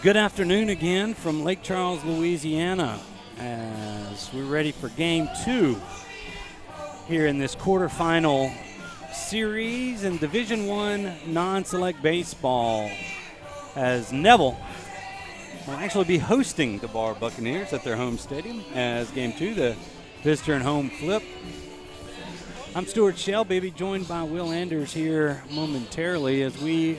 Good afternoon again from Lake Charles, Louisiana, as we're ready for Game 2 here in this quarterfinal series in Division I non-select baseball, as Neville will actually be hosting the Barbe Buccaneers at their home stadium as Game 2, the visitor and home flip. I'm Stewart, Shelby, joined by Will Anders here momentarily as we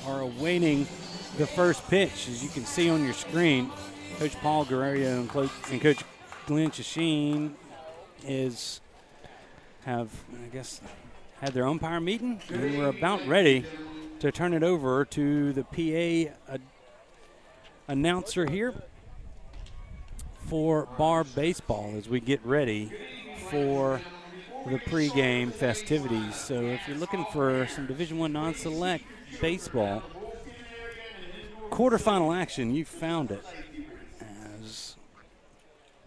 are awaiting the first pitch. As you can see on your screen, Coach Paul Guerrero and Coach Glenn Chasheen have had their umpire meeting, and we're about ready to turn it over to the PA announcer here for Barbe baseball as we get ready for the pregame festivities. So if you're looking for some Division I non-select baseball quarterfinal action, you found it. As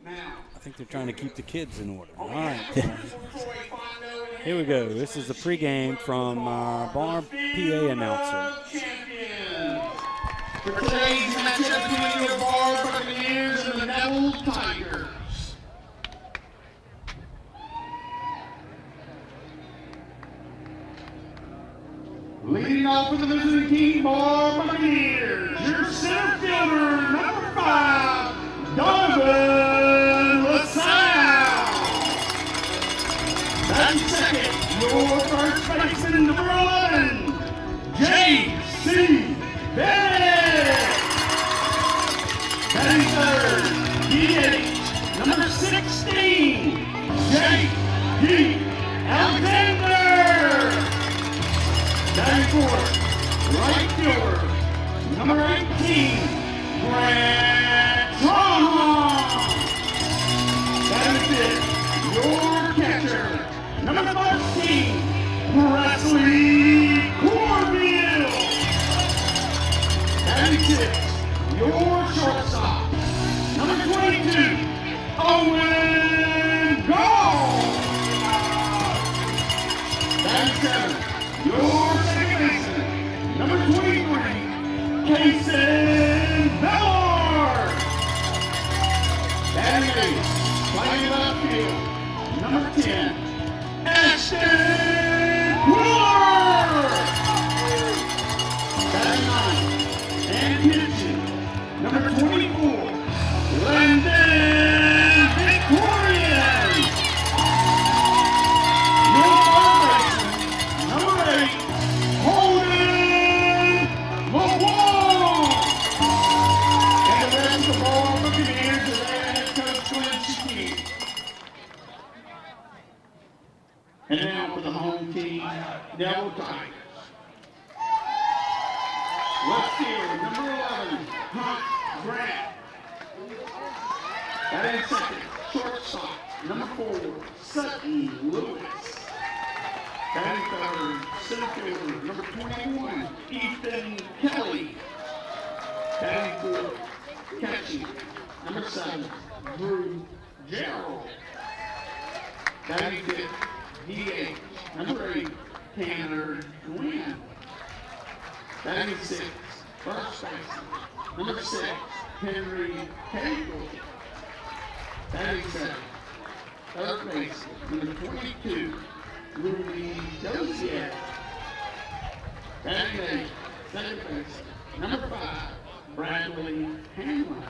I think they're trying to keep the kids in order. All right. Here we go. This is the pregame from Barbe PA announcer. For today's matchup between the Barbe Buccaneers and the Neville Tigers. Leading off for the visiting team, Barbe Buccaneers, your center fielder, number 5, Donovan LaSalle. Batting second, your first baseman, number 11, J.C. Bennett. Batting third, DH, number 16, J.D. Alexander. Batting fourth, right fielder, number 18, Grant Trahan. Batting fifth, your catcher, number 13, Presley Cornfield. Batting sixth, your shortstop, number 22, Owen Gall. Batting seventh, your second baseman, number 23, Kason Bellard. Batting eighth, playing left field, number 10, Ashton Quiller. Batting ninth and pitching, number 24, Landon Victorian. Your third baseman, number 8, Holden LeBlanc. And the rest of the Barbe Buccaneers is head coach Glenn Chasheen. And now for the home team, Neville Tigers. Left field, number 11, Hunt Grant. Batting second, shortstop, number 4, Sutton Lewis. Batting third, center fielder, number 21, Ethan Kelly. Batting fourth, catching, number 7, Drew Gerald. Batting fifth, DH, number 8, Tanner Gwynn. Batting sixth, first baseman, number 6, Henry Cagle. Batting seventh, third baseman, number 22, Rudy Dozier. Batting eighth, second baseman, number 5, Bradley Hanlon.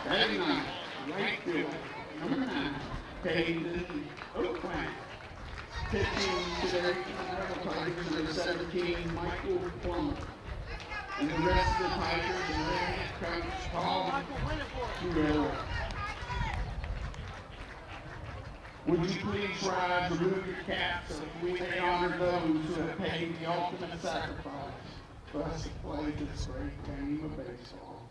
Batting ninth, right field, number 9, Caden Oakland. Pitching today, Neville Tigers, number 17, Michael Plummer. And the rest of the Tigers and their head coach, Paul Guerrero. Would you please rise, remove your caps, so we may honor those who have paid the ultimate sacrifice for us to play this great game of baseball.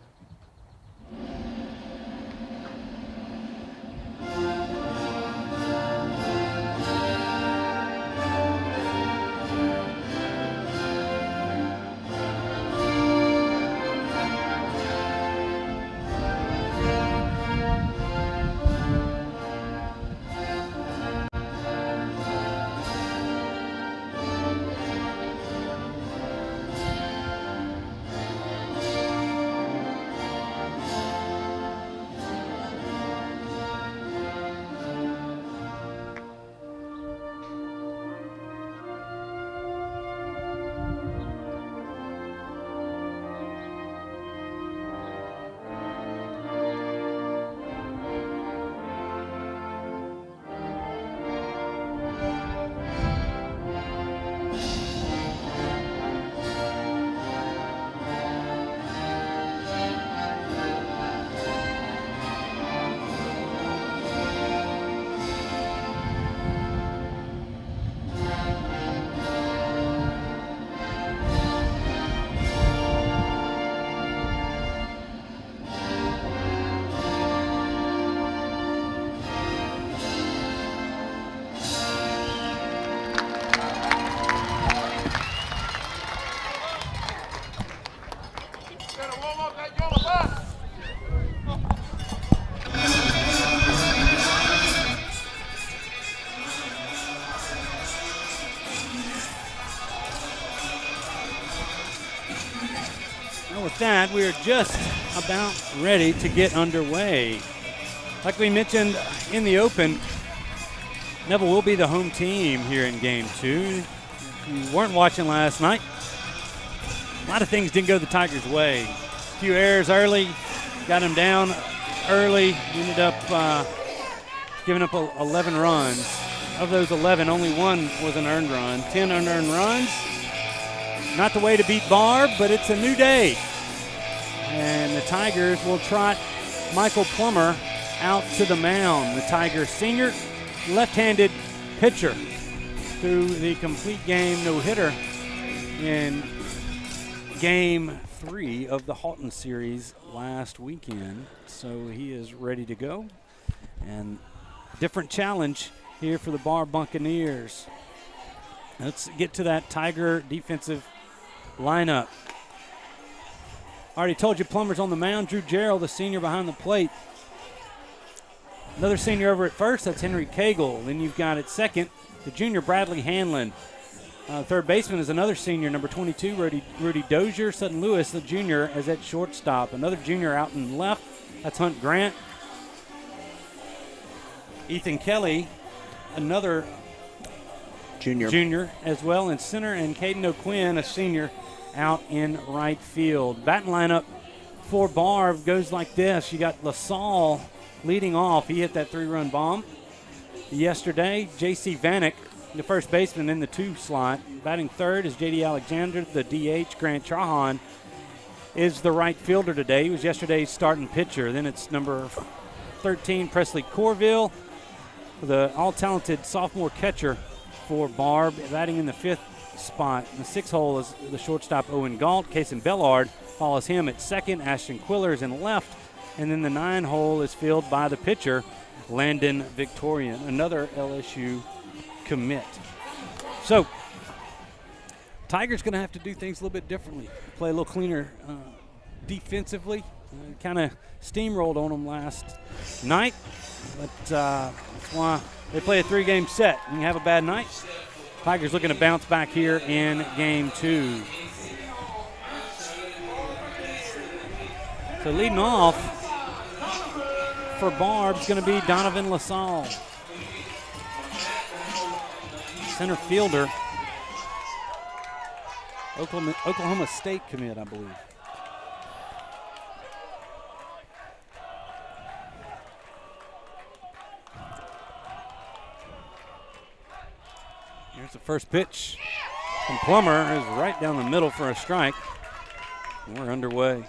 Well, with that, we are just about ready to get underway. Like we mentioned in the open, Neville will be the home team here in game 2. If you weren't watching last night, a lot of things didn't go the Tigers' way. A few errors early, got them down early, ended up giving up 11 runs. Of those 11, only one was an earned run. 10 unearned runs. Not the way to beat Barb, but it's a new day. And the Tigers will trot Michael Plummer out to the mound. The Tigers senior left-handed pitcher threw the complete game no-hitter in game 3 of the Halton series last weekend. So he is ready to go. And different challenge here for the Barbe Buccaneers. Let's get to that Tiger defensive lineup. Already told you Plummer's on the mound. Drew Jarrell, the senior, behind the plate. Another senior over at first, that's Henry Cagle. Then you've got at second, the junior Bradley Hanlon. Third baseman is another senior, number 22, Rudy Dozier. Sutton Lewis, the junior, is at shortstop. Another junior out in left, that's Hunt Grant. Ethan Kelly, another junior as well in center, and Caden O'Quinn, a senior, out in right field. Batting lineup for Barb goes like this. You got LaSalle leading off. He hit that 3-run bomb yesterday. J.C. Vanek, the first baseman in the 2 slot. Batting third is J.D. Alexander. The D.H. Grant Chahan is the right fielder today. He was yesterday's starting pitcher. Then it's number 13, Presley Corville, the all-talented sophomore catcher for Barb, batting in the 5th spot. In the 6th hole is the shortstop Owen Galt. Kason Bellard follows him at second. Ashton Quillers in left. And then the 9 hole is filled by the pitcher, Landon Victorian, another LSU commit. So, Tigers going to have to do things a little bit differently, play a little cleaner defensively. Kind of steamrolled on them last night, but that's why they play a 3-game set. When you have a bad night, Tigers looking to bounce back here in game 2. So leading off for Barb is going to be Donovan LaSalle. Center fielder. Oklahoma State commit, I believe. Here's the first pitch. And Plummer is right down the middle for a strike. And we're underway.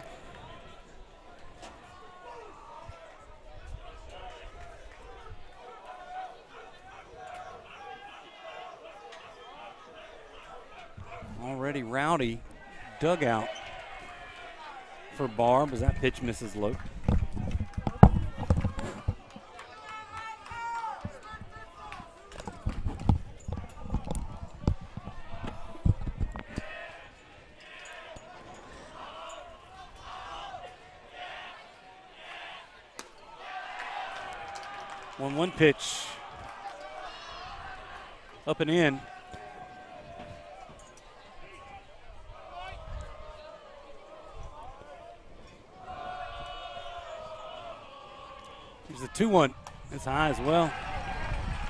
Already rowdy dugout for Barb as that pitch misses low. One pitch up and in. Here's the 2-1. It's high as well.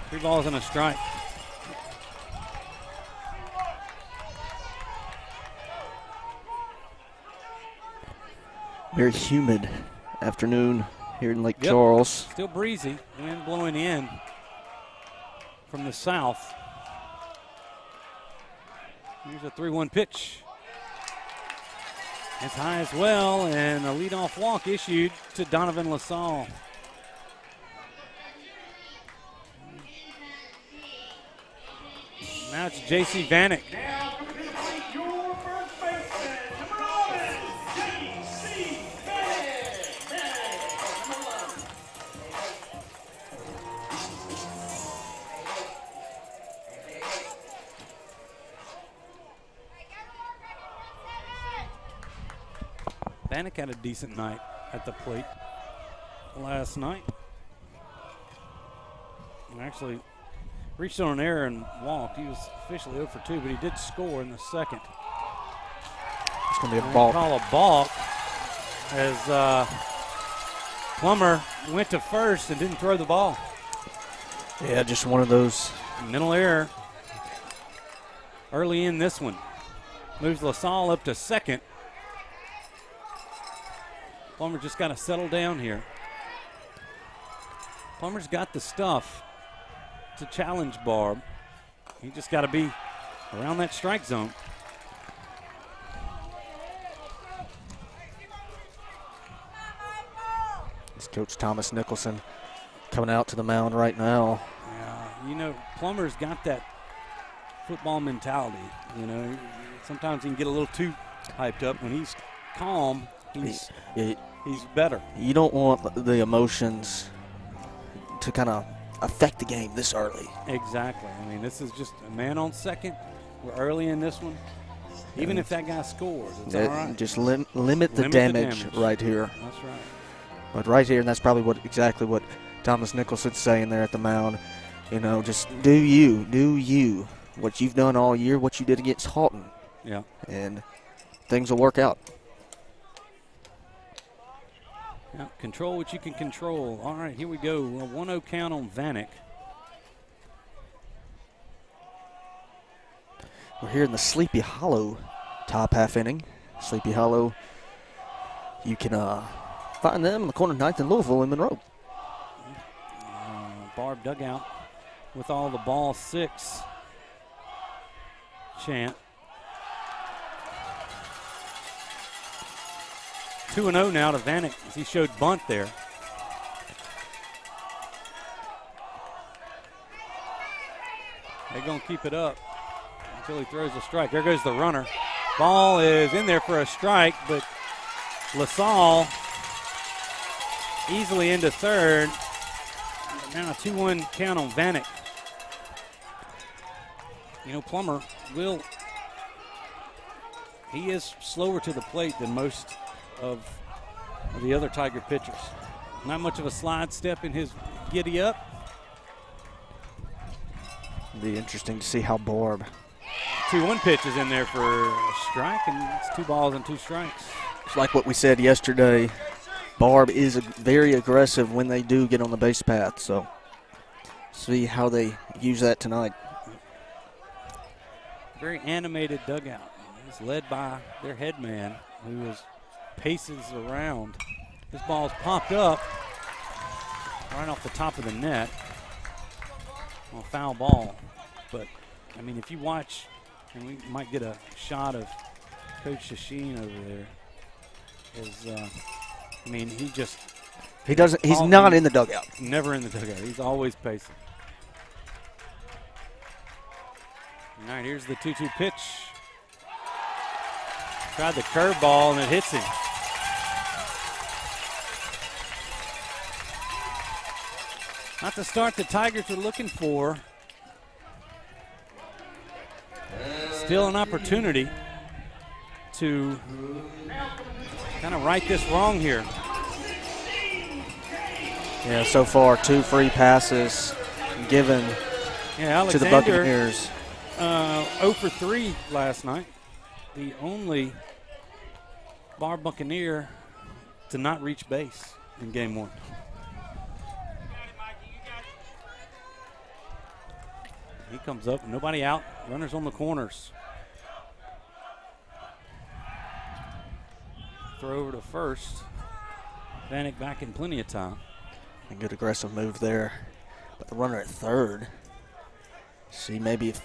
3 balls and a strike. Very humid afternoon here in Lake Charles. Still breezy. Wind blowing in from the south. Here's a 3-1 pitch. It's high as well, and a leadoff walk issued to Donovan LaSalle. Now it's J.C. Vanek. Now to the plate, your first baseman, number 11, J.C. Vanek. Number 11. Vanek had a decent night at the plate last night. And actually reached on an error and walked. He was officially 0 for 2, but he did score in the second. going to be a balk. Call a balk as Plummer went to first and didn't throw the ball. Yeah, just one of those. Mental error early in this one. Moves LaSalle up to second. Plummer just got to settle down here. Plummer's got the stuff to challenge Barb. He just got to be around that strike zone. It's Coach Thomas Nicholson coming out to the mound right now. Yeah, you know, Plummer's got that football mentality. You know, sometimes he can get a little too hyped up. When he's calm, he's better. You don't want the emotions to kind of affect the game this early. Exactly. I mean, this is just a man on second. We're early in this one. Even if that guy scores, it's all right. Just limit the damage right here. That's right. But right here, and that's probably exactly what Thomas Nicholson's saying there at the mound. You know, just do you. What you've done all year, what you did against Halton. Yeah. And things will work out. Yeah, control what you can control. All right, here we go. A 1-0 count on Vanek. We're here in the Sleepy Hollow top half inning. Sleepy Hollow, you can find them in the corner 9th and Louisville in Monroe. Barb dugout with all the ball 6 chant. 2-0 now to Vanek as he showed bunt there. They're going to keep it up until he throws a strike. There goes the runner. Ball is in there for a strike, but LaSalle easily into third. Now a 2-1 count on Vanek. You know, Plummer he is slower to the plate than most of the other Tiger pitchers. Not much of a slide step in his giddy up. It'll be interesting to see how Barb. 2-1 pitch is in there for a strike, and it's 2 balls and 2 strikes. It's like what we said yesterday. Barb is very aggressive when they do get on the base path, so see how they use that tonight. Very animated dugout. It's led by their head man, who paces around. This ball's popped up right off the top of the net. Well, foul ball. But, I mean, if you watch, and we might get a shot of Coach Shasheen over there, I mean, he's not in the dugout. Never in the dugout. He's always pacing. All right, here's the 2-2 pitch. Tried the curveball, and it hits him. Not the start the Tigers are looking for. Still an opportunity to kind of right this wrong here. Yeah, so far 2 free passes given to the Buccaneers. 0 for 3 last night. The only Barbe Buccaneer to not reach base in game 1. He comes up, nobody out, runners on the corners. Throw over to first. Vanek back in plenty of time. A good aggressive move there. But the runner at third. See, maybe if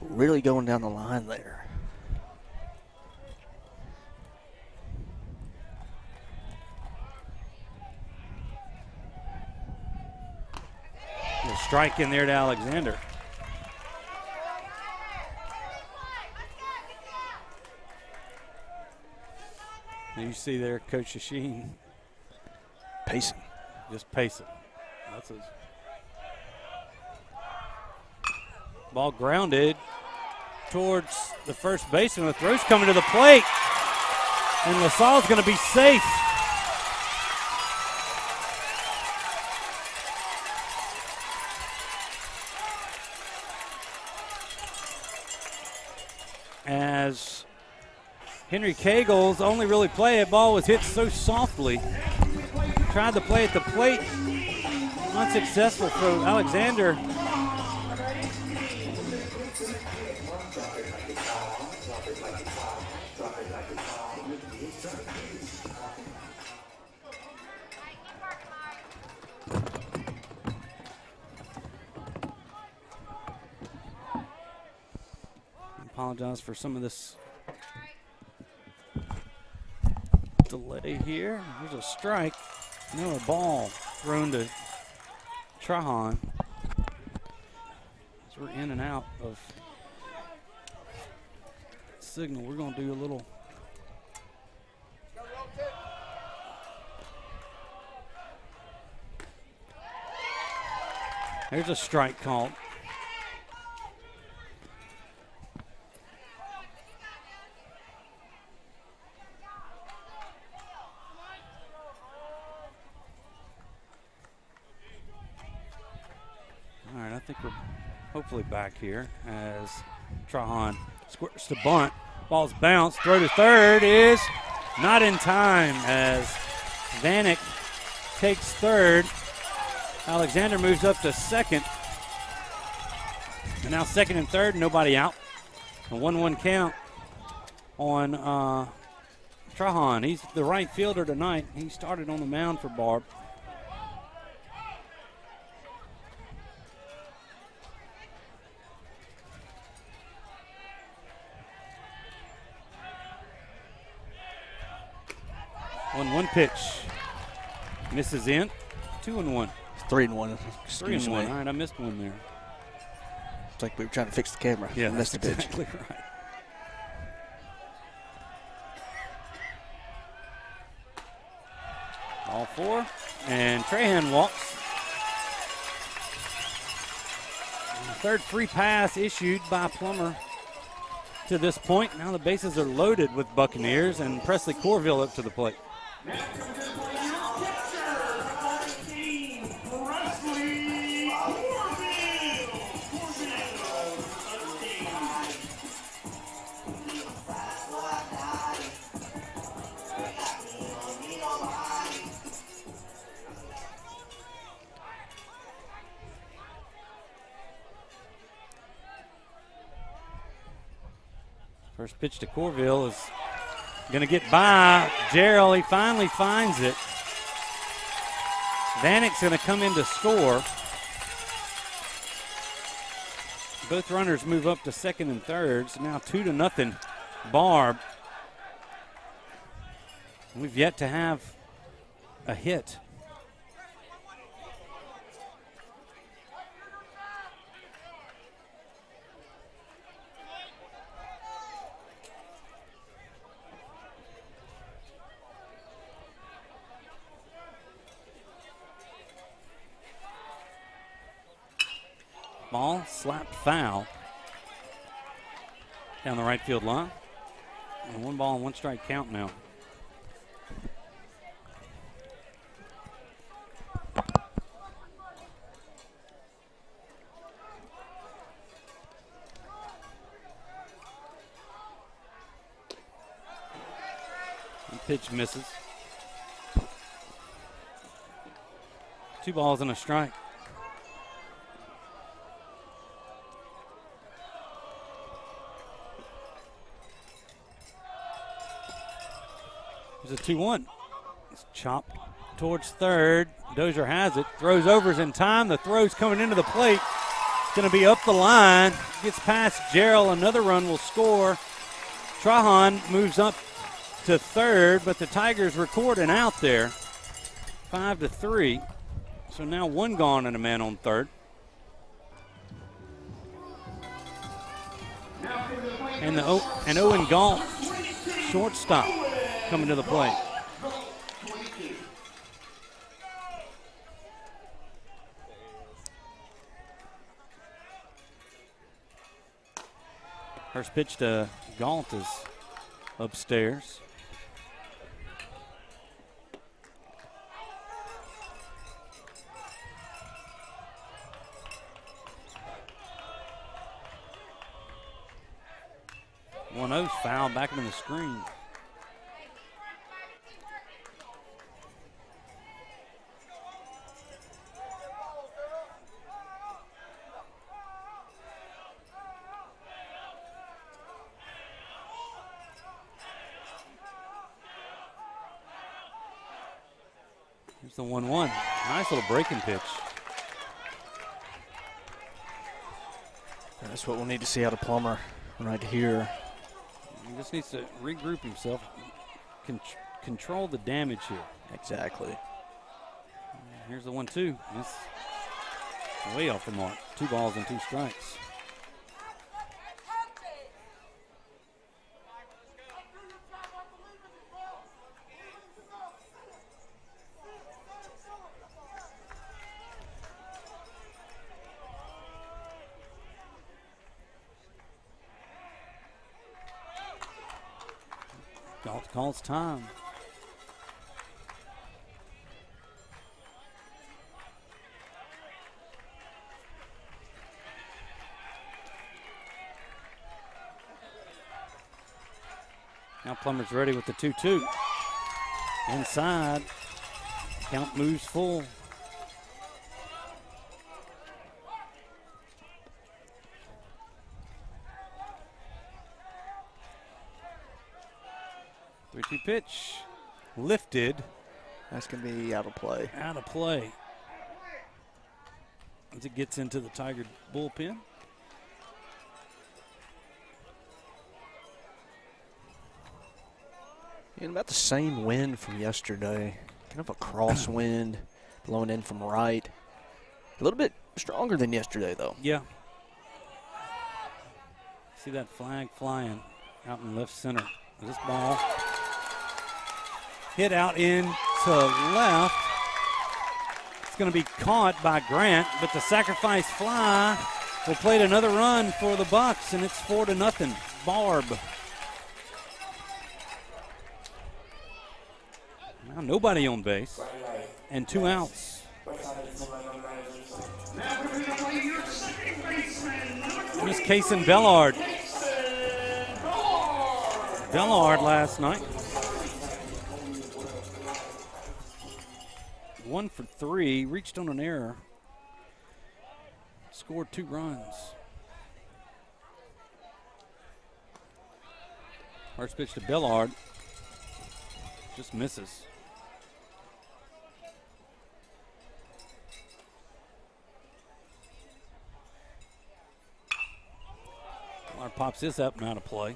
really going down the line there. A strike in there to Alexander. You see there, Coach Shasheen pacing. Just pacing. That's his. Ball grounded towards the first baseman. The throw's coming to the plate. And LaSalle's going to be safe. As Henry Cagle's only really play. That ball was hit so softly. Tried to play at the plate. Unsuccessful for Alexander. Apologize for some of this delay here. Here's a strike. Another ball thrown to Trahan. As we're in and out of signal, we're going to do a little. There's a strike called. All right, I think we're hopefully back here as Trahan squares to bunt. Ball's bounced. Throw to third is not in time as Vanek takes third. Alexander moves up to second. And now second and third, nobody out. A 1-1 count on Trahan. He's the right fielder tonight. He started on the mound for Barb. One pitch. Misses in. 2-1. 3-1. 3-1. All right, I missed one there. It's like we were trying to fix the camera. Yeah, missed that's a pitch. exactly right. All four. And Trahan walks. Third free pass issued by Plummer to this point. Now the bases are loaded with Buccaneers, and Presley Corville up to the plate. First pitch to Corville is going to get by Gerald. He finally finds it. Vanek's going to come in to score. Both runners move up to second and third. So now 2-0 Barb. We've yet to have a hit. Ball slapped foul down the right field line. And 1 ball and 1 strike count now. And pitch misses. 2 balls and a strike. There's a 2-1. It's chopped towards third. Dozier has it. Throws overs in time. The throw's coming into the plate. It's going to be up the line. Gets past Gerald. Another run will score. Trahan moves up to third, but the Tigers record an out there. 5-3. So now 1 gone and a man on third. And Owen Galt, shortstop, coming to the plate. First pitch to Galt is upstairs. One foul back into the screen. Here's the 1-1. Nice little breaking pitch. That's what we'll need to see out of Plummer right here. He just needs to regroup himself, control the damage here. Exactly. Here's the 1-2. It's way off the mark. 2 balls and 2 strikes. Calls time. Now Plummer's ready with the 2-2. Inside. Count moves full. Three-two pitch. Lifted. That's going to be out of play. Out of play. As it gets into the Tiger bullpen. And about the same wind from yesterday. Kind of a crosswind blowing in from right. A little bit stronger than yesterday, though. Yeah. See that flag flying out in left center. This ball hit out into left. It's going to be caught by Grant, but the sacrifice fly will play another run for the Bucks, and it's 4-0. Barb. Now nobody on base, and 2 outs. Here's Kason Bellard. Bellard last night. 1 for 3, reached on an error. Scored 2 runs. First pitch to Bellard. Just misses. Bellard pops this up and out of play.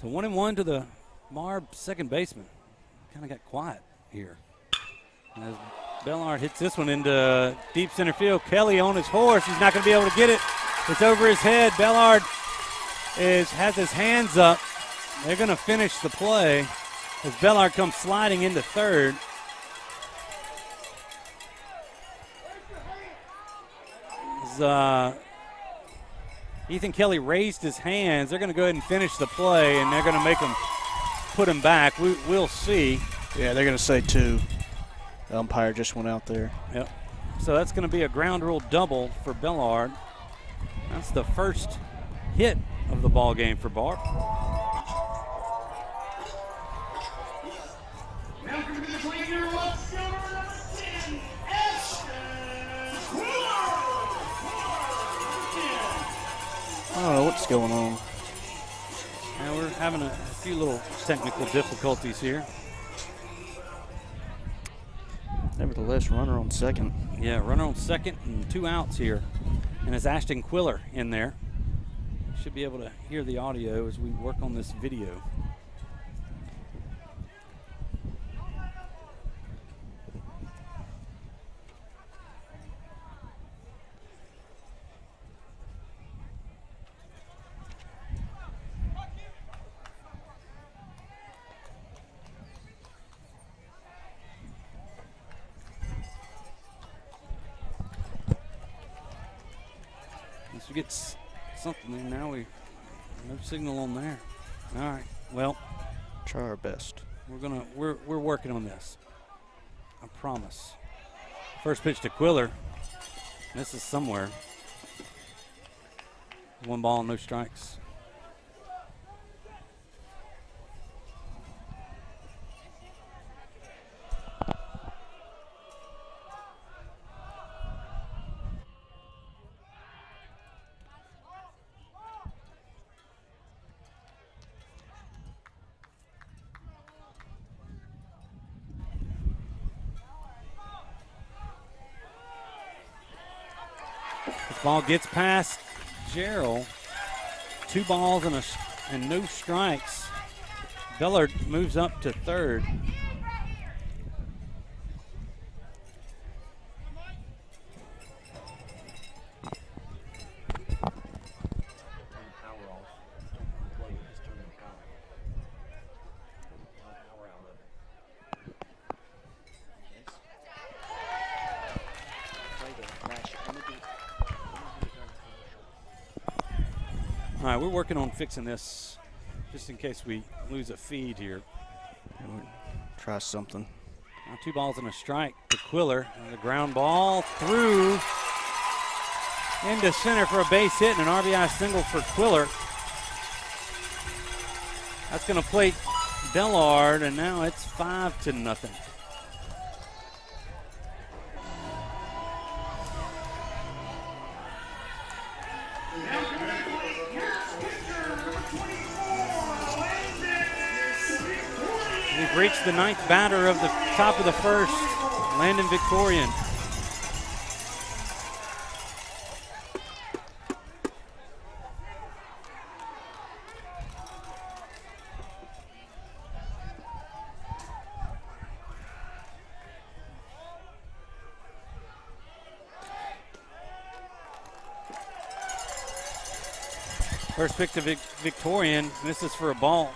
So 1-1 to the Barb second baseman. Kind of got quiet here. As Bellard hits this one into deep center field. Kelly on his horse. He's not going to be able to get it. It's over his head. Bellard has his hands up. They're going to finish the play as Bellard comes sliding into third. As, Ethan Kelly raised his hands. They're going to go ahead and finish the play, and they're going to make him put him back. We'll see. Yeah, they're going to say 2. The umpire just went out there. Yep. So that's going to be a ground rule double for Bellard. That's the first hit of the ball game for Barb. I don't know what's going on. Now we're having a few little technical difficulties here. Nevertheless, runner on second. Yeah, runner on second and 2 outs here. And it's Ashton Quiller in there. Should be able to hear the audio as we work on this video. We get something in now. No signal on there. All right. Well, try our best. We're working on this. I promise. First pitch to Quiller. This is somewhere. 1 ball, no strikes. Ball gets past Gerald. 2 balls and no strikes. Bellard moves up to third. All right, we're working on fixing this just in case we lose a feed here. Try something. Now 2 balls and a strike to Quiller. And the ground ball through into center for a base hit and an RBI single for Quiller. That's going to plate Bellard, and now it's 5-0. We've reached the 9th batter of the top of the first, Landon Victorian. First pick to Victorian. This is for a ball.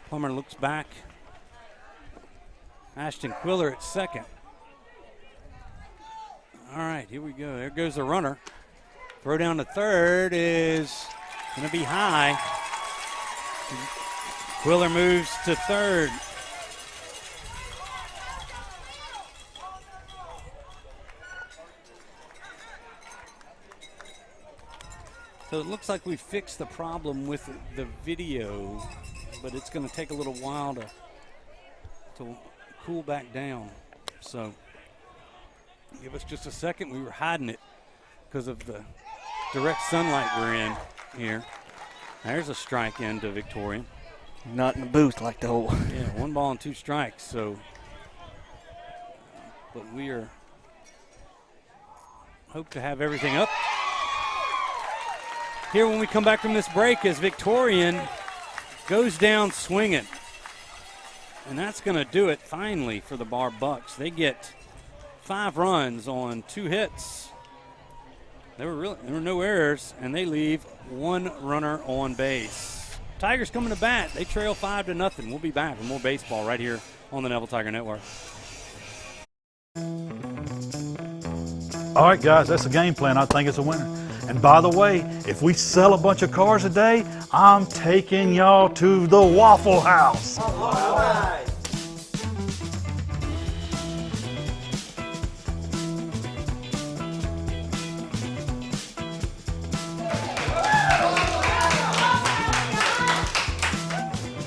Plummer looks back. Ashton Quiller at second. All right, here we go. There goes the runner. Throw down to third is going to be high. Quiller moves to third. So it looks like we fixed the problem with the video, but it's going to take a little while to cool back down. So give us just a second. We were hiding it because of the direct sunlight we're in here. There's a strike into Victorian. Not in the booth like the whole. Yeah, 1 ball and 2 strikes. So, but we are hope to have everything up here when we come back from this break as Victorian goes down swinging. And that's going to do it finally for the Barbe Bucks. They get 5 runs on 2 hits. There were no errors, and they leave 1 runner on base. Tigers coming to bat. They trail 5-0. We'll be back with more baseball right here on the Neville Tiger Network. All right, guys, that's the game plan. I think it's a winner. And by the way, if we sell a bunch of cars a day, I'm taking y'all to the Waffle House. All right.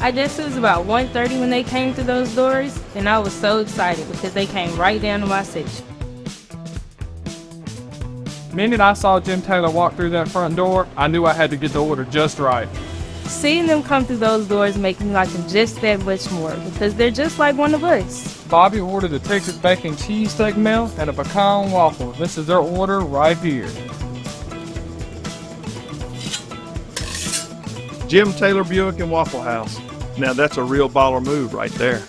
I guess it was about 1:30 when they came through those doors, and I was so excited because they came right down to my section. The minute I saw Jim Taylor walk through that front door, I knew I had to get the order just right. Seeing them come through those doors make me like them just that much more because they're just like one of us. Bobby ordered a Texas bacon cheesesteak meal and a pecan waffle. This is their order right here. Jim Taylor Buick and Waffle House. Now that's a real baller move right there.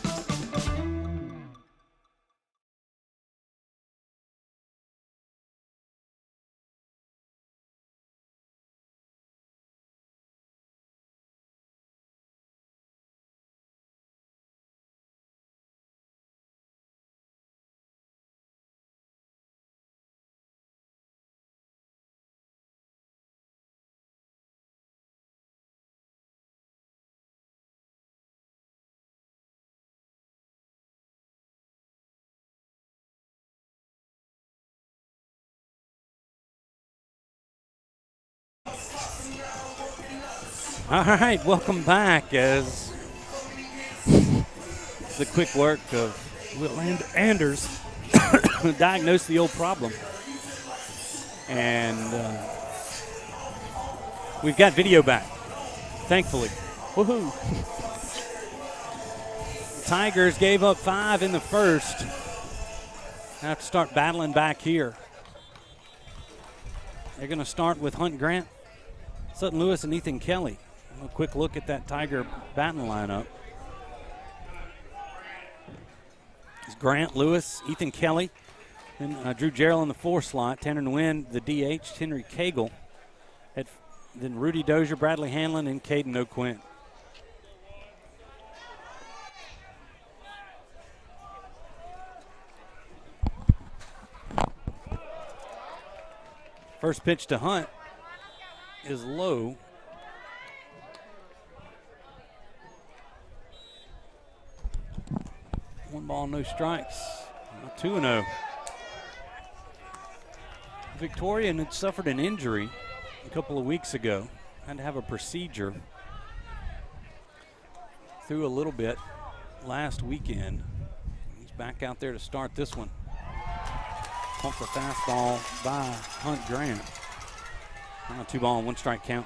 All right, welcome back as the quick work of Will Anders diagnosed the old problem. And we've got video back, thankfully. Woohoo! Tigers gave up 5 in the first. Have to start battling back here. They're going to start with Hunt Grant, Sutton Lewis, and Ethan Kelly. A quick look at that Tiger batting lineup. It's Grant, Lewis, Ethan Kelly, then Drew Jarrell in the 4 slot, Tanner Nguyen, the DH, Henry Cagle, then Rudy Dozier, Bradley Hanlon, and Caden O'Quinn. First pitch to Hunt is low. One ball, no strikes. 2-0. Victorian had suffered an injury a couple of weeks ago. Had to have a procedure. Threw a little bit last weekend. He's back out there to start this one. Pumped the fastball by Hunt Grant. 2 ball and 1 strike count.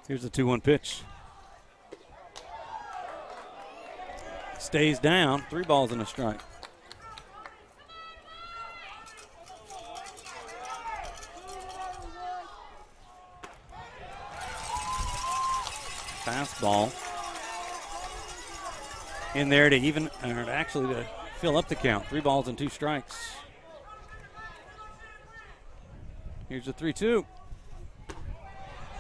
Here's the 2-1 pitch. Stays down. 3 balls and a strike. Fastball in there to to fill up the count. 3 balls and 2 strikes. Here's the 3-2.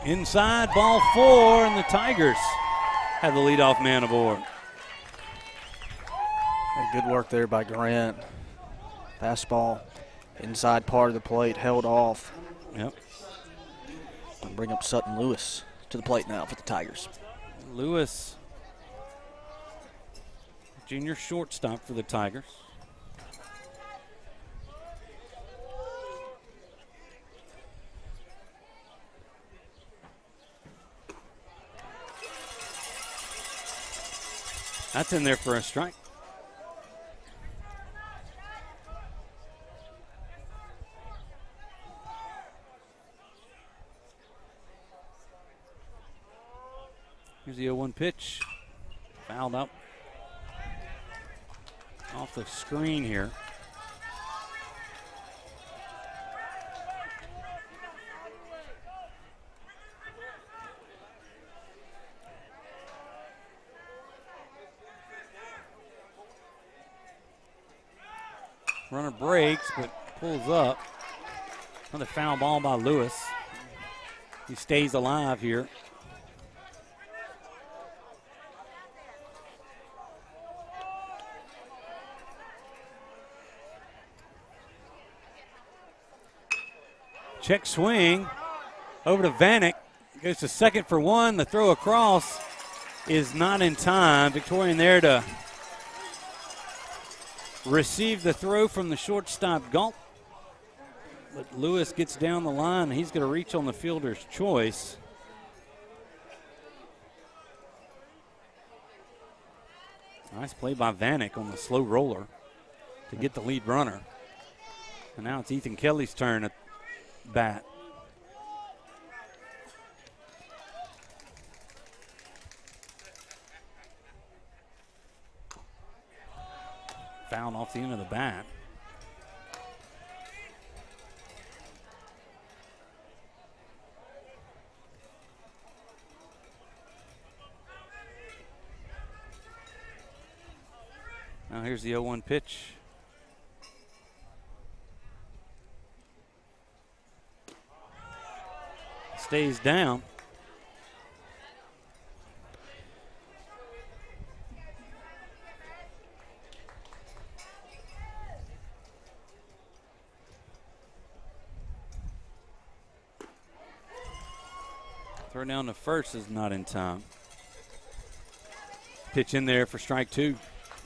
Inside, ball 4, and the Tigers have the leadoff man aboard. Good work there by Grant. Fastball inside part of the plate, held off. Yep. And bring up Sutton Lewis to the plate now for the Tigers. Lewis, junior shortstop for the Tigers. That's in there for a strike. Here's the 0-1 pitch. Fouled up off the screen here. Runner breaks, but pulls up. Another foul ball by Lewis. He stays alive here. Check swing over to Vanek. Goes to second for 1. The throw across is not in time. Victorian there to receive the throw from the shortstop Galt. But Lewis gets down the line. He's going to reach on the fielder's choice. Nice play by Vanek on the slow roller to get the lead runner. And now it's Ethan Kelly's turn at bat. Fouled off the end of the bat. Now here's the 0-1 pitch. Stays down. Throw down to first is not in time. Pitch in there for strike 2.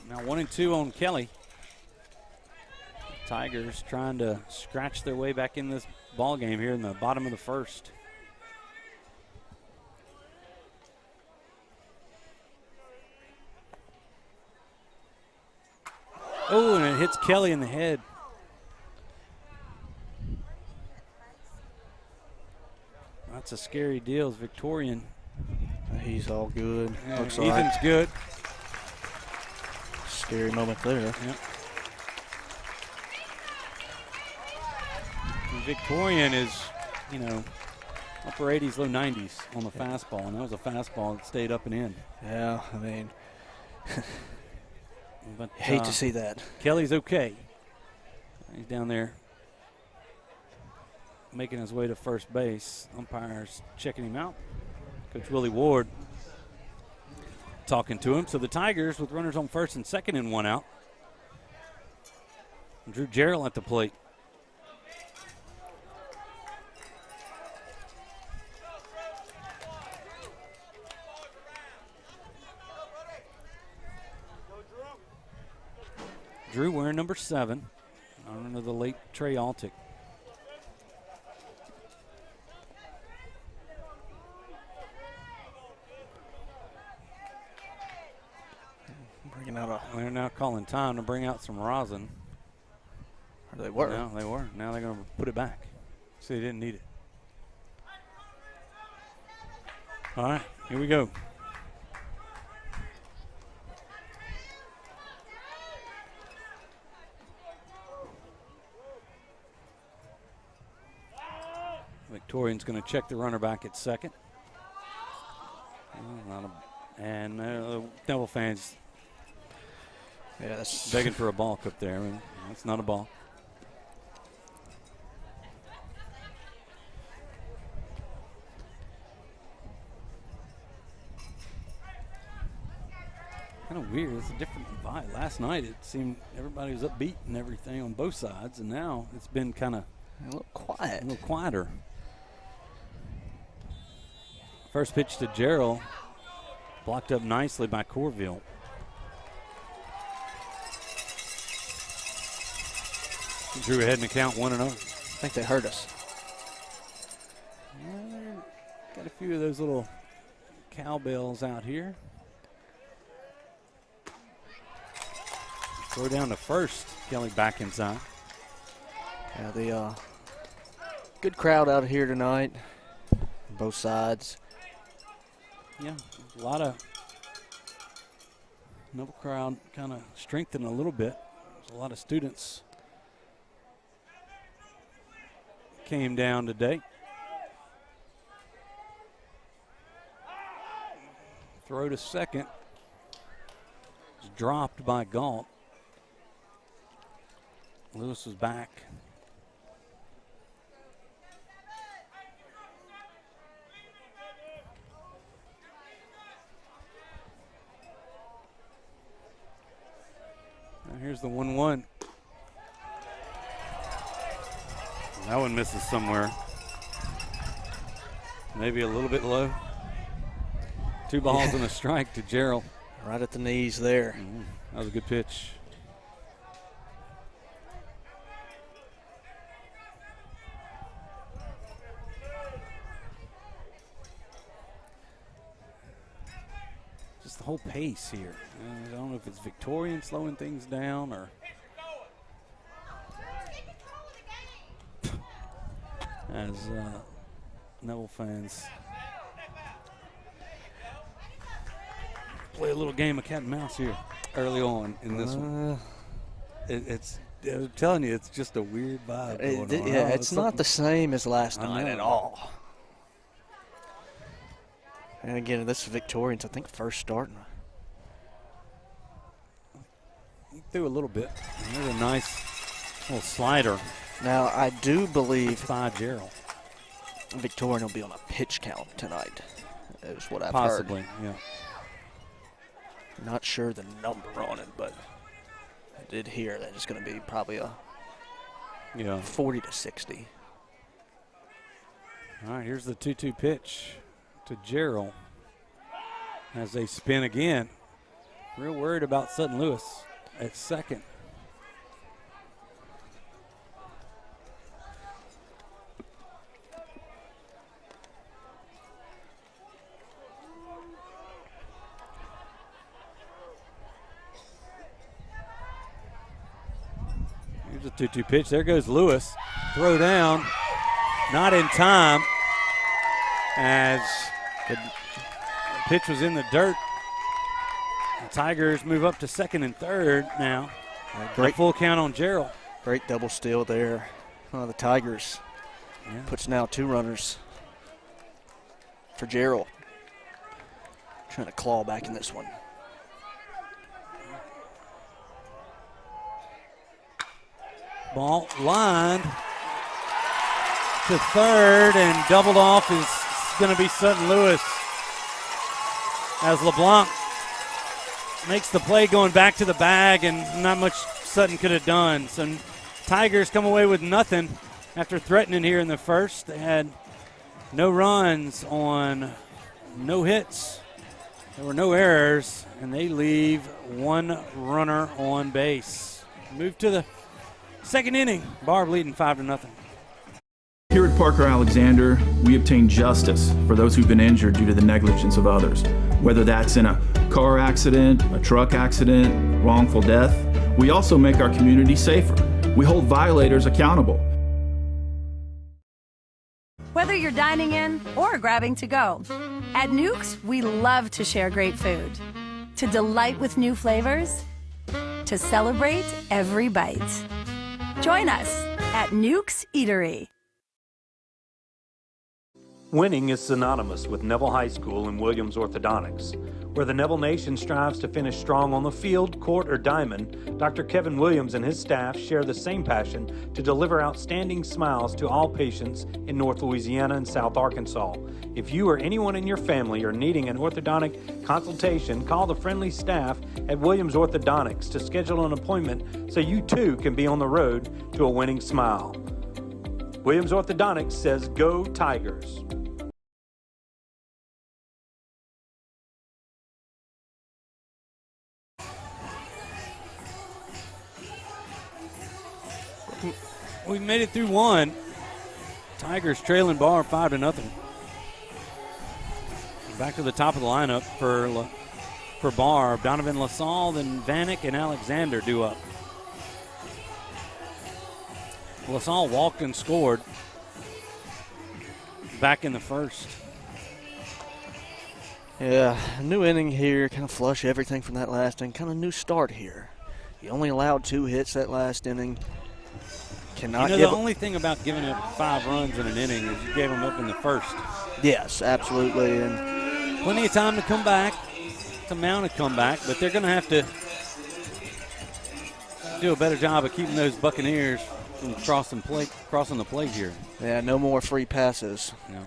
Now 1-2 on Kelly. Tigers trying to scratch their way back in this ball game here in the bottom of the first. Oh, and it hits Kelly in the head. That's a scary deal. It's Victorian. He's all good. Yeah, Looks Ethan's like. good. Scary moment there. Yep. And Victorian is, you know, upper 80s, low 90s on the fastball, and that was a fastball that stayed up and in. Yeah, I mean, But hate to see that. Kelly's okay. He's down there making his way to first base. Umpire's checking him out. Coach Willie Ward talking to him. So the Tigers with runners on first and second and one out. Drew Jarrell at the plate. Drew wearing number 7. Honor of the late Trey Altick. Bringing out They're now calling time to bring out some rosin. They were. No, they were. Now they're going to put it back. See, they didn't need it. All right, here we go. Victorian's going to check the runner back at second. And Neville fans that's begging for a balk up there. I mean, that's not a ball. Kind of weird. It's a different vibe. Last night it seemed everybody was upbeat and everything on both sides, and now it's been kind of a little quiet. A little quieter. First pitch to Jarrell, blocked up nicely by Corville. Drew ahead in the count 1-0. I think they hurt us. Got a few of those little cowbells out here. Throw down to first. Kelly back inside. Yeah, the good crowd out here tonight. Both sides. Yeah, a lot of Neville crowd kind of strengthened a little bit. There's a lot of students came down today. Throw to second. It's dropped by Galt. Lewis was back. Now here's the 1-1. That one misses somewhere. Maybe a little bit low. 2 balls and a strike to Jarrell. Right at the knees there. That was a good pitch. Just the whole pace here. I don't know if it's Victorian slowing things down or as Neville fans play a little game of cat and mouse here early on in this one. I'm telling you, it's just a weird vibe going on. Yeah, it's not the same as last night at all. And again, this is Victorians, I think, first starting. He threw a little bit. There's a nice little slider. Now, I do believe by Jarrell. Victorian will be on a pitch count tonight, is what I've Possibly, heard. yeah. Not sure the number on it, but I did hear that it's going to be probably a 40 to 60. All right, here's the 2-2 pitch to Jarrell as they spin again. Real worried about Sutton Lewis at second. There's a 2-2 pitch. There goes Lewis. Throw down. Not in time as the pitch was in the dirt. The Tigers move up to second and third now. Great full count on Gerald. Great double steal there. The Tigers puts now 2 runners for Gerald. Trying to claw back in this one. Ball lined to third, and doubled off is going to be Sutton Lewis as LeBlanc makes the play going back to the bag, and not much Sutton could have done. So Tigers come away with nothing after threatening here in the first. They had no runs on no hits. There were no errors, and they leave 1 runner on base. Move to the second inning. Barb leading 5-0. Here at Parker Alexander, we obtain justice for those who've been injured due to the negligence of others. Whether that's in a car accident, a truck accident, wrongful death, we also make our community safer. We hold violators accountable. Whether you're dining in or grabbing to go, at Nukes, we love to share great food, to delight with new flavors, to celebrate every bite. Join us at Nukes Eatery. Winning is synonymous with Neville High School and Williams Orthodontics. Where the Neville Nation strives to finish strong on the field, court, or diamond, Dr. Kevin Williams and his staff share the same passion to deliver outstanding smiles to all patients in North Louisiana and South Arkansas. If you or anyone in your family are needing an orthodontic consultation, call the friendly staff at Williams Orthodontics to schedule an appointment so you too can be on the road to a winning smile. Williams Orthodontics says, "Go Tigers." We made it through 1. Tigers trailing Barb 5-0. Back to the top of the lineup for Barb. Donovan LaSalle, then Vanek and Alexander due up. LaSalle walked and scored back in the first. Yeah, new inning here, kind of flush everything from that last inning. Kind of new start here. You only allowed 2 hits that last inning. The only thing about giving up 5 runs in an inning is you gave them up in the first. Yes, absolutely. And plenty of time to come back, to mount a comeback, but they're going to have to do a better job of keeping those Buccaneers from crossing the plate here. Yeah, no more free passes. No.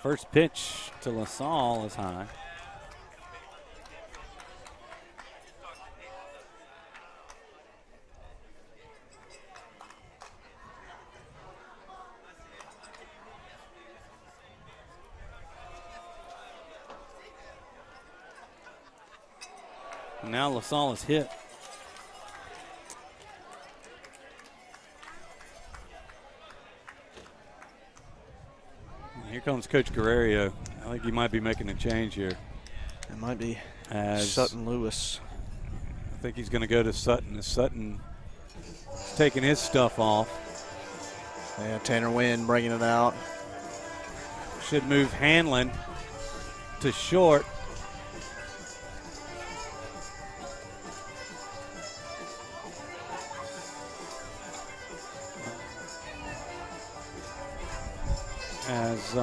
First pitch to LaSalle is high. Now LaSalle is hit. Here comes Coach Guerrero. I think he might be making a change here. It might be Sutton Lewis. I think he's going to go to Sutton. As Sutton is taking his stuff off. Yeah, Tanner Wynn bringing it out. Should move Hanlon to short. As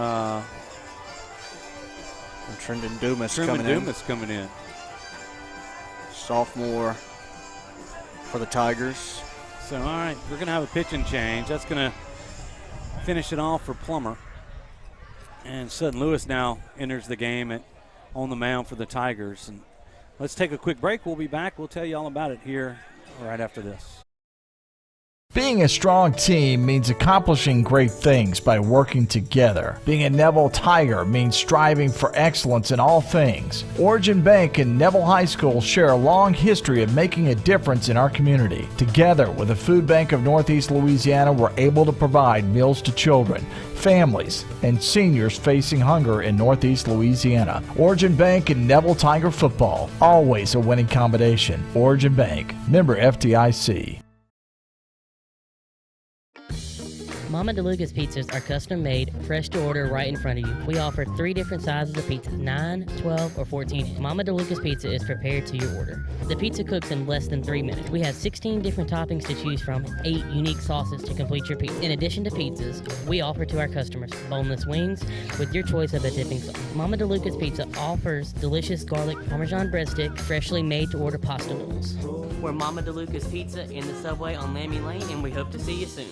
Trendon Dumas coming in. Sophomore for the Tigers. So, all right, we're going to have a pitching change. That's going to finish it off for Plummer. And Sutton Lewis now enters the game on the mound for the Tigers. And let's take a quick break. We'll be back. We'll tell you all about it here right after this. Being a strong team means accomplishing great things by working together. Being a Neville Tiger means striving for excellence in all things. Origin Bank and Neville High School share a long history of making a difference in our community. Together with the Food Bank of Northeast Louisiana, we're able to provide meals to children, families, and seniors facing hunger in Northeast Louisiana. Origin Bank and Neville Tiger football, always a winning combination. Origin Bank, member FDIC. Mama DeLuca's pizzas are custom made, fresh to order right in front of you. We offer 3 different sizes of pizza, 9, 12, or 14. Mama DeLuca's pizza is prepared to your order. The pizza cooks in less than 3 minutes. We have 16 different toppings to choose from, 8 unique sauces to complete your pizza. In addition to pizzas, we offer to our customers boneless wings with your choice of a dipping sauce. Mama DeLuca's Pizza offers delicious garlic Parmesan breadstick, freshly made to order pasta noodles. We're Mama DeLuca's Pizza in the Subway on Lammy Lane, and we hope to see you soon.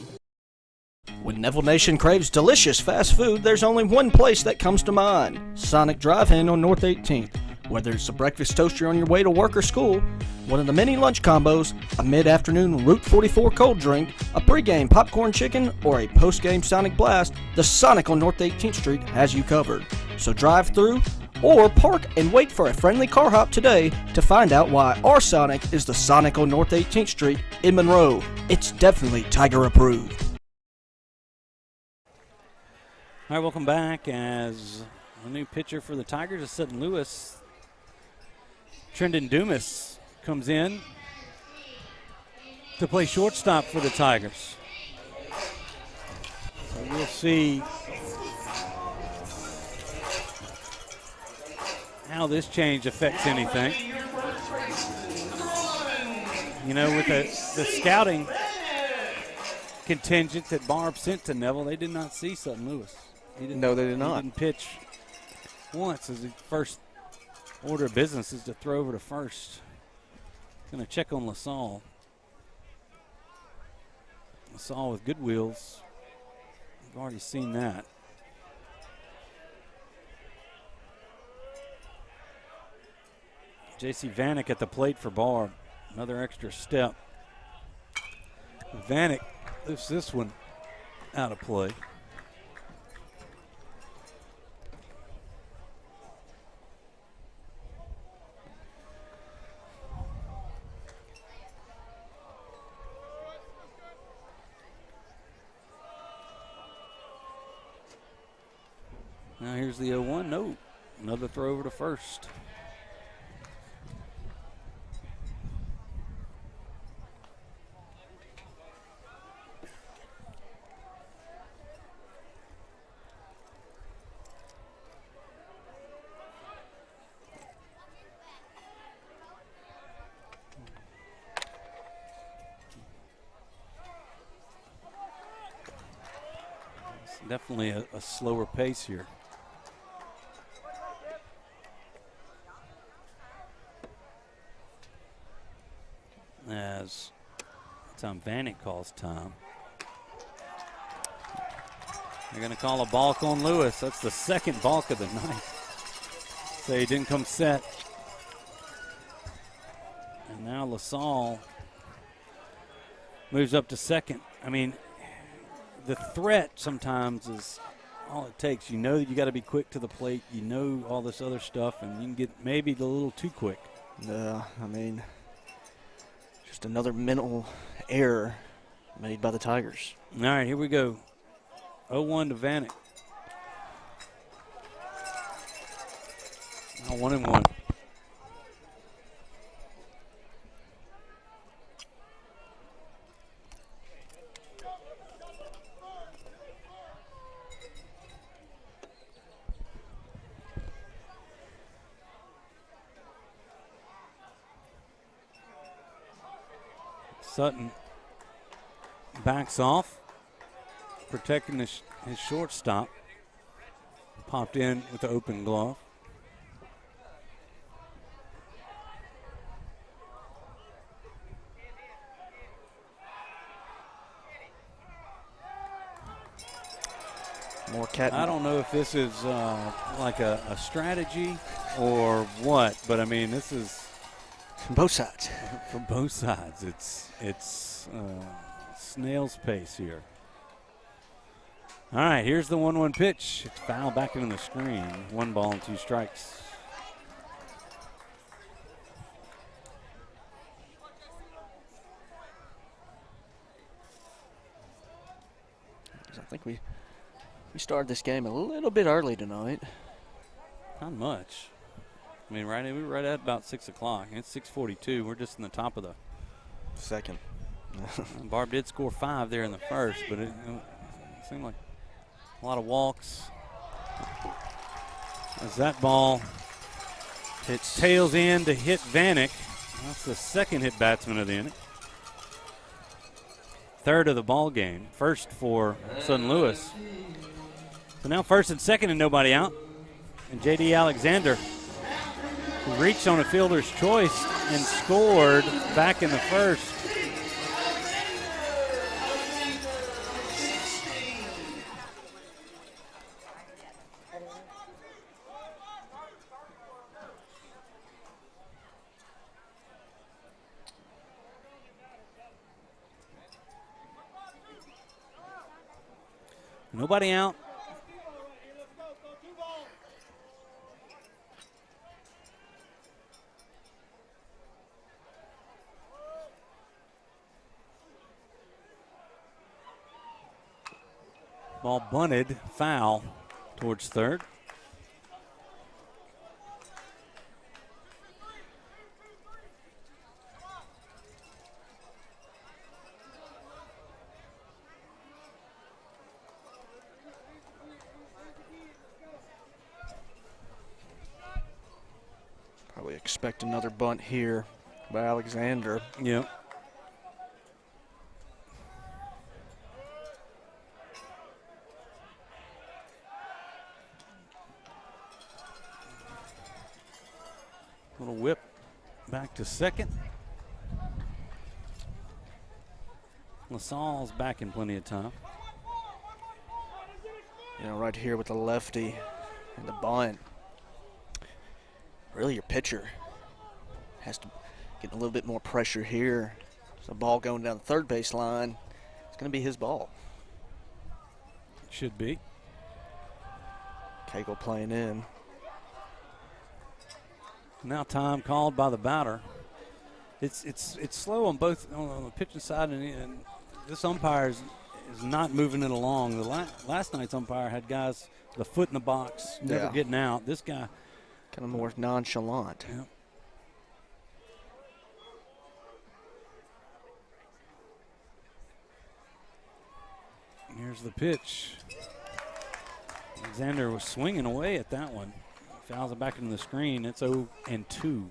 When Neville Nation craves delicious fast food, there's only one place that comes to mind: Sonic Drive-In on North 18th. Whether it's a breakfast toaster on your way to work or school, one of the many lunch combos, a mid-afternoon Route 44 cold drink, a pregame popcorn chicken, or a post-game Sonic Blast, the Sonic on North 18th Street has you covered. So drive through or park and wait for a friendly car hop today to find out why our Sonic is the Sonic on North 18th Street in Monroe. It's definitely Tiger approved. All right, welcome back. As a new pitcher for the Tigers of St. Louis, Trendon Dumas comes in to play shortstop for the Tigers. So we'll see how this change affects anything. You know, with the scouting contingent that Barb sent to Neville, they did not see St. Louis. No, they did not. He didn't pitch once. His first order of business is to throw over to first. Going to check on LaSalle. LaSalle with good wheels. We've already seen that. J.C. Vanek at the plate for Barb. Another extra step. Vanek lifts this one out of play. Now here's the 0-1. No, another throw over to first. It's definitely a slower pace here. As Tom Vanek calls time. They're going to call a balk on Lewis. That's the second balk of the night. So he didn't come set. And now LaSalle moves up to second. I mean, the threat sometimes is all it takes. You know that you got to be quick to the plate. You know all this other stuff, and you can get maybe a little too quick. I mean, just another mental error made by the Tigers. All right, here we go. 0-1 to Vanek. Now 1-1. Sutton backs off, protecting his shortstop. Popped in with the open glove. More cat. I don't know if this is like a strategy or what, but I mean, this is from both sides. From both sides, it's snail's pace here. All right, here's the 1-1 pitch. It's foul back into the screen. 1 ball and 2 strikes. I think we started this game a little bit early tonight. Not much. I mean, we were right at about 6 o'clock. It's 6:42. We're just in the top of the second. Barb did score 5 there in the first, but it seemed like a lot of walks. As that ball tails in to hit Vanek. That's the second hit batsman of the inning. Third of the ball game. First for Southern Louis. So now first and second and nobody out. And J.D. Alexander, who reached on a fielder's choice and scored back in the first. Nobody out. Ball bunted, foul towards third. Probably expect another bunt here by Alexander. Yep. Little whip back to second. LaSalle's back in plenty of time. You know, right here with the lefty and the bunt. Really, your pitcher has to get a little bit more pressure here. So the ball going down the third base line, it's going to be his ball. Should be. Cagle playing in. Now time called by the batter. It's slow on both on the pitching side, and this umpire is not moving it along. The last night's umpire had guys with a foot in the box, never getting out. This guy kind of more nonchalant. Yeah. Here's the pitch. Alexander was swinging away at that one. Fouls it back into the screen. It's 0-2.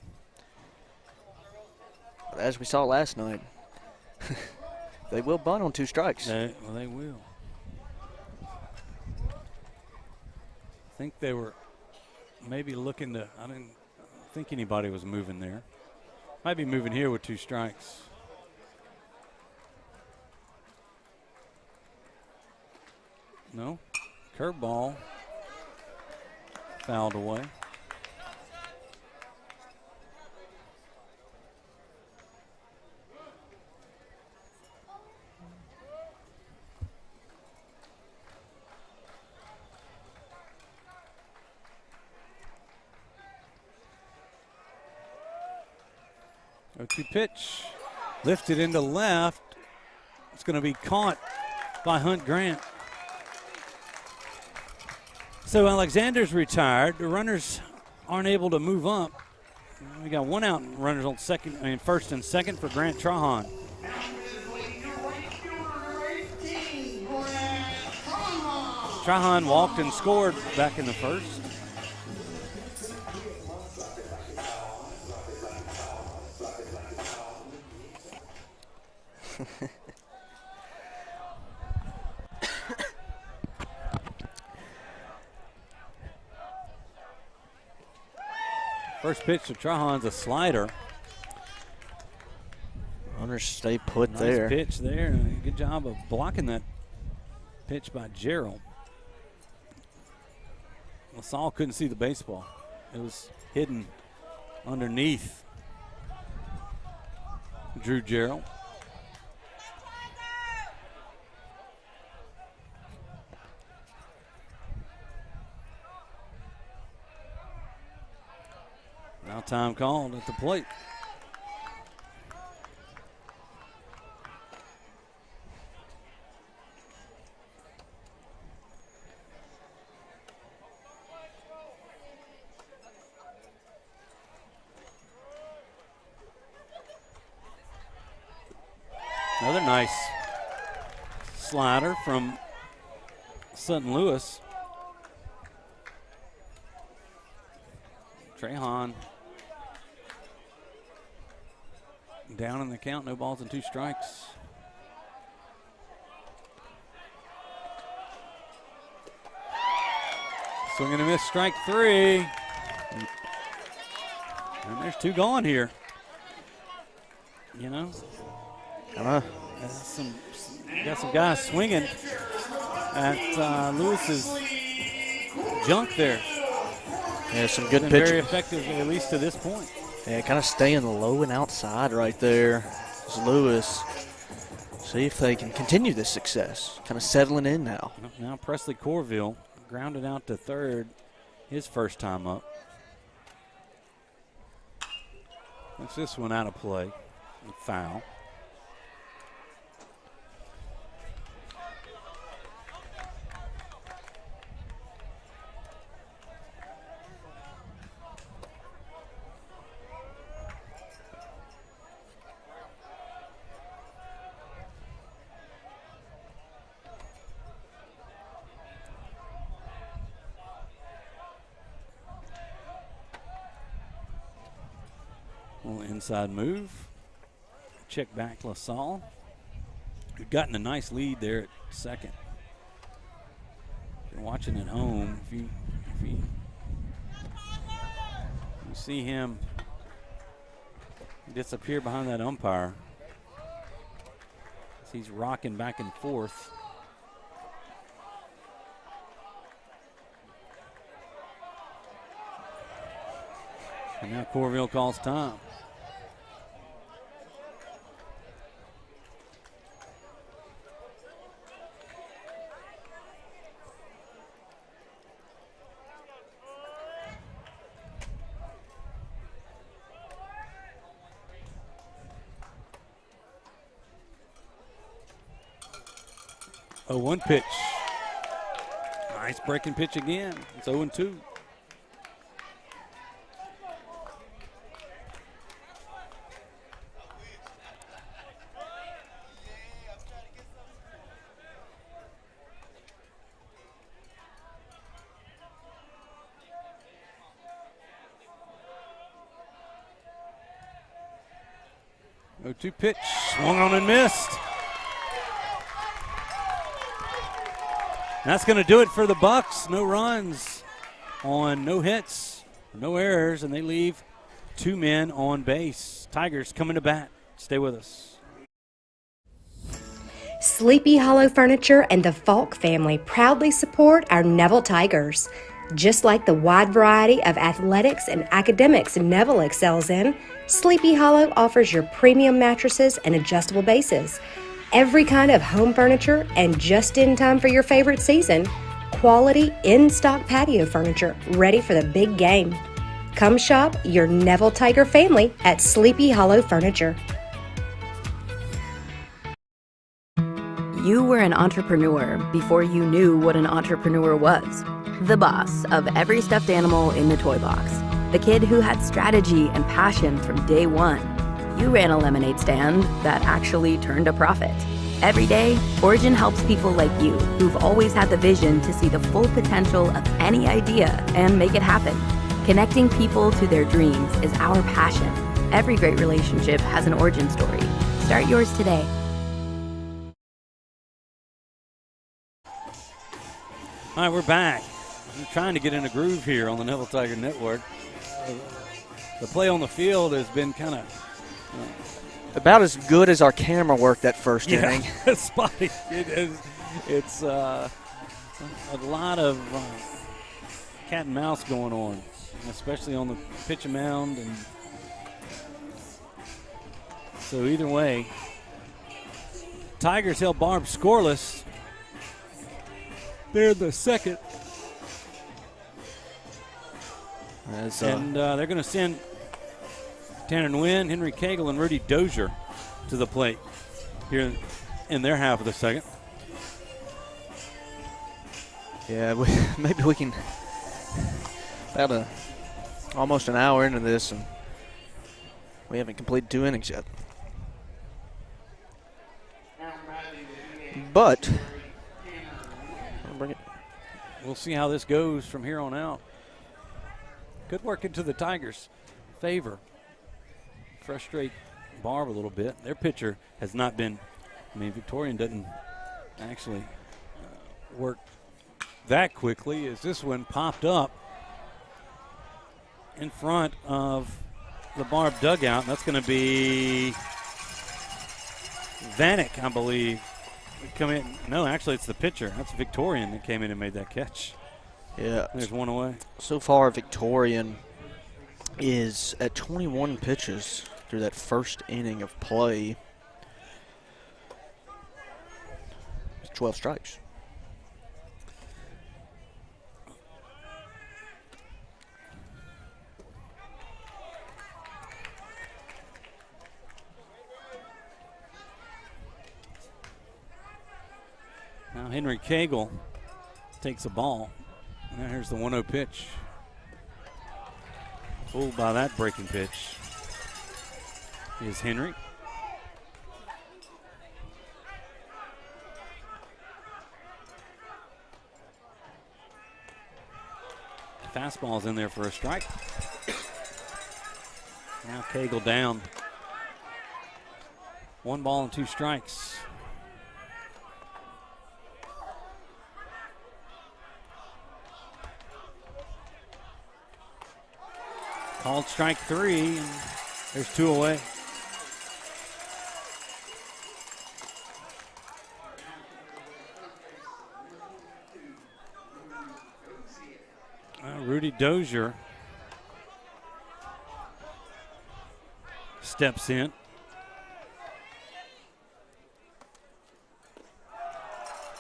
As we saw last night, they will bunt on 2 strikes. They will. I think they were maybe looking to, I didn't think anybody was moving there. Might be moving here with 2 strikes. No. Curveball. Fouled away. O2 pitch. Lifted into left. It's going to be caught by Hunt Grant. So Alexander's retired. The runners aren't able to move up. We got 1 out and runners on first and second for Grant Trahan. Trahan walked and scored back in the first. First pitch to Trahan's a slider. Runners stay put nice there. Pitch there. Good job of blocking that pitch by Gerald. LaSalle couldn't see the baseball. It was hidden underneath Drew Gerald. Time called at the plate. Another nice slider from Sutton Lewis. Trahan down in the count, no balls and 2 strikes. Swing and a miss, strike 3. And there's 2 gone here. You know, got some guys swinging at Lewis's junk there. Yeah, some good pitching. Very effective, at least to this point. Yeah, kind of staying low and outside right there. It's Lewis. See if they can continue this success. Kind of settling in now. Now Presley Corville grounded out to third his first time up. That's this one out of play. Foul. Little inside move. Check back LaSalle. We've gotten a nice lead there at second. If you're watching at home, if you see him disappear behind that umpire, he's rocking back and forth. And now Corville calls time. Oh, 1 pitch. Nice breaking pitch again. It's 0-2. Oh-2 pitch. Swung on and missed. That's going to do it for the Bucks. No runs on no hits, no errors, and they leave 2 men on base. Tigers coming to bat. Stay with us. Sleepy Hollow Furniture and the Falk family proudly support our Neville Tigers. Just like the wide variety of athletics and academics Neville excels in, Sleepy Hollow offers your premium mattresses and adjustable bases. Every kind of home furniture, and just in time for your favorite season, quality in-stock patio furniture ready for the big game. Come shop your Neville Tiger family at Sleepy Hollow Furniture. You were an entrepreneur before you knew what an entrepreneur was. The boss of every stuffed animal in the toy box. The kid who had strategy and passion from day one. You ran a lemonade stand that actually turned a profit. Every day, Origin helps people like you who've always had the vision to see the full potential of any idea and make it happen. Connecting people to their dreams is our passion. Every great relationship has an origin story. Start yours today. All right, we're back. I'm trying to get in a groove here on the Neville Tiger Network. The play on the field has been kind of about as good as our camera work that first inning. It's spotty. It's a lot of cat and mouse going on, especially on the pitch and mound. And so either way, Tigers held Barb scoreless. They're the second. And they're going to send Tanner Nguyen, Henry Cagle, and Rudy Dozier to the plate here in their half of the second. Yeah, maybe we can, about almost an hour into this, and we haven't completed 2 innings yet. But I'll bring it. We'll see how this goes from here on out. Good work into the Tigers' favor. Frustrate Barb a little bit. Their pitcher has not been, Victorian doesn't actually work that quickly as this one popped up in front of the Barb dugout. That's going to be Vanek, I believe. Come in. No, actually, it's the pitcher. That's Victorian that came in and made that catch. Yeah. There's one away. So far, Victorian is at 21 pitches through that first inning of play. 12 strikes. Now Henry Cagle takes a ball. Now here's the 1-0 pitch. Fooled by that breaking pitch is Henry. Fastball's in there for a strike. Now Cagle down. 1 ball and 2 strikes. Called strike 3, and there's 2 away. Rudy Dozier steps in.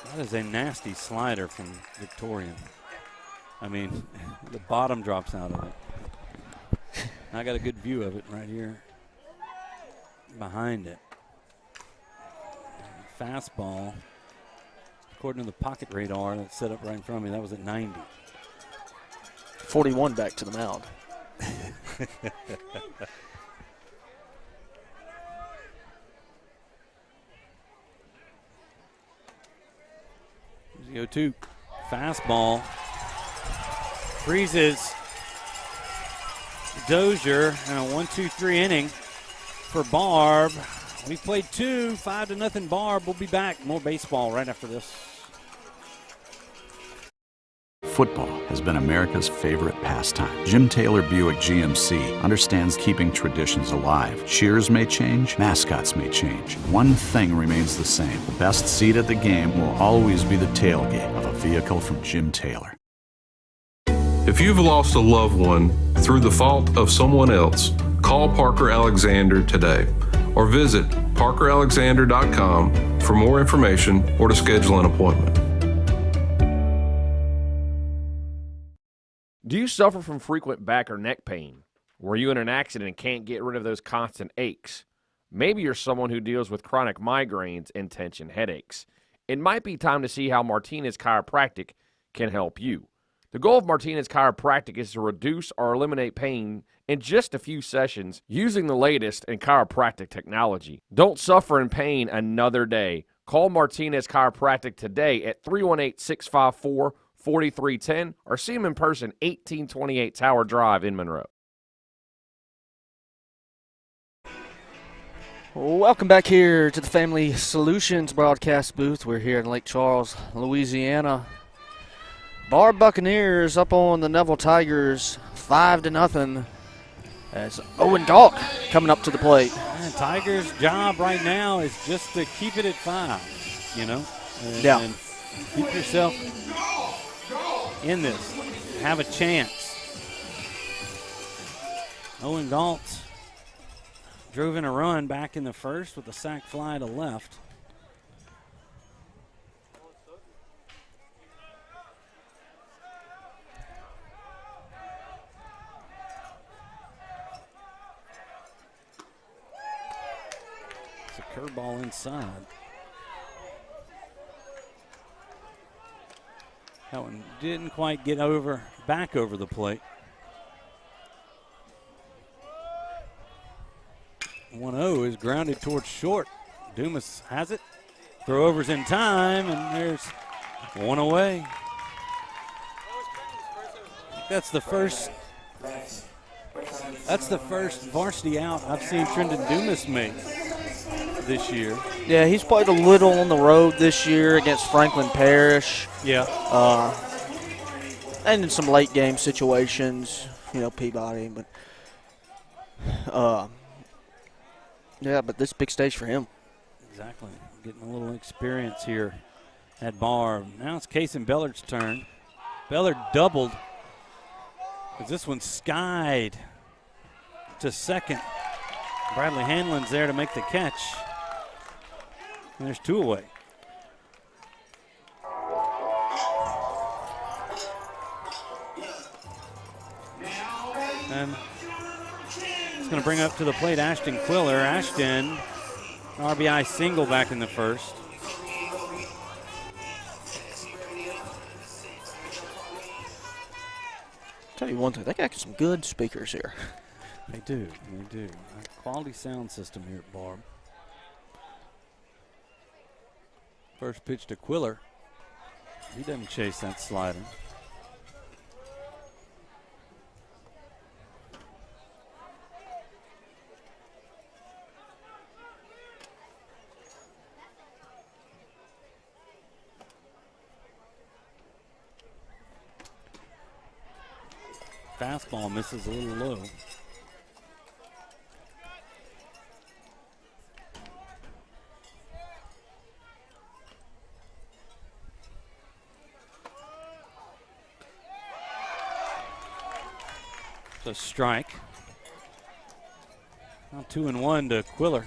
That is a nasty slider from Victorian. The bottom drops out of it. I got a good view of it right here behind it. Fastball, according to the pocket radar that's set up right in front of me, that was at 90. 41 back to the mound. Here's the 0-2. Fastball. Freezes Dozier and a 1-2-3 inning for Barb. We played 2, 5-0 Barb. We'll be back. More baseball right after this. Football has been America's favorite pastime. Jim Taylor Buick GMC understands keeping traditions alive. Cheers may change, mascots may change. One thing remains the same. The best seat at the game will always be the tailgate of a vehicle from Jim Taylor. If you've lost a loved one through the fault of someone else, call Parker Alexander today or visit parkeralexander.com for more information or to schedule an appointment. Do you suffer from frequent back or neck pain? Were you in an accident and can't get rid of those constant aches? Maybe you're someone who deals with chronic migraines and tension headaches. It might be time to see how Martinez Chiropractic can help you. The goal of Martinez Chiropractic is to reduce or eliminate pain in just a few sessions using the latest in chiropractic technology. Don't suffer in pain another day. Call Martinez Chiropractic today at 318-654-4310 or see them in person, 1828 Tower Drive in Monroe. Welcome back here to the Family Solutions broadcast booth. We're here in Lake Charles, Louisiana. Barbe Buccaneers up on the Neville Tigers 5-0 as Owen Galt coming up to the plate. And Tigers' job right now is just to keep it at 5, and keep yourself in this. Have a chance. Owen Galt drove in a run back in the first with a sac fly to left. Curveball inside. That one didn't quite get back over the plate. 1-0 is grounded towards short. Dumas has it. Throw overs in time, and there's one away. That's the first varsity out I've seen Trendon Dumas make this year. Yeah, he's played a little on the road this year against Franklin Parish. Yeah. And in some late game situations, Peabody. But yeah, but this big stage for him. Exactly. Getting a little experience here at Barb. Now it's Kason Bellard's turn. Bellard doubled, because this one skied to second. Bradley Hanlon's there to make the catch. And there's two away. And it's going to bring up to the plate Ashton Quiller. Ashton, RBI single back in the first. Tell you one thing, they got some good speakers here. They do. A quality sound system here at Barb. First pitch to Quiller. He doesn't chase that slider. Fastball misses a little low. It's a strike. Now 2-1 to Quiller.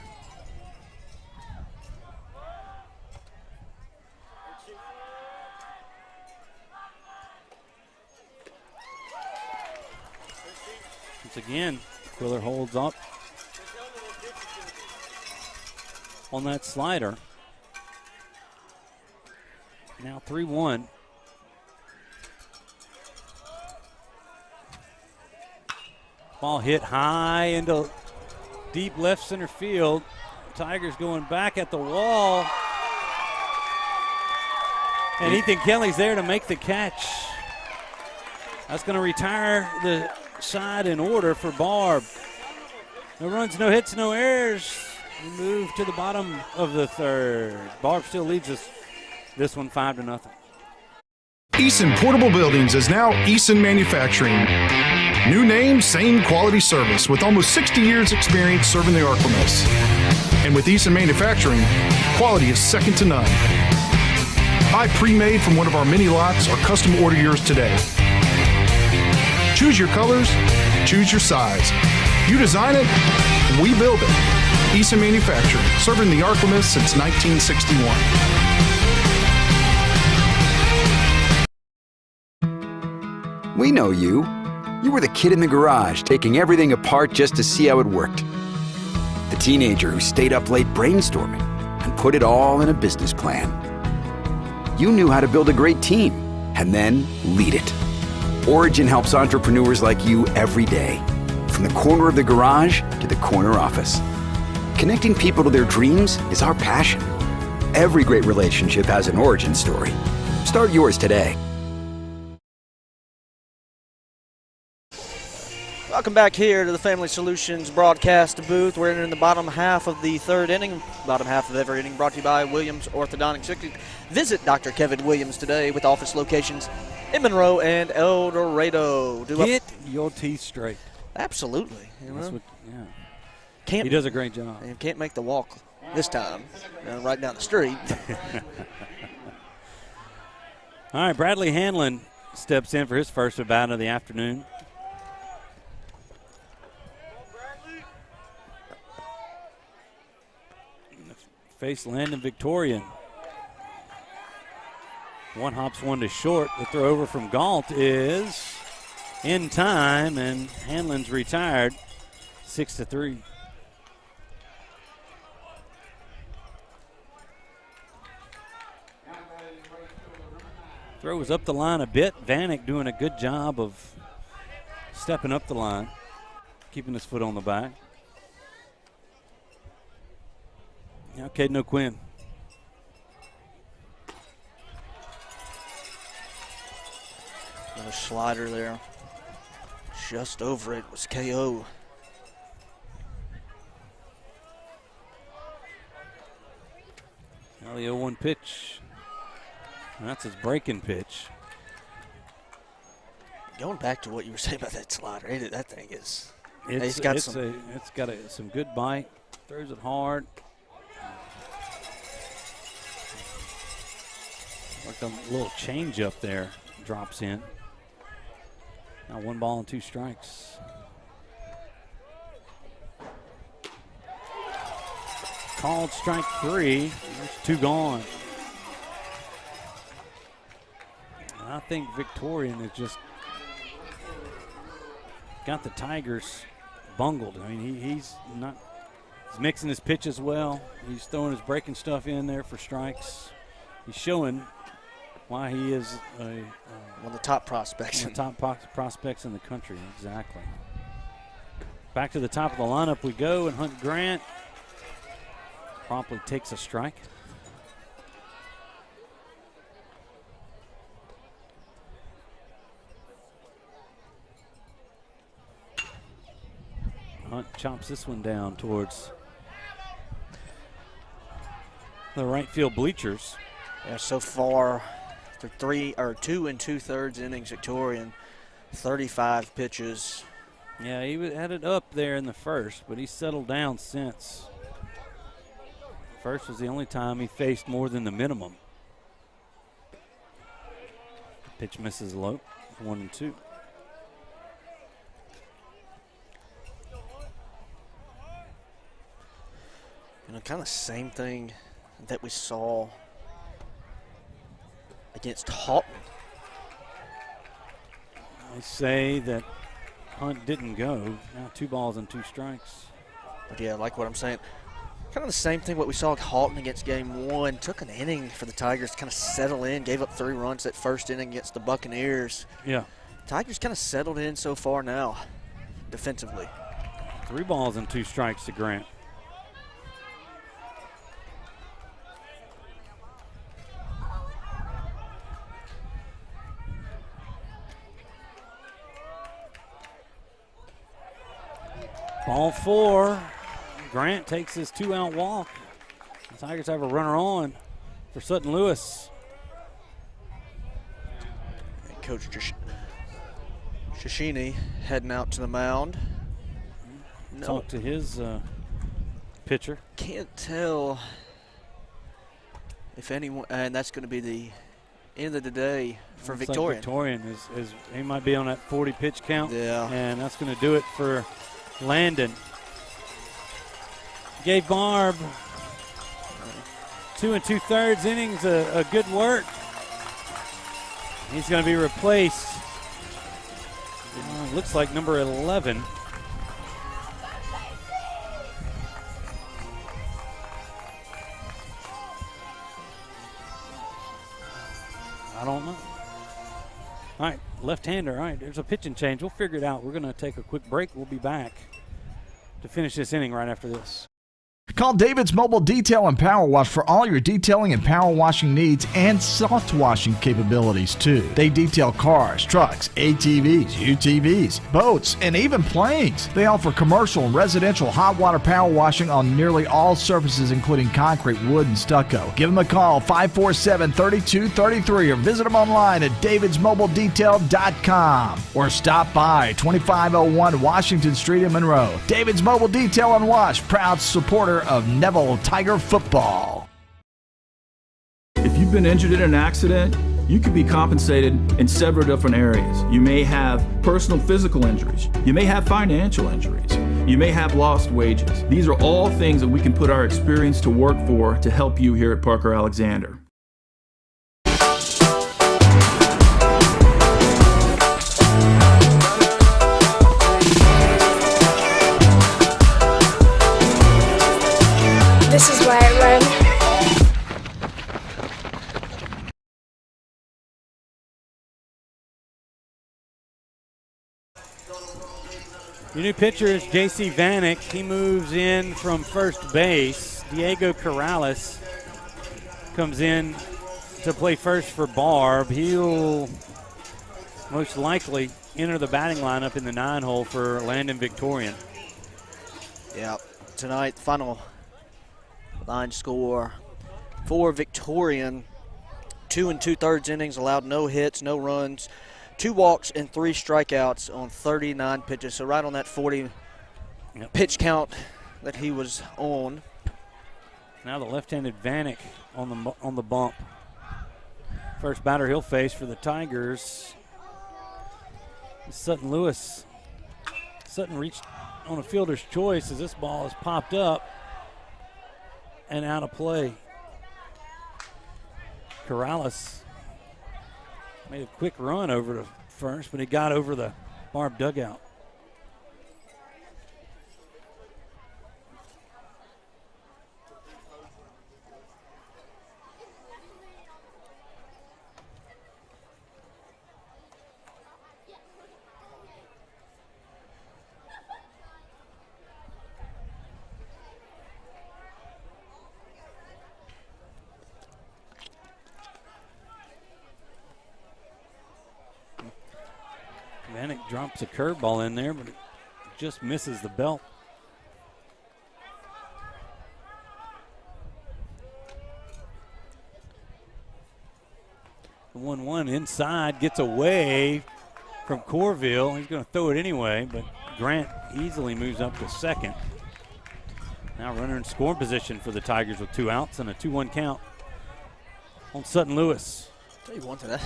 Once again, Quiller holds up on that slider. Now 3-1. Ball hit high into deep left center field. Tigers going back at the wall. And Ethan Kelly's there to make the catch. That's going to retire the side in order for Barb. No runs, no hits, no errors. We move to the bottom of the third. Barb still leads us this one 5-0. Eason Portable Buildings is now Eason Manufacturing. New name, same quality service with almost 60 years experience serving the Arklamas. And with Eason Manufacturing, quality is second to none. Buy pre-made from one of our many lots or custom order yours today. Choose your colors, choose your size. You design it, we build it. Eason Manufacturing, serving the Arklamas since 1961. We know you. You were the kid in the garage taking everything apart just to see how it worked. The teenager who stayed up late brainstorming and put it all in a business plan. You knew how to build a great team and then lead it. Origin helps entrepreneurs like you every day, from the corner of the garage to the corner office. Connecting people to their dreams is our passion. Every great relationship has an origin story. Start yours today. Welcome back here to the Family Solutions broadcast booth. We're in the bottom half of the third inning. Bottom half of every inning brought to you by Williams Orthodontics. Visit Dr. Kevin Williams today with office locations in Monroe and El Dorado. Get your teeth straight. Absolutely. He does a great job. And can't make the walk this time, right down the street. All right, Bradley Hanlon steps in for his first at bat of the afternoon. Face Landon Victorian. One hops one to short. The throw over from Galt is in time, and Hanlon's retired 6-3. throw was up the line a bit. Vanek doing a good job of stepping up the line, keeping his foot on the back. Now Caden O'Quinn. Another slider there. Just over it was KO. Now the 0-1 pitch. That's his breaking pitch. Going back to what you were saying about that slider, that thing is. It's got some good bite. Throws it hard. Like a little change up there drops in. Now 1 ball and 2 strikes. Called strike 3. There's 2 gone. And I think Victorian has just got the Tigers bungled. I mean, he's mixing his pitches well. He's throwing his breaking stuff in there for strikes. He's showing why he is one of the top prospects. One of the top prospects in the country, exactly. Back to the top of the lineup we go, and Hunt Grant promptly takes a strike. Hunt chops this one down towards the right field bleachers. Yeah, so far, they're 2 2/3 innings Victorian, 35 pitches. Yeah, he had it up there in the first, but he's settled down since. First was the only time he faced more than the minimum. Pitch misses low, 1-2. Kind of same thing that we saw against Houghton. I say that Hunt didn't go. Now 2 balls and 2 strikes. But yeah, like what I'm saying. Kind of the same thing what we saw at Houghton against game 1. Took an inning for the Tigers to kind of settle in. Gave up 3 runs that first inning against the Buccaneers. Yeah. Tigers kind of settled in so far now defensively. 3 balls and 2 strikes to Grant. Ball 4. Grant takes his 2-out walk. The Tigers have a runner on for Sutton Lewis. And Coach Shishini heading out to the mound. Talk to his pitcher. Can't tell if anyone, and that's going to be the end of the day for Victorian. Like Victorian is he might be on that 40 pitch count. Yeah. And that's going to do it for Landon. Gave Barb 2 2/3 innings, a good work. He's going to be replaced. Looks like number 11. I don't know. All right, left-hander. All right, there's a pitching change. We'll figure it out. We're going to take a quick break. We'll be back to finish this inning right after this. Call David's Mobile Detail and Power Wash for all your detailing and power washing needs and soft washing capabilities too. They detail cars, trucks, ATVs, UTVs, boats, and even planes. They offer commercial and residential hot water power washing on nearly all surfaces including concrete, wood, and stucco. Give them a call 547-3233 or visit them online at davidsmobiledetail.com or stop by 2501 Washington Street in Monroe. David's Mobile Detail and Wash, proud supporter of Neville Tiger football. If you've been injured in an accident, you could be compensated in several different areas. You may have personal physical injuries. You may have financial injuries. You may have lost wages. These are all things that we can put our experience to work for to help you here at Parker Alexander. This is why I run. Your new pitcher is J.C. Vanek. He moves in from first base. Diego Corrales comes in to play first for Barb. He'll most likely enter the batting lineup in the 9-hole for Landon Victorian. Yeah, tonight, final line score for Victorian. 2 2/3 innings, allowed no hits, no runs, 2 walks, and 3 strikeouts on 39 pitches. So right on that 40 pitch count that he was on. Now the left-handed Vanek on the bump. First batter he'll face for the Tigers is Sutton Lewis. Sutton reached on a fielder's choice as this ball is popped up and out of play. Corrales made a quick run over to first, but he got over the Barb dugout. Vanek drops a curveball in there, but it just misses the belt. The 1-1 inside gets away from Corville. He's going to throw it anyway, but Grant easily moves up to second. Now runner in scoring position for the Tigers with 2 outs and a 2-1 count on Sutton Lewis. Tell you one thing,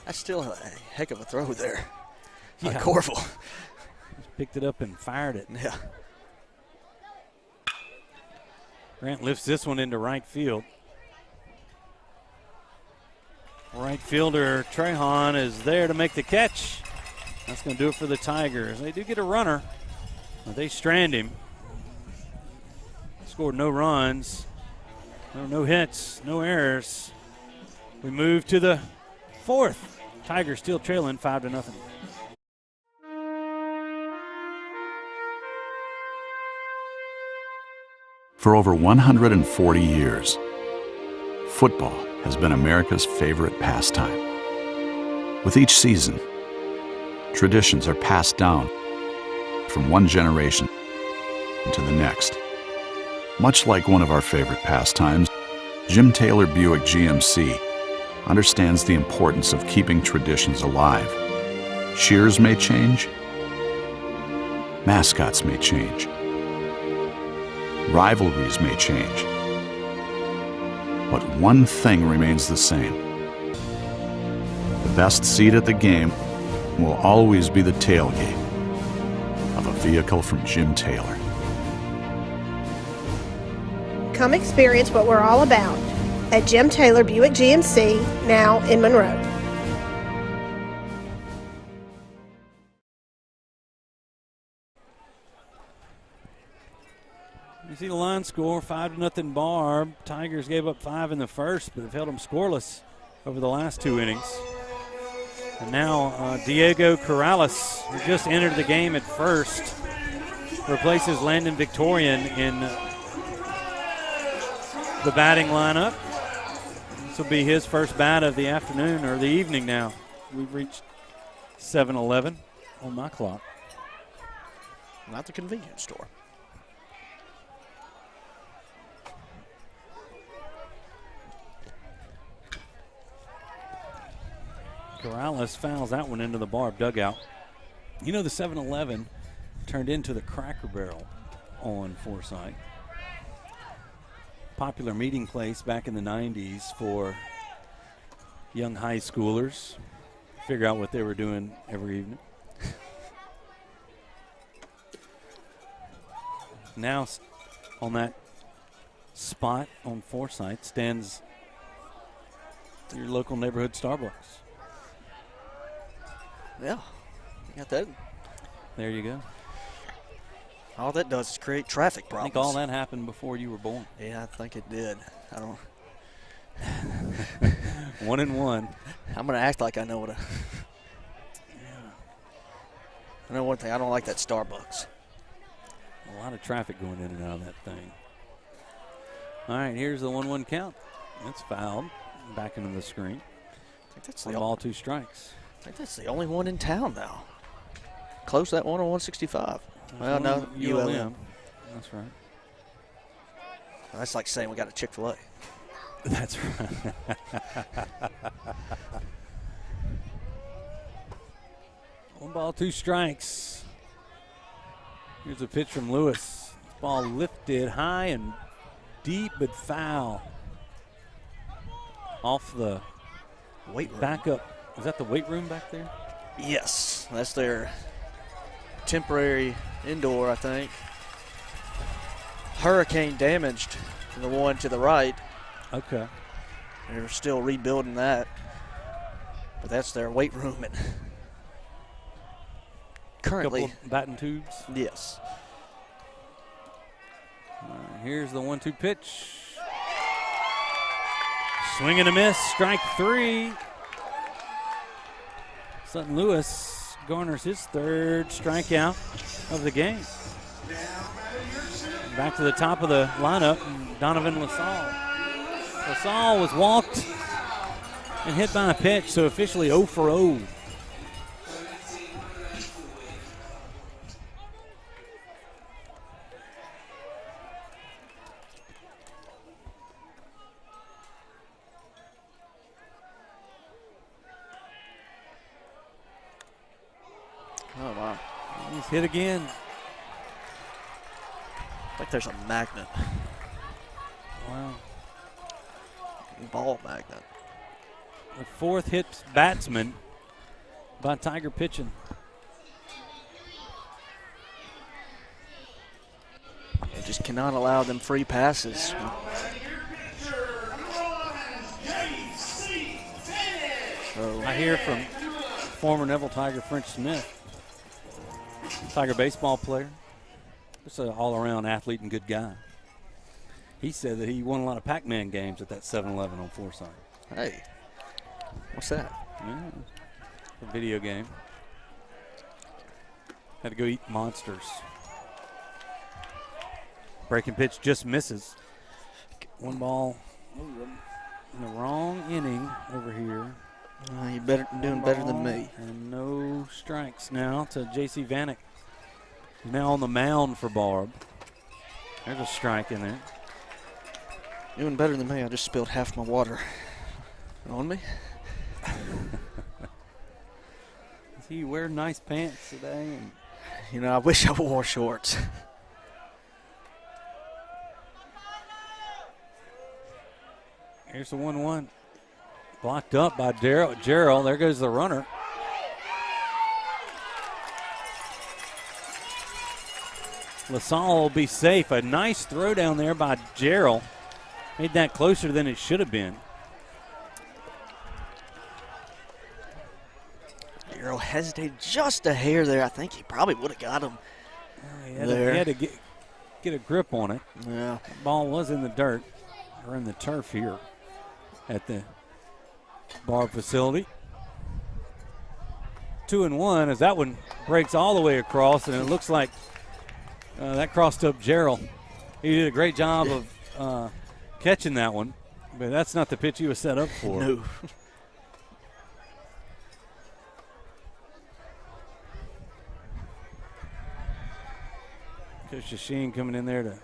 that's still a heck of a throw there. Yeah. Corville. Just picked it up and fired it. Yeah. Grant lifts this one into right field. Right fielder Trehan is there to make the catch. That's going to do it for the Tigers. They do get a runner, but they strand him. Scored no runs, no hits, no errors. We move to the 4th. Tigers still trailing 5-0. For over 140 years, football has been America's favorite pastime. With each season, traditions are passed down from one generation to the next. Much like one of our favorite pastimes, Jim Taylor Buick GMC understands the importance of keeping traditions alive. Cheers may change, mascots may change, rivalries may change, but one thing remains the same. The best seat at the game will always be the tailgate of a vehicle from Jim Taylor. Come experience what we're all about at Jim Taylor Buick GMC, now in Monroe. You see the line score, 5-0 Barb. Tigers gave up 5 in the first, but have held them scoreless over the last 2 innings. And now Diego Corrales, who just entered the game at first, replaces Landon Victorian in the batting lineup. This will be his first bat of the afternoon or the evening now. We've reached 7-11 on my clock. Not the convenience store. Corrales fouls that one into the Barb dugout. You know, the 7-Eleven turned into the Cracker Barrel on Forsyth. Popular meeting place back in the 90s for young high schoolers. Figure out what they were doing every evening. Now on that spot on Forsyth stands your local neighborhood Starbucks. Yeah, you got that. There you go. All that does is create traffic problems. I think all that happened before you were born. Yeah, I think it did. I don't. 1-1. I'm going to act like I know what a. I know one thing, I don't like that Starbucks. A lot of traffic going in and out of that thing. All right, here's the 1-1 count. That's fouled. Back into the screen. I think that's One ball, 2 strikes. I think that's the only one in town now. Close that one on 165. Well, no, ULM. That's right. That's like saying we got a Chick-fil-A. That's right. One ball, 2 strikes. Here's a pitch from Lewis. Ball lifted high and deep, but foul. Off the weight room. Back up. Is that the weight room back there? Yes, that's their temporary indoor, I think. Hurricane damaged the one to the right. Okay. They're still rebuilding that. But that's their weight room. And currently. Couple of batting tubes? Yes. Here's the 1-2 pitch. Swing and a miss, strike 3. Sutton Lewis garners his 3rd strikeout of the game. Back to the top of the lineup, Donovan LaSalle. LaSalle was walked and hit by a pitch, so officially 0 for 0. Oh, wow. He's hit again. Like there's a magnet. Wow. Ball magnet. The 4th hit batsman by Tiger pitching. They just cannot allow them free passes. So I hear from former Neville Tiger French Smith, Tiger baseball player, just an all-around athlete and good guy. He said that he won a lot of Pac-Man games at that 7-Eleven on Forsyth. Hey, what's that? Yeah, a video game. Had to go eat monsters. Breaking pitch just misses. 1 ball in the wrong inning over here. You better doing better than me. And no strikes now to J.C. Vanek. He's now on the mound for Barb. There's a strike in there. Doing better than me. I just spilled half my water on me. He wear nice pants today. And you know, I wish I wore shorts. Here's the 1-1. Blocked up by Gerald. There goes the runner. LaSalle will be safe. A nice throw down there by Gerald. Made that closer than it should have been. Gerald hesitated just a hair there. I think he probably would have got him He there. had to get a grip on it. Yeah. The ball was in the dirt, or in the turf here at the Barb facility. 2-1 as that one breaks all the way across, and it looks like that crossed up Gerald. He did a great job of catching that one, but that's not the pitch he was set up for. No. Coach Shasheen coming in there to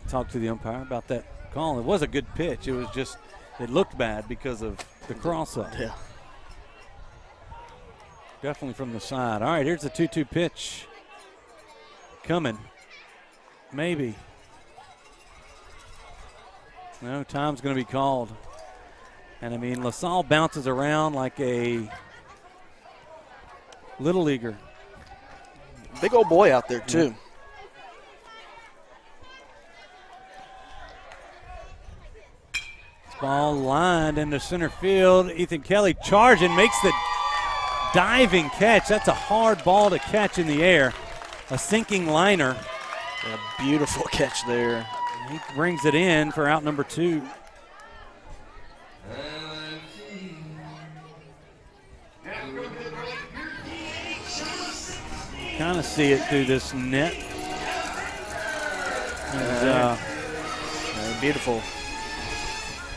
talk to the umpire about that call. It was a good pitch. It was just, it looked bad because of the cross-up. Yeah. Definitely from the side. All right, here's the 2-2 pitch. Coming. Maybe. No, time's going to be called. And, I mean, LaSalle bounces around like a little leaguer. Big old boy out there, too. Ball lined into center field. Ethan Kelly charging, makes the diving catch. That's a hard ball to catch in the air. A sinking liner. A beautiful catch there. He brings it in for out number 2. kind of see it through this net. Beautiful.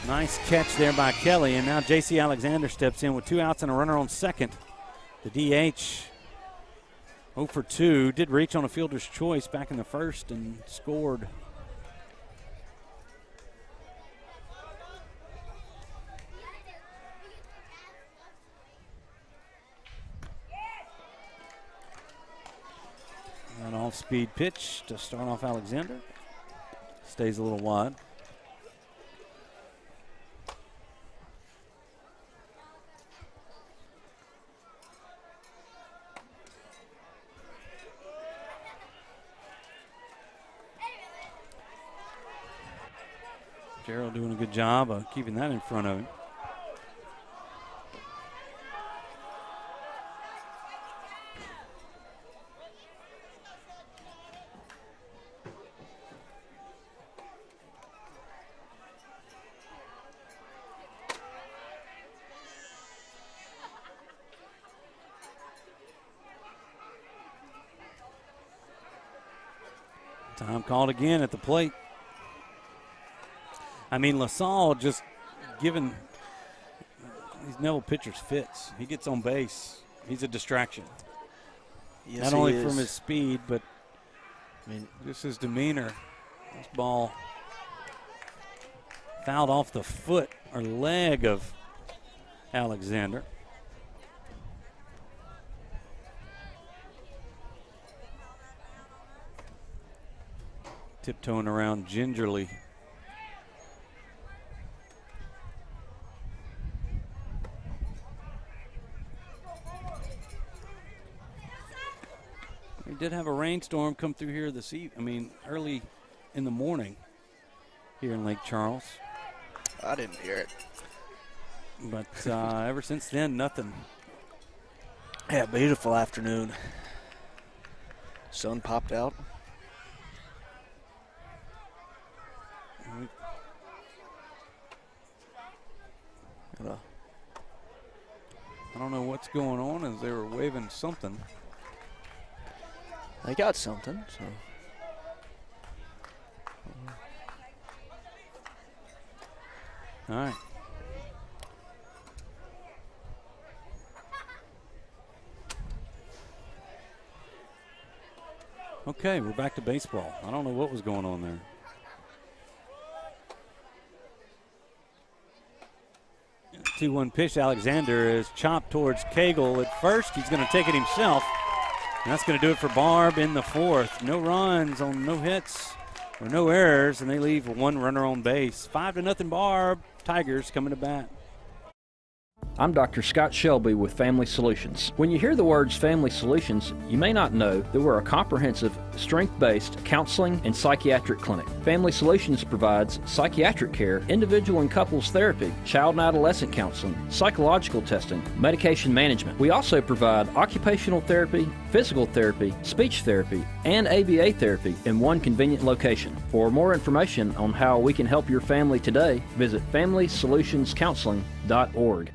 Nice catch there by Kelly, and now J.C. Alexander steps in with 2 outs and a runner on second. The DH 0 for 2, did reach on a fielder's choice back in the first and scored. An off-speed pitch to start off Alexander. Stays a little wide. Gerald doing a good job of keeping that in front of him. Time called again at the plate. I mean, LaSalle just giving these Neville pitchers fits. He gets on base. He's a distraction. Yes, not only from his speed, but I mean, just his demeanor. This ball fouled off the foot or leg of Alexander. Tiptoeing around gingerly. We did have a rainstorm come through here this evening. I mean, early in the morning here in Lake Charles. I didn't hear it. But ever since then, nothing. Yeah, beautiful afternoon. Sun popped out. I don't know what's going on as they were waving something. They got something, so. All right. Okay, we're back to baseball. I don't know what was going on there. The 2-1 pitch. Alexander is chopped towards Cagle at first. He's going to take it himself. And that's going to do it for Barb in the fourth. No runs on no hits or no errors, and they leave 1 runner on base. 5-0 Barb. Tigers coming to bat. I'm Dr. Scott Shelby with Family Solutions. When you hear the words Family Solutions, you may not know that we're a comprehensive, strength-based counseling and psychiatric clinic. Family Solutions provides psychiatric care, individual and couples therapy, child and adolescent counseling, psychological testing, medication management. We also provide occupational therapy, physical therapy, speech therapy, and ABA therapy in one convenient location. For more information on how we can help your family today, visit FamilySolutionsCounseling.org.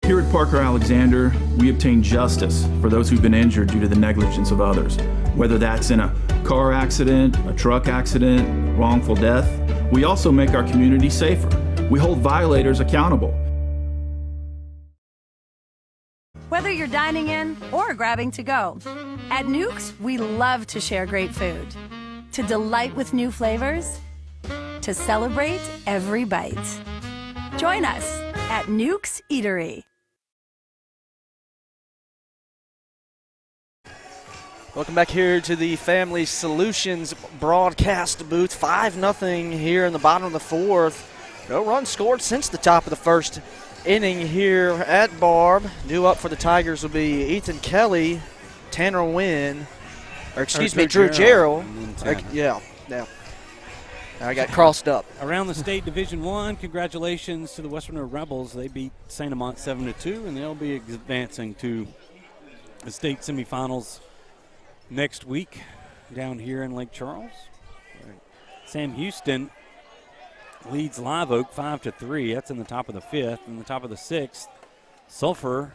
Here at Parker Alexander, we obtain justice for those who've been injured due to the negligence of others. Whether that's in a car accident, a truck accident, wrongful death, we also make our community safer. We hold violators accountable. Whether you're dining in or grabbing to go, at Nukes, we love to share great food. To delight with new flavors, to celebrate every bite. Join us at Nukes Eatery. Welcome back here to the Family Solutions broadcast booth. 5-0 here in the bottom of the fourth. No runs scored since the top of the first inning here at Barb. New up for the Tigers will be Ethan Kelly, Tanner Wynn, Drew Gerald. Yeah. I got crossed up. Around the state Division I, congratulations to the West Monroe Rebels. They beat St. Amant 7-2, and they'll be advancing to the state semifinals next week down here in Lake Charles. Sam Houston leads Live Oak 5-3. That's in the top of the fifth. In the top of the sixth, Sulphur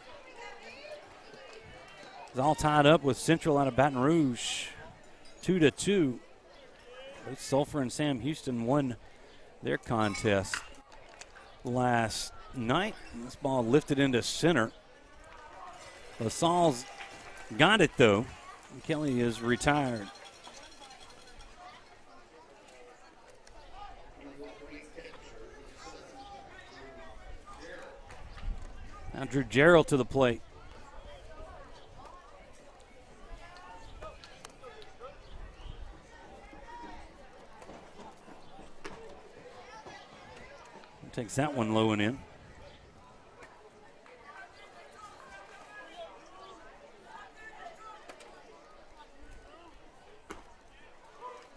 It's all tied up with Central out of Baton Rouge, 2-2. Both Sulphur and Sam Houston won their contest last night. This ball lifted into center. LaSalle's got it, though. Kelly is retired. Now Drew Gerald to the plate. Takes that one low and in.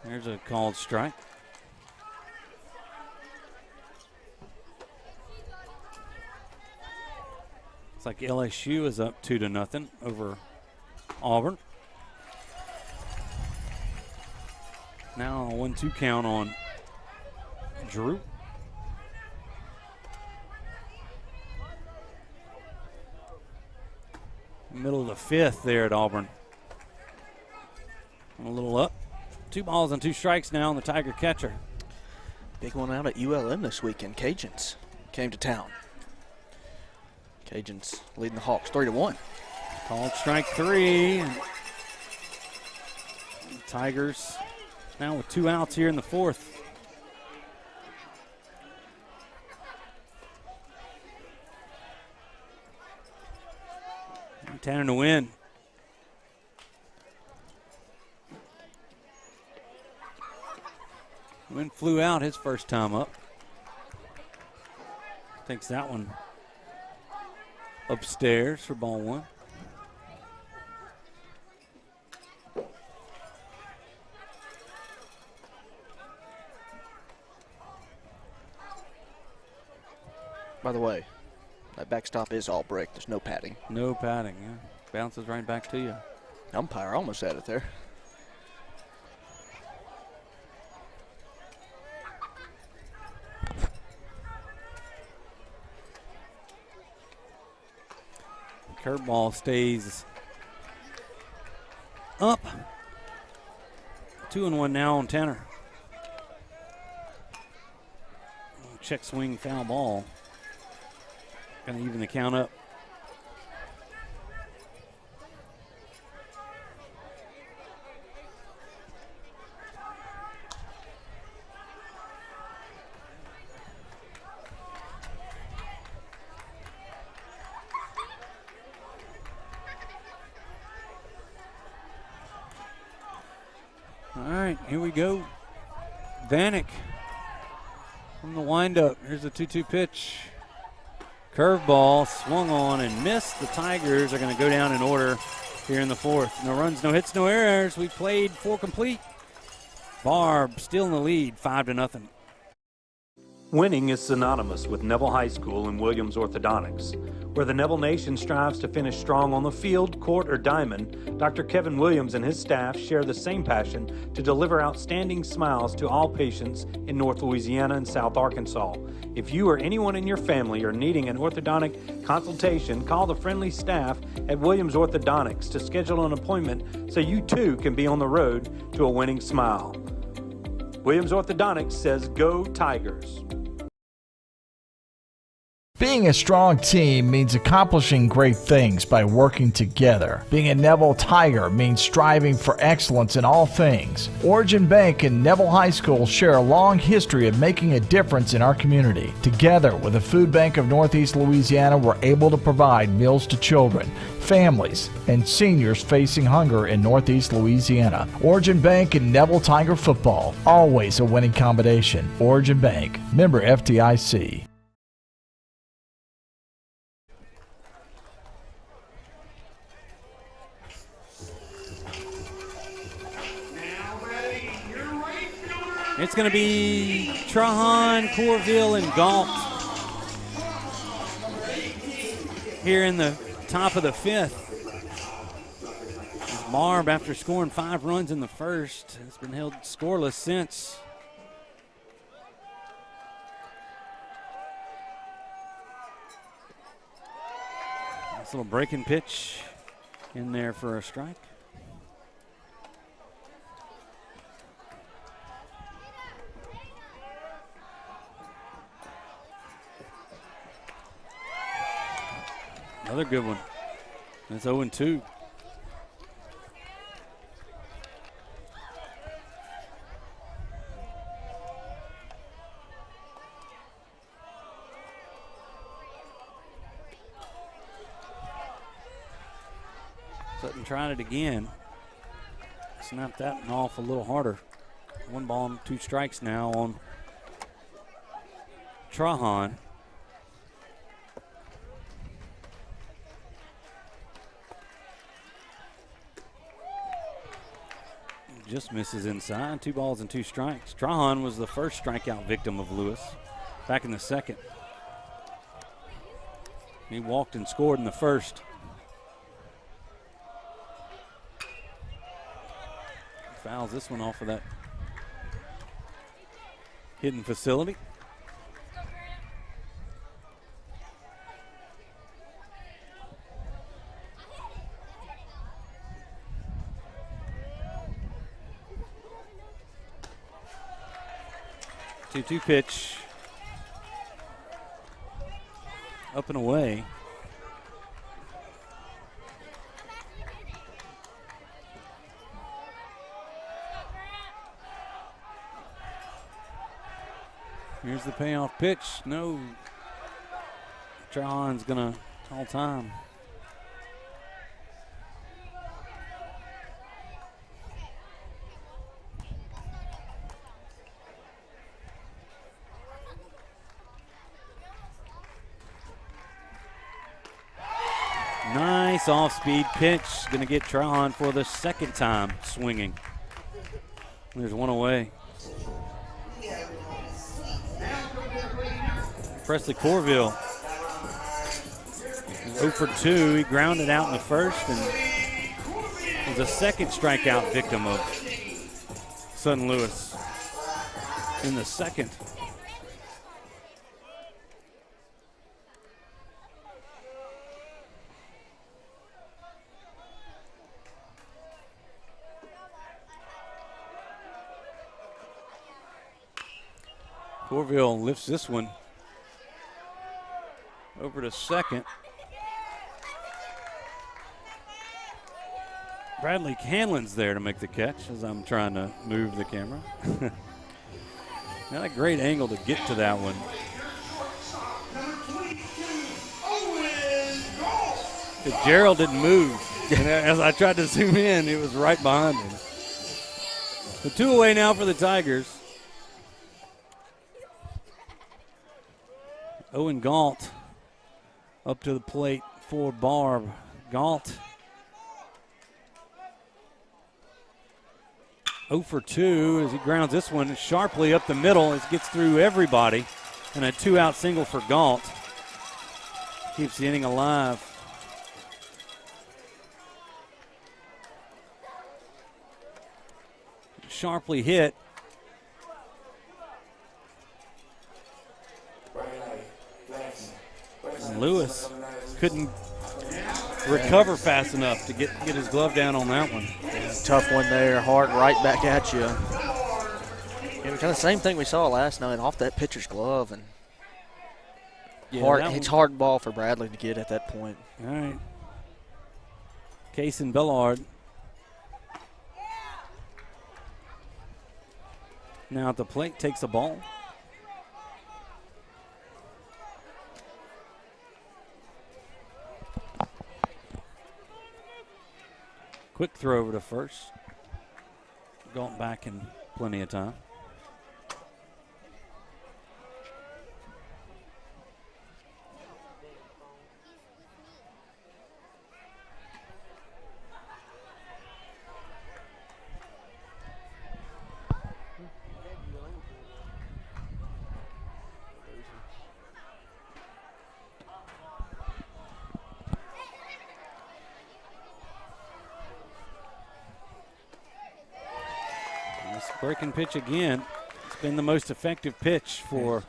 There's a called strike. Looks like LSU is up 2-0 over Auburn. Now a 1-2 count on Drew. Middle of the fifth there at Auburn. A little up. 2 balls and 2 strikes now on the Tiger catcher. Big one out at ULM this weekend. Cajuns came to town. Cajuns leading the Hawks 3-1. Called strike 3. And the Tigers now with 2 outs here in the fourth. Tanner to win. Wynn flew out his first time up. Takes that one upstairs for ball 1. By the way, that backstop is all brick. There's no padding. No padding, yeah. Bounces right back to you. Umpire almost had it there. Curveball stays up. 2-1 now on Tanner. Check swing foul ball. Going to even the count up. All right, here we go. Vanek from the windup. Here's a 2-2 pitch. Curveball swung on and missed. The Tigers are going to go down in order here in the fourth. No runs, no hits, no errors. We played 4 complete. Barb still in the lead, 5-0. Winning is synonymous with Neville High School and Williams Orthodontics. Where the Neville Nation strives to finish strong on the field, court, or diamond, Dr. Kevin Williams and his staff share the same passion to deliver outstanding smiles to all patients in North Louisiana and South Arkansas. If you or anyone in your family are needing an orthodontic consultation, call the friendly staff at Williams Orthodontics to schedule an appointment so you too can be on the road to a winning smile. Williams Orthodontics says, "Go Tigers." Being a strong team means accomplishing great things by working together. Being a Neville Tiger means striving for excellence in all things. Origin Bank and Neville High School share a long history of making a difference in our community. Together with the Food Bank of Northeast Louisiana, we're able to provide meals to children, families, and seniors facing hunger in Northeast Louisiana. Origin Bank and Neville Tiger football, always a winning combination. Origin Bank, member FDIC. It's going to be Trahan, Corville, and Galt here in the top of the fifth. Barb, after scoring 5 runs in the first, has been held scoreless since. Nice little breaking pitch in there for a strike. Another good one. That's 0-2. Sutton tried it again. Snapped that one off a little harder. 1 ball and 2 strikes now on Trahan. Just misses inside. 2 balls and 2 strikes. Trahan was the first strikeout victim of Lewis back in the second. He walked and scored in the first. Fouls this one off of that hidden facility. Two pitch. Up and away. Here's the payoff pitch. No. Trahan's going to call time. Nice off-speed pitch. Going to get Trahan for the second time swinging. There's one away. Presley Corville 0 for 2. He grounded out in the first and was a second strikeout victim of Sutton Lewis in the second. Corville lifts this one over to second. Bradley Hanlon's there to make the catch as I'm trying to move the camera. Not a great angle to get to that one. Gerald didn't move. And as I tried to zoom in, it was right behind him. So 2 away now for the Tigers. Owen Galt up to the plate for Barb. Galt 0 for 2 as he grounds this one sharply up the middle. It gets through everybody. And a 2-out single for Galt. Keeps the inning alive. Sharply hit. And Lewis couldn't recover fast enough to get his glove down on that one. Yeah, tough one there, hard right back at you. It was kind of the same thing we saw last night, off that pitcher's glove, and it's hard ball for Bradley to get at that point. All right. Kaysen Bellard now at the plate, takes the ball. Quick throw over to first. Galt back in plenty of time. Breaking pitch again. It's been the most effective pitch for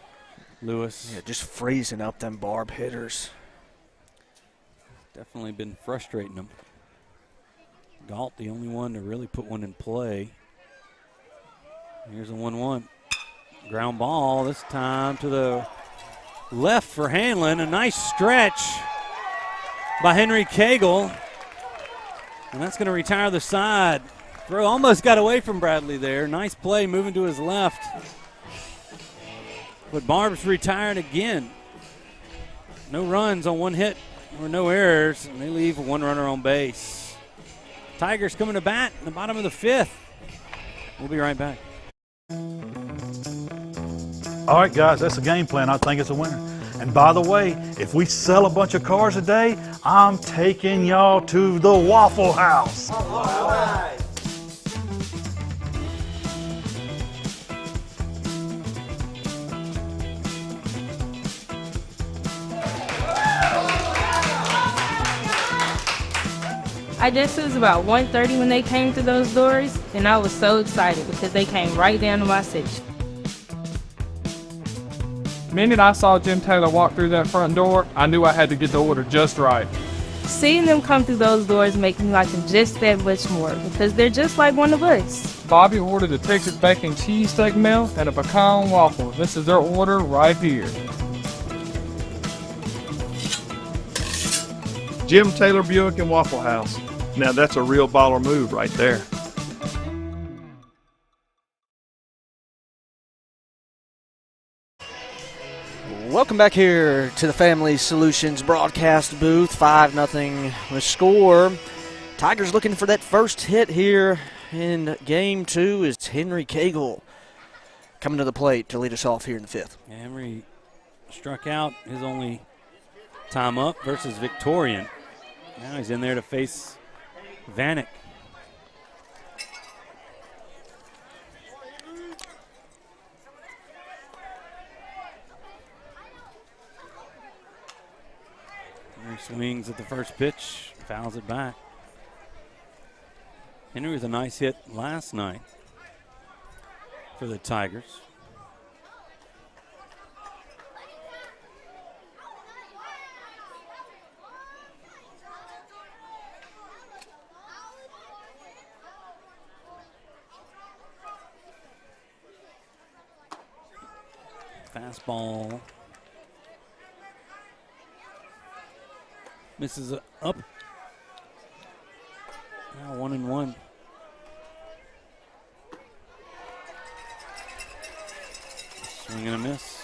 Lewis. Yeah, just freezing up them Barb hitters. Definitely been frustrating them. Galt, the only one to really put one in play. Here's a 1-1. Ground ball this time to the left for Hanlon. A nice stretch by Henry Cagle. And that's going to retire the side. Throw almost got away from Bradley there. Nice play moving to his left. But Barb's retired again. No runs on one hit or no errors, and they leave one runner on base. Tigers coming to bat in the bottom of the 5th. We'll be right back. All right, guys, that's the game plan. I think it's a winner. And by the way, if we sell a bunch of cars a day, I'm taking y'all to the Waffle House. All right. I guess it was about 1:30 when they came through those doors, and I was so excited because they came right down to my section. The minute I saw Jim Taylor walk through that front door, I knew I had to get the order just right. Seeing them come through those doors make me like them just that much more because they're just like one of us. Bobby ordered a Texas bacon cheesesteak meal and a pecan waffle. This is their order right here. Jim Taylor Buick and Waffle House. Now that's a real baller move right there. Welcome back here to the Family Solutions broadcast booth. 5-0 the score. Tigers looking for that first hit here in game 2 is Henry Cagle coming to the plate to lead us off here in the 5th. Henry struck out his only time up versus Victorian. Now he's in there to face Vanek. Henry swings at the first pitch, fouls it back. Henry with a nice hit last night for the Tigers. Fastball misses up. Now 1-1. Swing and a miss.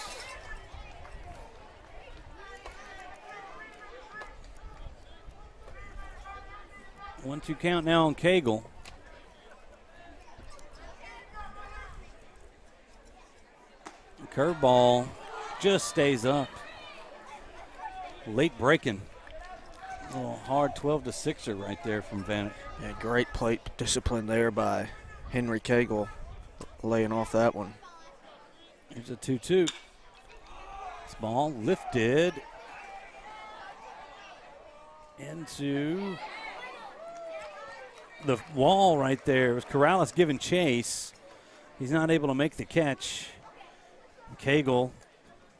One-two count now on Cagle. Curveball just stays up. Late breaking. A little hard 12-6er right there from Vanek. Yeah, great plate discipline there by Henry Cagle, laying off that one. Here's a 2-2. This ball lifted into the wall right there. It was Corrales giving chase. He's not able to make the catch. Cagle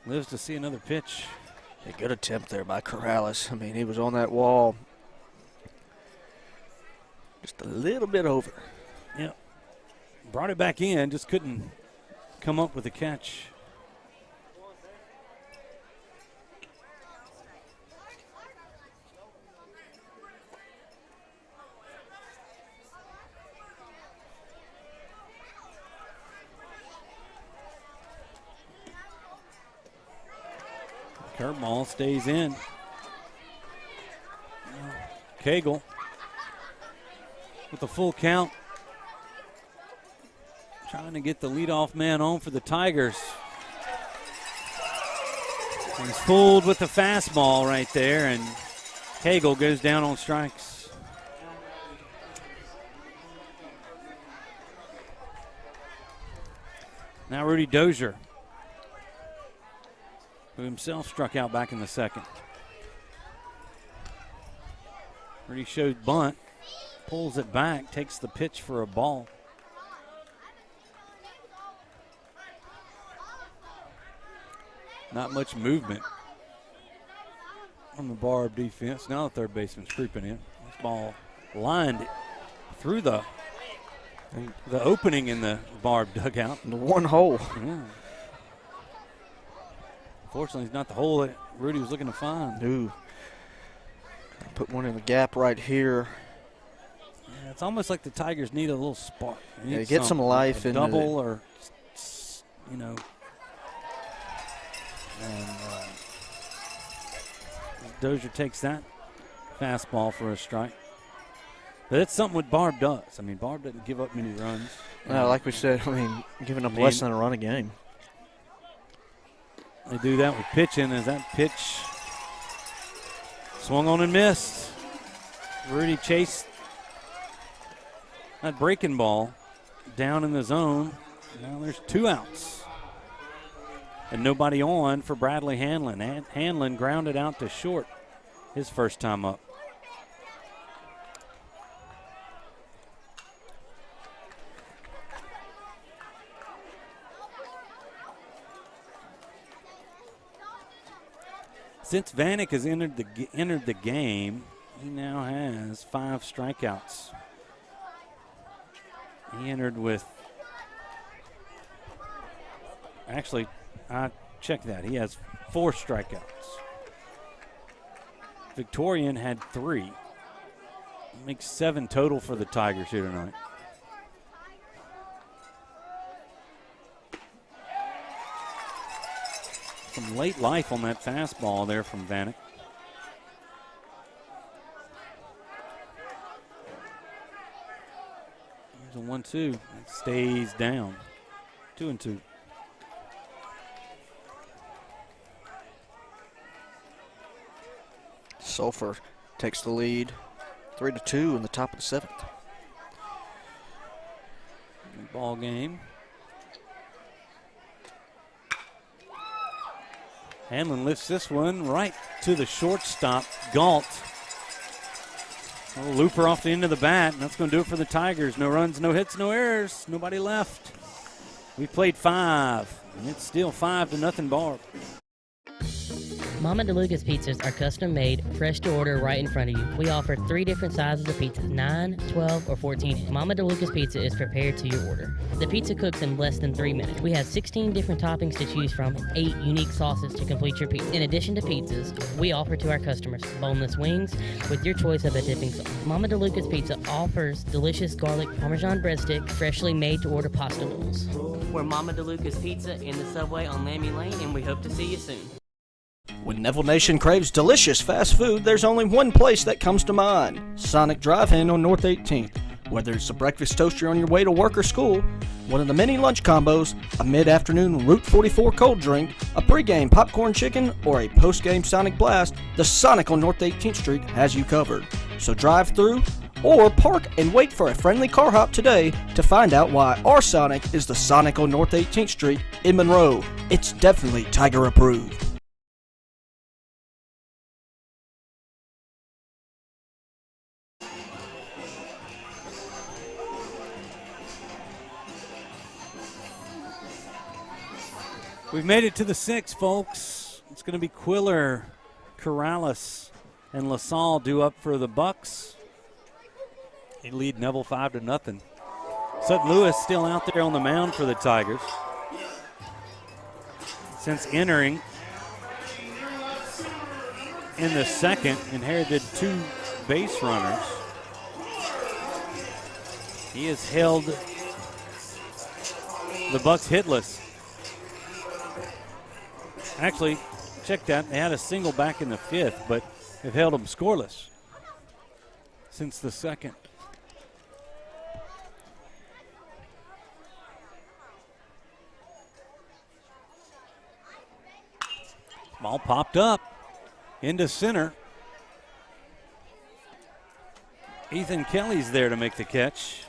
lives to see another pitch. A good attempt there by Corrales. I mean, he was on that wall just a little bit over. Yep. Brought it back in, just couldn't come up with a catch. Curveball stays in. Cagle with the full count. Trying to get the leadoff man on for the Tigers. He's fooled with the fastball right there, and Cagle goes down on strikes. Now Rudy Dozier, who himself struck out back in the second. Rudy showed bunt, pulls it back, takes the pitch for a ball. Not much movement on the Barb defense. Now the third baseman's creeping in. This ball lined through the opening in the Barb dugout. The one hole. Yeah. Fortunately, it's not the hole that Rudy was looking to find. Ooh. Put one in the gap right here. Yeah, it's almost like the Tigers need a little spark. Yeah, get some life in double or, you know. And Dozier takes that fastball for a strike. But it's something what Barb does. I mean, Barb doesn't give up many runs. No, like we said, I mean, giving up less than a run a game. They do that with pitching as that pitch swung on and missed. Rudy chased that breaking ball down in the zone. Now there's 2 outs. And nobody on for Bradley Hanlon. Hanlon grounded out to short his first time up. Since Vanek has entered the game, he now has 5 strikeouts. He entered with, actually, I checked that. He has 4 strikeouts. Victorian had 3. Makes 7 total for the Tigers here tonight. Some late life on that fastball there from Vanek. Here's a 1-2. It stays down. 2-2. Sulphur takes the lead. 3-2 in the top of the 7th. Ball game. Hanlon lifts this one right to the shortstop, Galt. A looper off the end of the bat, and that's going to do it for the Tigers. No runs, no hits, no errors, nobody left. We played 5, and it's still 5-0 Barb. Mama DeLuca's pizzas are custom made, fresh to order right in front of you. We offer 3 different sizes of pizzas, 9, 12, or 14. Mama DeLuca's pizza is prepared to your order. The pizza cooks in less than 3 minutes. We have 16 different toppings to choose from and 8 unique sauces to complete your pizza. In addition to pizzas, we offer to our customers boneless wings with your choice of a dipping sauce. Mama DeLuca's Pizza offers delicious garlic Parmesan breadstick, freshly made to order pasta bowls. We're Mama DeLuca's Pizza in the subway on Lammy Lane, and we hope to see you soon. When Neville Nation craves delicious fast food, there's only one place that comes to mind: Sonic Drive-In on North 18th. Whether it's a breakfast toaster on your way to work or school, one of the many lunch combos, a mid-afternoon Route 44 cold drink, a pregame popcorn chicken, or a postgame Sonic Blast, the Sonic on North 18th Street has you covered. So drive through or park and wait for a friendly car hop today to find out why our Sonic is the Sonic on North 18th Street in Monroe. It's definitely Tiger approved. We've made it to the 6th, folks. It's going to be Quiller, Corrales, and LaSalle due up for the Bucks. They lead Neville 5-0. Sutton Lewis still out there on the mound for the Tigers. Since entering in the 2nd, inherited 2 base runners. He has held the Bucks hitless. Actually, check that. They had a single back in the 5th, but they've held them scoreless since the 2nd. Ball popped up into center. Ethan Kelly's there to make the catch.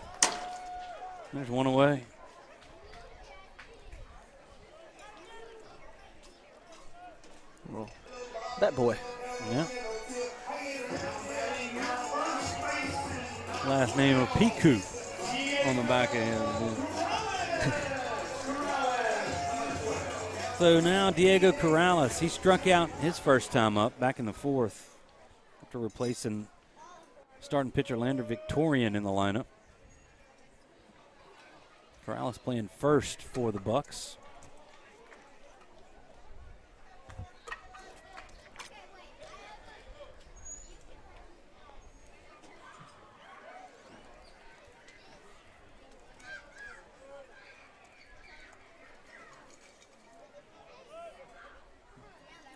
There's one away. Well, that boy. Yeah. Last name of Piku on the back of him. So now Diego Corrales, he struck out his first time up back in the 4th after replacing starting pitcher Lander Victorian in the lineup. Corrales playing first for the Bucks.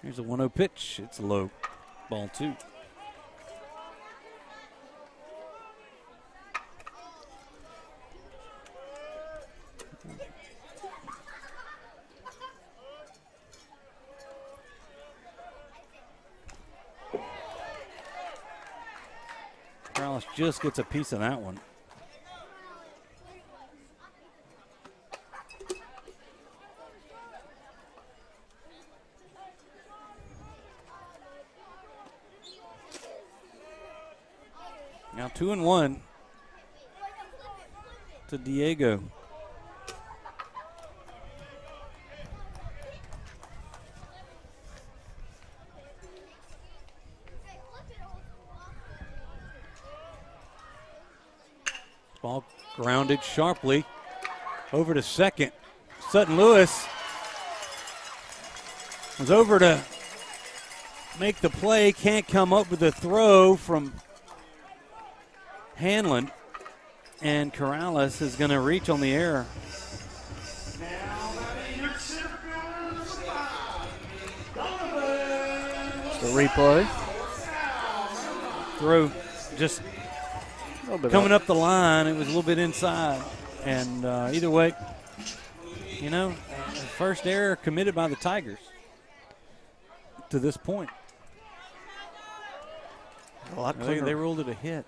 Here's a 1-0 pitch. It's low. Ball 2. Corrales just gets a piece of that one. Now 2-1 to Diego. Ball grounded sharply over to second. Sutton Lewis was over to make the play, can't come up with a throw from Hanlon, and Corrales is going to reach on the air. The replay. Throw just coming up the line. It was a little bit inside. And either way, you know, first error committed by the Tigers to this point. A lot cleaner. They ruled it a hit.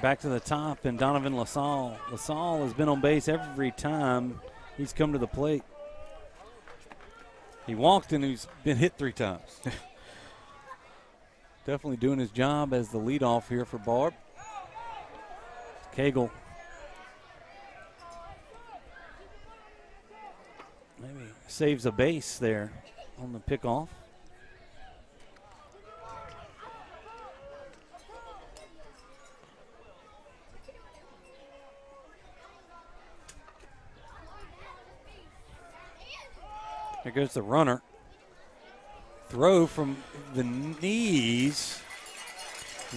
Back to the top, and Donovan LaSalle. LaSalle has been on base every time he's come to the plate. He walked and he's been hit 3 times. Definitely doing his job as the leadoff here for Barb. Cagle. Maybe saves a base there on the pickoff. There goes the runner. Throw from the knees.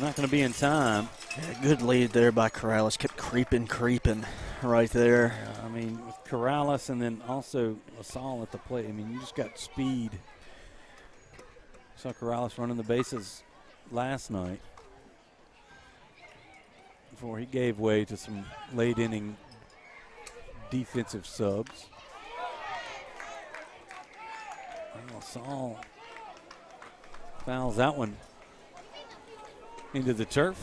Not going to be in time. Yeah, good lead there by Corrales. Kept creeping right there. Yeah, I mean, with Corrales and then also LaSalle at the plate, I mean, you just got speed. Saw Corrales running the bases last night before he gave way to some late inning defensive subs. LaSalle fouls that one into the turf.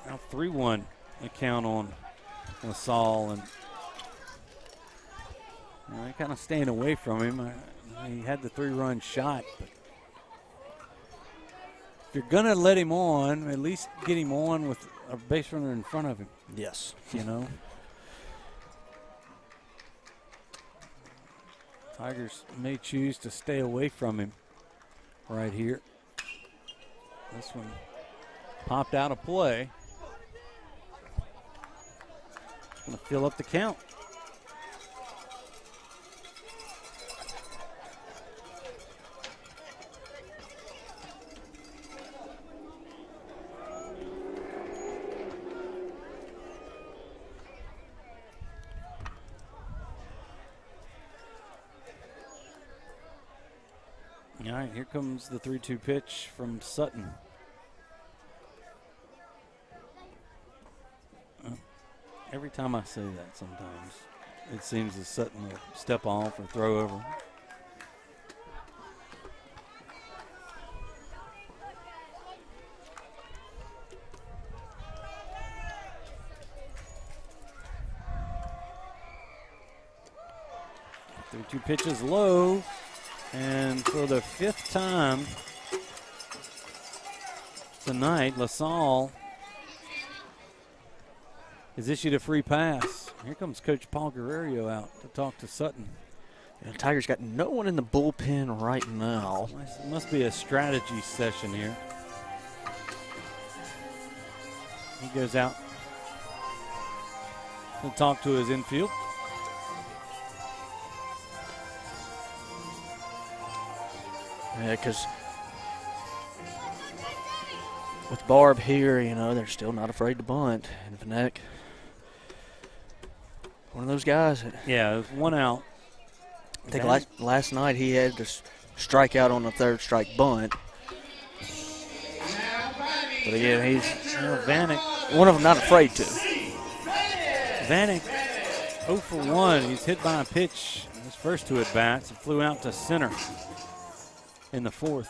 Now 3-1 the count on LaSalle, and they're kind of staying away from him. He had the 3-run shot, but if you're going to let him on, at least get him on with a base runner in front of him. Yes. You know? Tigers may choose to stay away from him right here. This one popped out of play. Going to fill up the count. All right, here comes the 3-2 pitch from Sutton. Every time I say that, sometimes it seems that Sutton will step off or throw over. The 3-2 pitch is low. And for the 5th time tonight, LaSalle has issued a free pass. Here comes Coach Paul Guerrero out to talk to Sutton. And the Tigers got no one in the bullpen right now. It must be a strategy session here. He goes out to talk to his infield. Yeah, because with Barb here, you know, they're still not afraid to bunt. And Vanek, one of those guys. Yeah, it was one out. I think last night he had to strike out on the 3rd strike bunt. But again, he's Vanek. One of them not afraid to. Vanek 0 for 1. He's hit by a pitch in his first 2 at-bats. It flew out to center in the 4th.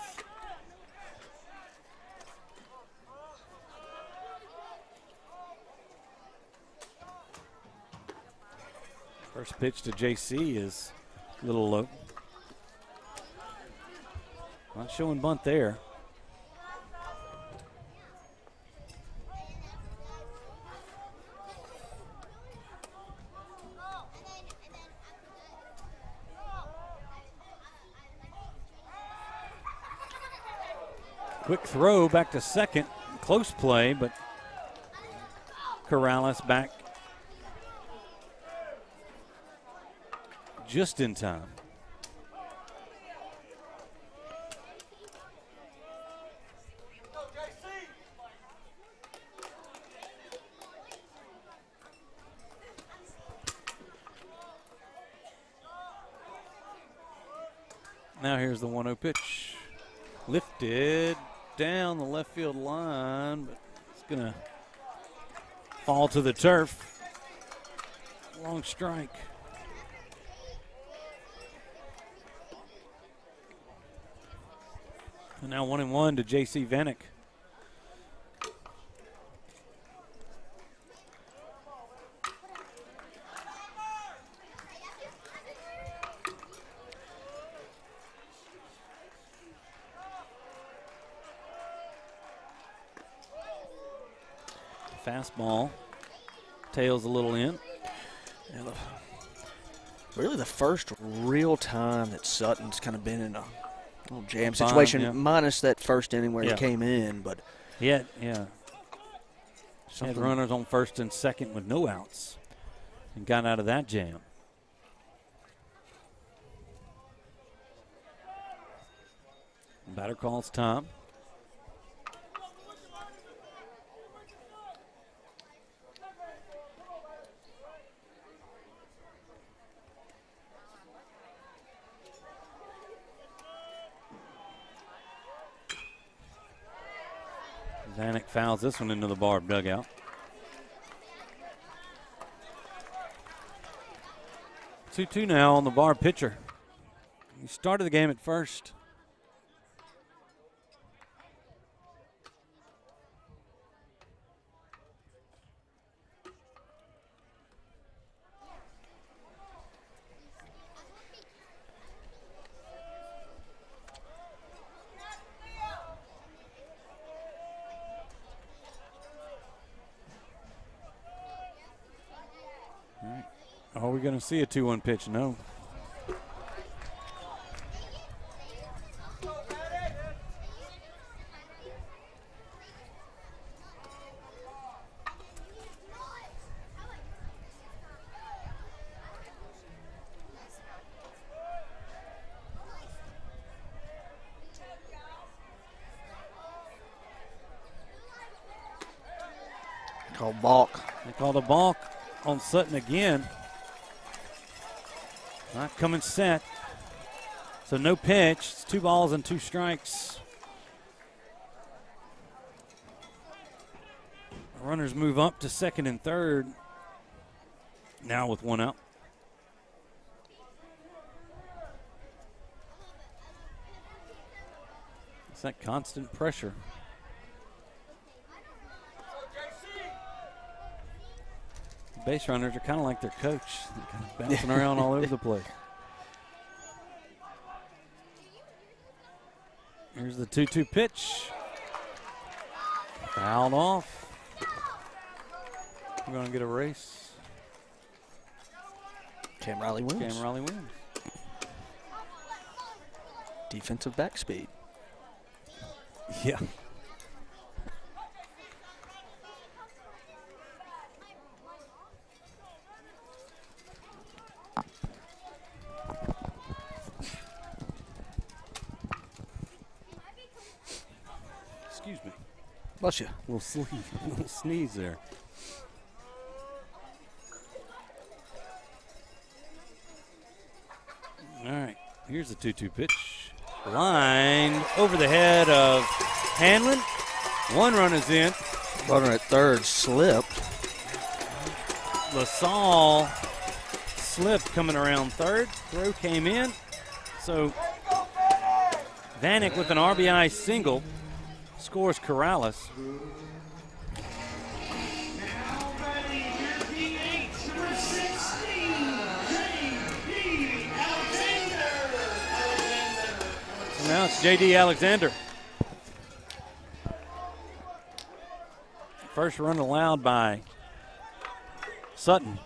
First pitch to JC is a little low. Not showing bunt there. Quick throw back to second. Close play, but Corrales back just in time. Now here's the 1-0 pitch. Lifted down the left field line, but it's going to fall to the turf. Long strike. And now 1-1 to JC Vanek. Fastball, tails a little in. Yeah, really the first real time that Sutton's kind of been in a little jam situation, minus that first inning where he came in. But he had runners on first and second with no outs and got out of that jam. Batter calls time. Vanek fouls this one into the Barb dugout. 2-2 now on the Barb pitcher. He started the game at first. Are we going to see a 2-1 pitch? No. Called balk. They called a balk on Sutton again. Not coming set. So no pitch. It's 2 balls and 2 strikes. Runners move up to second and third. Now with 1 out. It's that constant pressure. Base runners are kind of like their coach. They're kind of bouncing around all over the place. Here's the 2-2 pitch. Fouled off. We're going to get a race. Cam Riley wins. Cam Riley wins. Defensive back speed. Yeah. Excuse me. Bless you. Little sneeze there. All right, here's the 2-2 pitch. Lined over the head of Hanlon. One run is in. Runner at third slipped. LaSalle slipped coming around third. Throw came in. So Vanek with an RBI single scores Corrales. Now it's J.D. Alexander. First run allowed by Sutton.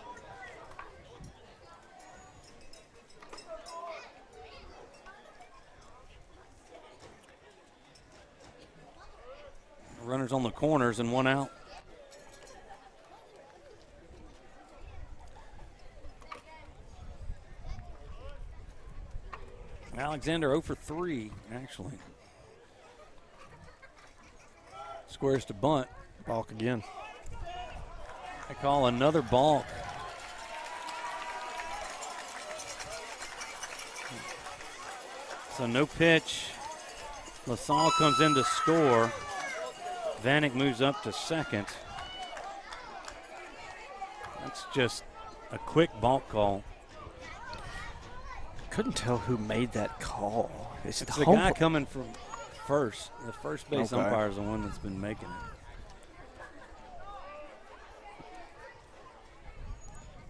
Runners on the corners and one out. Alexander 0 for 3, actually. Squares to bunt. Balk again. I call another balk. So no pitch. LaSalle comes in to score. Vanek moves up to second. That's just a quick balk call. Couldn't tell who made that call. It's the guy coming from first. The first base umpire is the one that's been making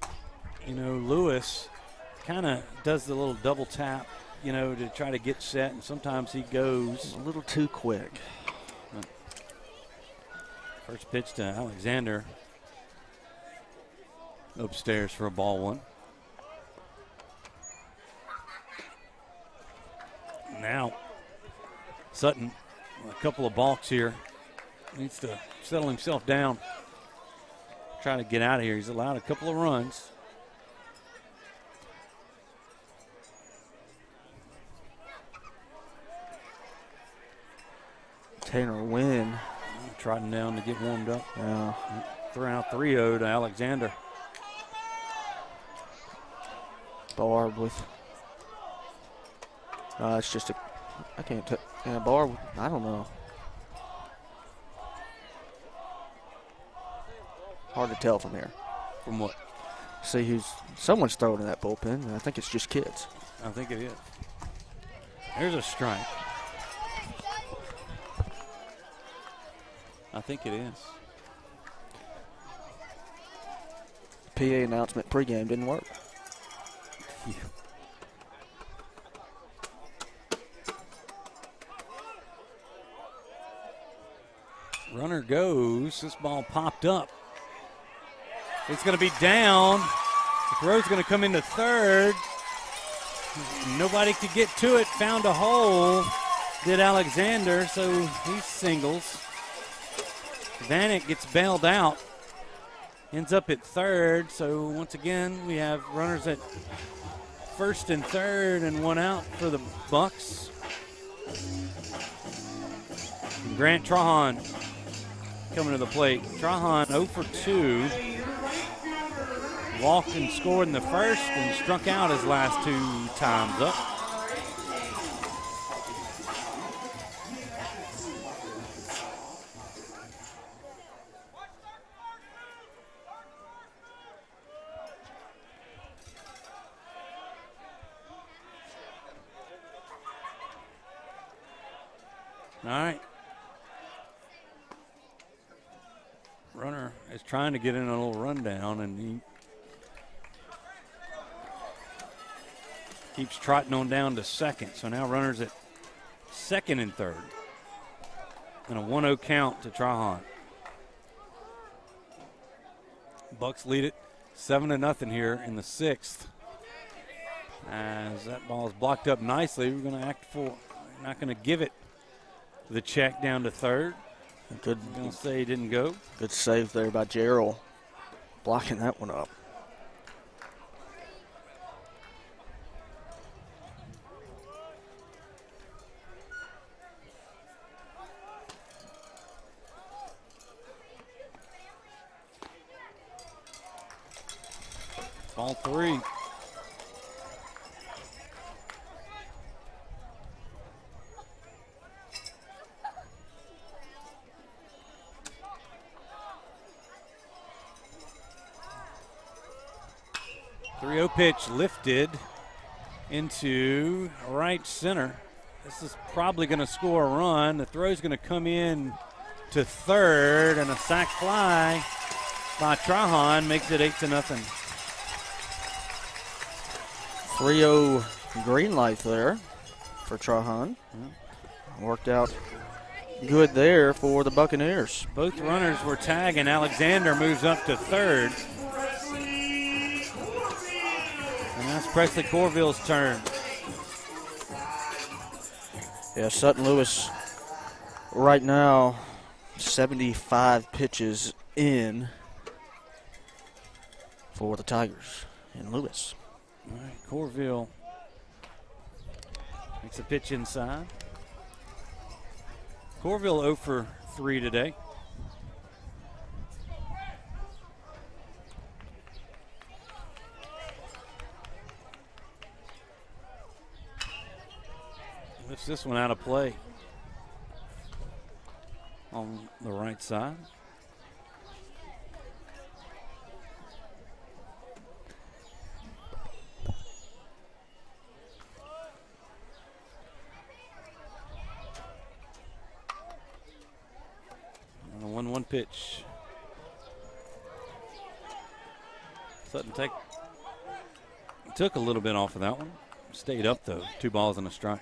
it. You know, Lewis kind of does the little double tap, you know, to try to get set, and sometimes he goes a little too quick. First pitch to Alexander. Upstairs for a ball one. Now, Sutton, a couple of balks here. Needs to settle himself down. Trying to get out of here. He's allowed a couple of runs. Tanner Wynn. Trotting down to get warmed up. Yeah. Throw out 3-0 to Alexander. Barb with. It's just a. I can't tell. Yeah, Barb. I don't know. Hard to tell from here. From what? See who's. Someone's throwing in that bullpen, and I think it's just kids. I think it is. There's a strike. I think it is. PA announcement pregame didn't work. Yeah. Runner goes. This ball popped up. It's going to be down. The throw's going to come into third. Nobody could get to it. Found a hole. Did Alexander, so he singles. Vanek gets bailed out. Ends up at third. So once again, we have runners at first and third and one out for the Bucks. And Grant Trahan coming to the plate. Trahan 0 for 2. Walked and scored in the first and struck out his last 2 times up. All right. Runner is trying to get in a little rundown, and he keeps trotting on down to second. So now runners at second and third. And a 1-0 count to Trahan. Bucks lead it 7-0 here in the sixth. As that ball is blocked up nicely, we're going to act for, not going to give it the check down to third. Good. I'm going to say he didn't go. Good save there by Gerald, blocking that one up. Ball three. Pitch lifted into right center. This is probably going to score a run. The throw is going to come in to third, and a sac fly by Trahan makes it 8-0. 3-0 green light there for Trahan. Worked out good there for the Buccaneers. Both runners were tagged, and Alexander moves up to third. And that's Presley Corville's turn. Yeah, Sutton Lewis right now 75 pitches in for the Tigers and Lewis. All right, Corville makes a pitch inside. Corville 0 for 3 today. Lifts this one out of play on the right side. And a 1-1 pitch. Sutton took a little bit off of that one. Stayed up though. 2 balls and a strike.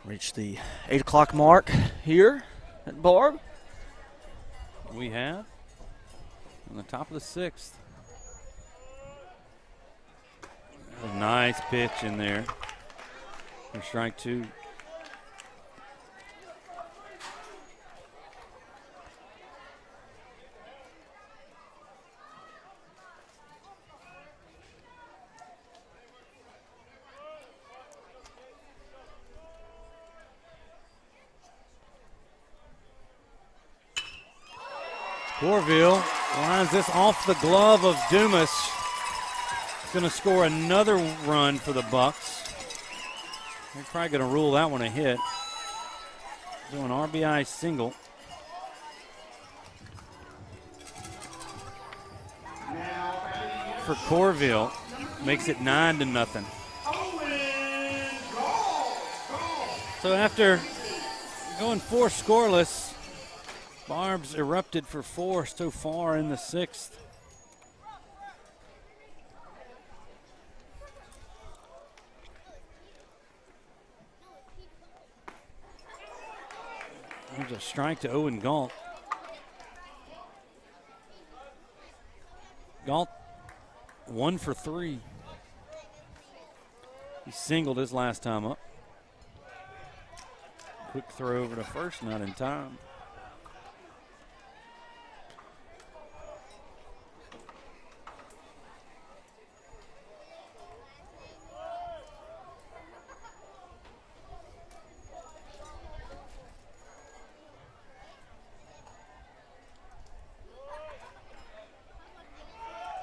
Reached the 8 o'clock mark here at Barb. We have on the top of the 6th. A nice pitch in there for strike 2. Corville lines this off the glove of Dumas. He's going to score another run for the Bucks. They're probably going to rule that one a hit. Do an RBI single. For Corville, makes it 9-0. So after going 4 scoreless, Barb's erupted for 4 so far in the 6th. There's a strike to Owen Galt. Galt 1 for 3. He singled his last time up. Quick throw over to first, not in time.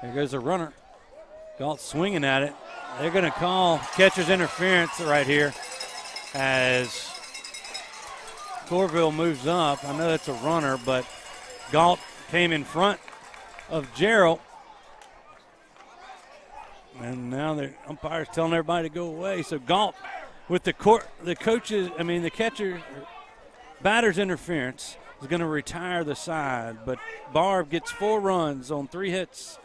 There goes a runner. Galt swinging at it. They're going to call catcher's interference right here as Corville moves up. I know that's a runner, but Galt came in front of Gerald. And now the umpire's telling everybody to go away. So Galt with the catcher, batter's interference is going to retire the side. But Barb gets 4 runs on 3 hits.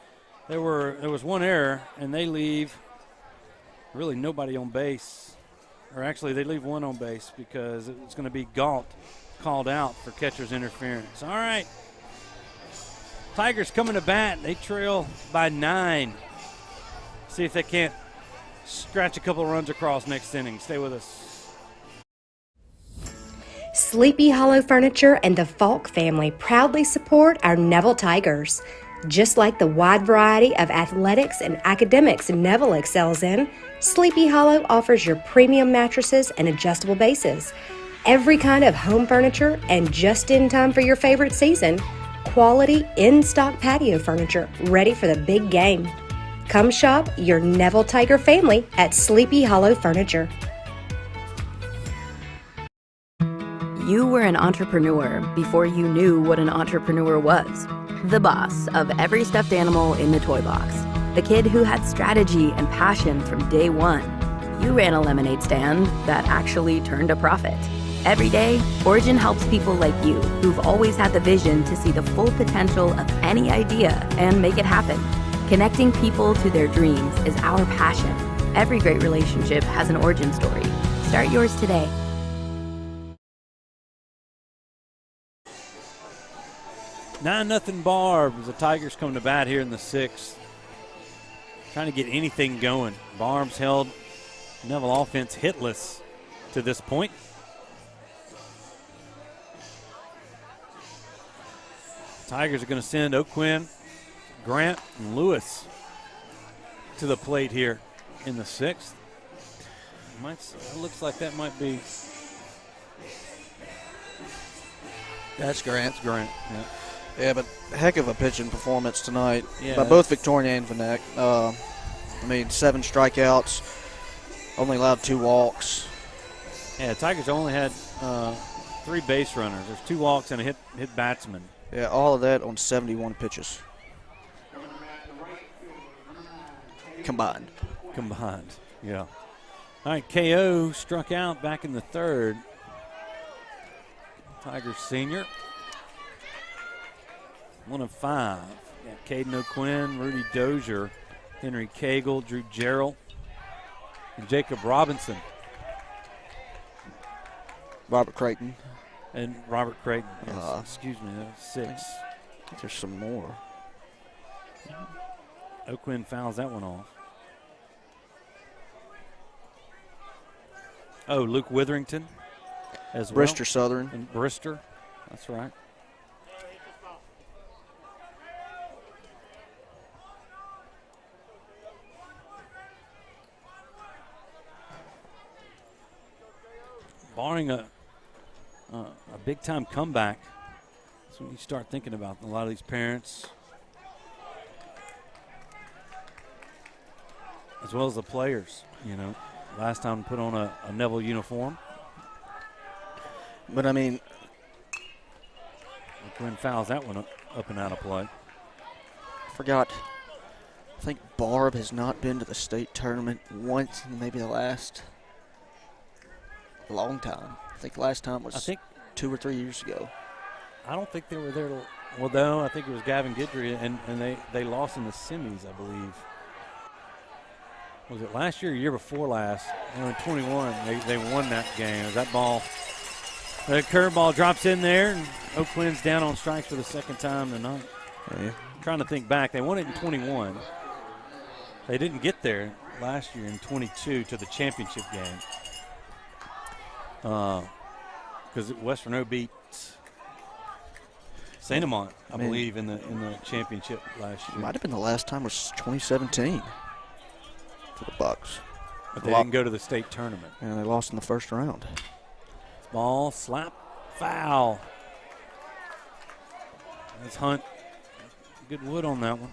There was 1 error, and they leave really nobody on base. or actually they leave one on base because it's going to be Galt called out for catcher's interference. All right. Tigers coming to bat. They trail by 9. See if they can't scratch a couple runs across next inning. Stay with us. Sleepy Hollow Furniture and the Falk family proudly support our Neville Tigers. Just like the wide variety of athletics and academics Neville excels in, Sleepy Hollow offers your premium mattresses and adjustable bases. Every kind of home furniture and just in time for your favorite season, quality in-stock patio furniture ready for the big game. Come shop your Neville Tiger family at Sleepy Hollow Furniture. You were an entrepreneur before you knew what an entrepreneur was. The boss of every stuffed animal in the toy box. The kid who had strategy and passion from day one. You ran a lemonade stand that actually turned a profit. Every day, Origin helps people like you who've always had the vision to see the full potential of any idea and make it happen. Connecting people to their dreams is our passion. Every great relationship has an origin story. Start yours today. 9-0 Barb as the Tigers come to bat here in the 6th. Trying to get anything going. Barb's held Neville offense hitless to this point. Tigers are going to send O'Quinn, Grant, and Lewis to the plate here in the 6th. It looks like that might be. That's Grant. That's Grant, yeah. Yeah, but heck of a pitching performance tonight Yeah, by both Victoria and Vanek. 7 strikeouts, only allowed 2 walks. Yeah, Tigers only had 3 base runners. There's 2 walks and a hit batsman. Yeah, all of that on 71 pitches. Combined, yeah. All right, KO struck out back in the 3rd. Tigers senior. 1 of 5. Got Caden O'Quinn, Rudy Dozier, Henry Cagle, Drew Gerald, and Jacob Robinson. Robert Creighton. And Robert Creighton. Yes, excuse me, that was 6. I think there's some more. O'Quinn fouls that one off. Oh, Luke Witherington as well. Brister Southern. And Brister, that's right. Barring a big-time comeback, that's when you start thinking about a lot of these parents, as well as the players. Last time put on a Neville uniform. But, Quinn fouls that one up and out of play. Forgot. I think Barb has not been to the state tournament once in maybe the last long time. I think last time was 2 or 3 years ago. I don't think they were there. Well, no, I think it was Gavin Guidry, and they lost in the semis, I believe. Was it last year or year before last? In 21, they won that game. That ball, the curveball drops in there, and O'Quinn's down on strikes for the 2nd time tonight. Yeah. Trying to think back. They won it in 21. They didn't get there last year in 22 to the championship game. Because West Monroe beat St. Amant, I believe, in the championship last year. Might have been the last time was 2017 for the Bucks. But they didn't go to the state tournament. Yeah, they lost in the 1st round. Ball, slap, foul. That's Hunt. Good wood on that one.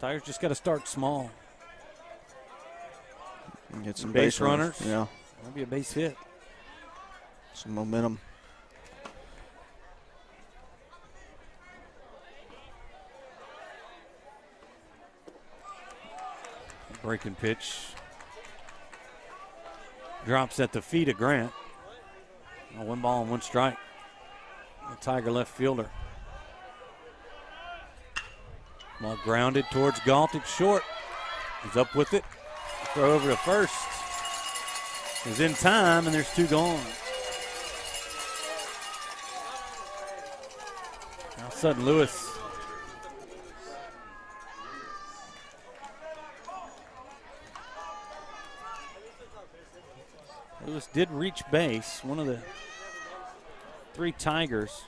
Tigers just got to start small. And get some base runners. Yeah. That'll be a base hit. Some momentum. Breaking pitch. Drops at the feet of Grant. 1 ball and 1 strike. The Tiger left fielder. Ball grounded towards Galt. It's short. He's up with it. Throw over to first. He's in time, and there's 2 gone. Now Sutton Lewis. Lewis did reach base. One of the 3 Tigers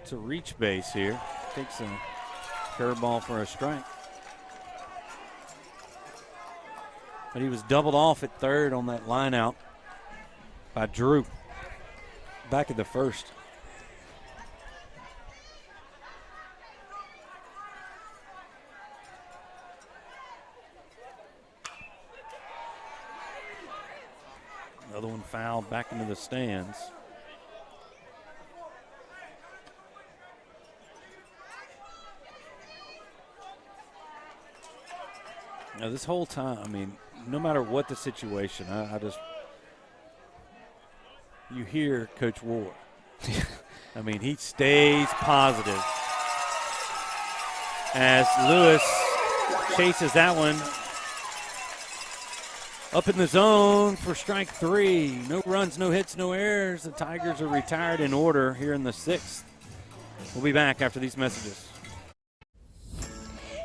to reach base here. Takes a curveball for a strike. But he was doubled off at third on that line out by Drew. Back at the first. Another one fouled back into the stands. Now this whole time, I mean, no matter what the situation, I just, you hear Coach Ward. I mean, he stays positive as Lewis chases that one up in the zone for strike 3. No runs, no hits, no errors. The Tigers are retired in order here in the 6th. We'll be back after these messages.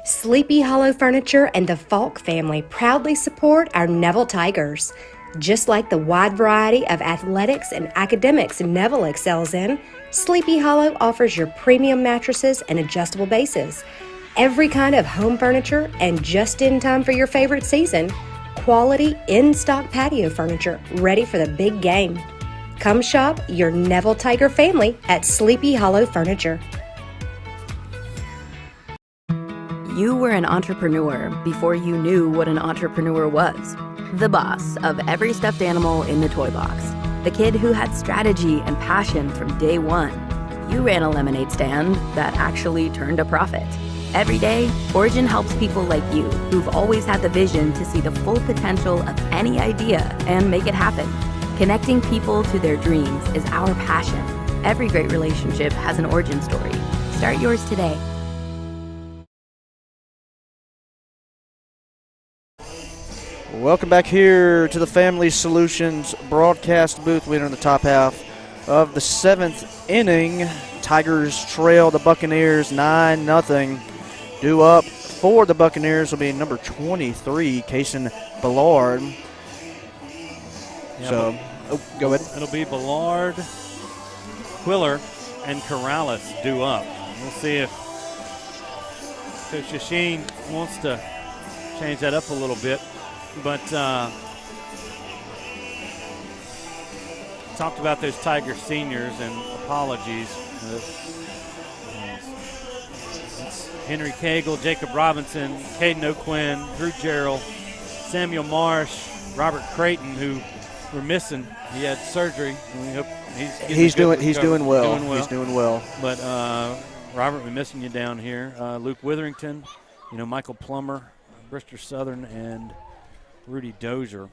Sleepy Hollow Furniture and the Falk family proudly support our Neville Tigers. Just like the wide variety of athletics and academics Neville excels in, Sleepy Hollow offers your premium mattresses and adjustable bases. Every kind of home furniture and just in time for your favorite season. Quality in-stock patio furniture ready for the big game. Come shop your Neville Tiger family at Sleepy Hollow Furniture. You were an entrepreneur before you knew what an entrepreneur was. The boss of every stuffed animal in the toy box. The kid who had strategy and passion from day one. You ran a lemonade stand that actually turned a profit. Every day, Origin helps people like you who've always had the vision to see the full potential of any idea and make it happen. Connecting people to their dreams is our passion. Every great relationship has an origin story. Start yours today. Welcome back here to the Family Solutions broadcast booth. We're in the top half of the 7th inning. Tigers trail the Buccaneers 9-0. Due up for the Buccaneers will be number 23, Kason Ballard. Yeah, go ahead. It'll be Ballard, Quiller, and Corrales due up. We'll see if Coach Yashin wants to change that up a little bit. But talked about those Tiger seniors and apologies. It's Henry Cagle, Jacob Robinson, Caden O'Quinn, Drew Gerald, Samuel Marsh, Robert Creighton, who we're missing. He had surgery, and we hope he's doing well. He's doing well. But Robert, we're missing you down here. Luke Witherington, Michael Plummer, Bristol Southern, and Rudy Dozier.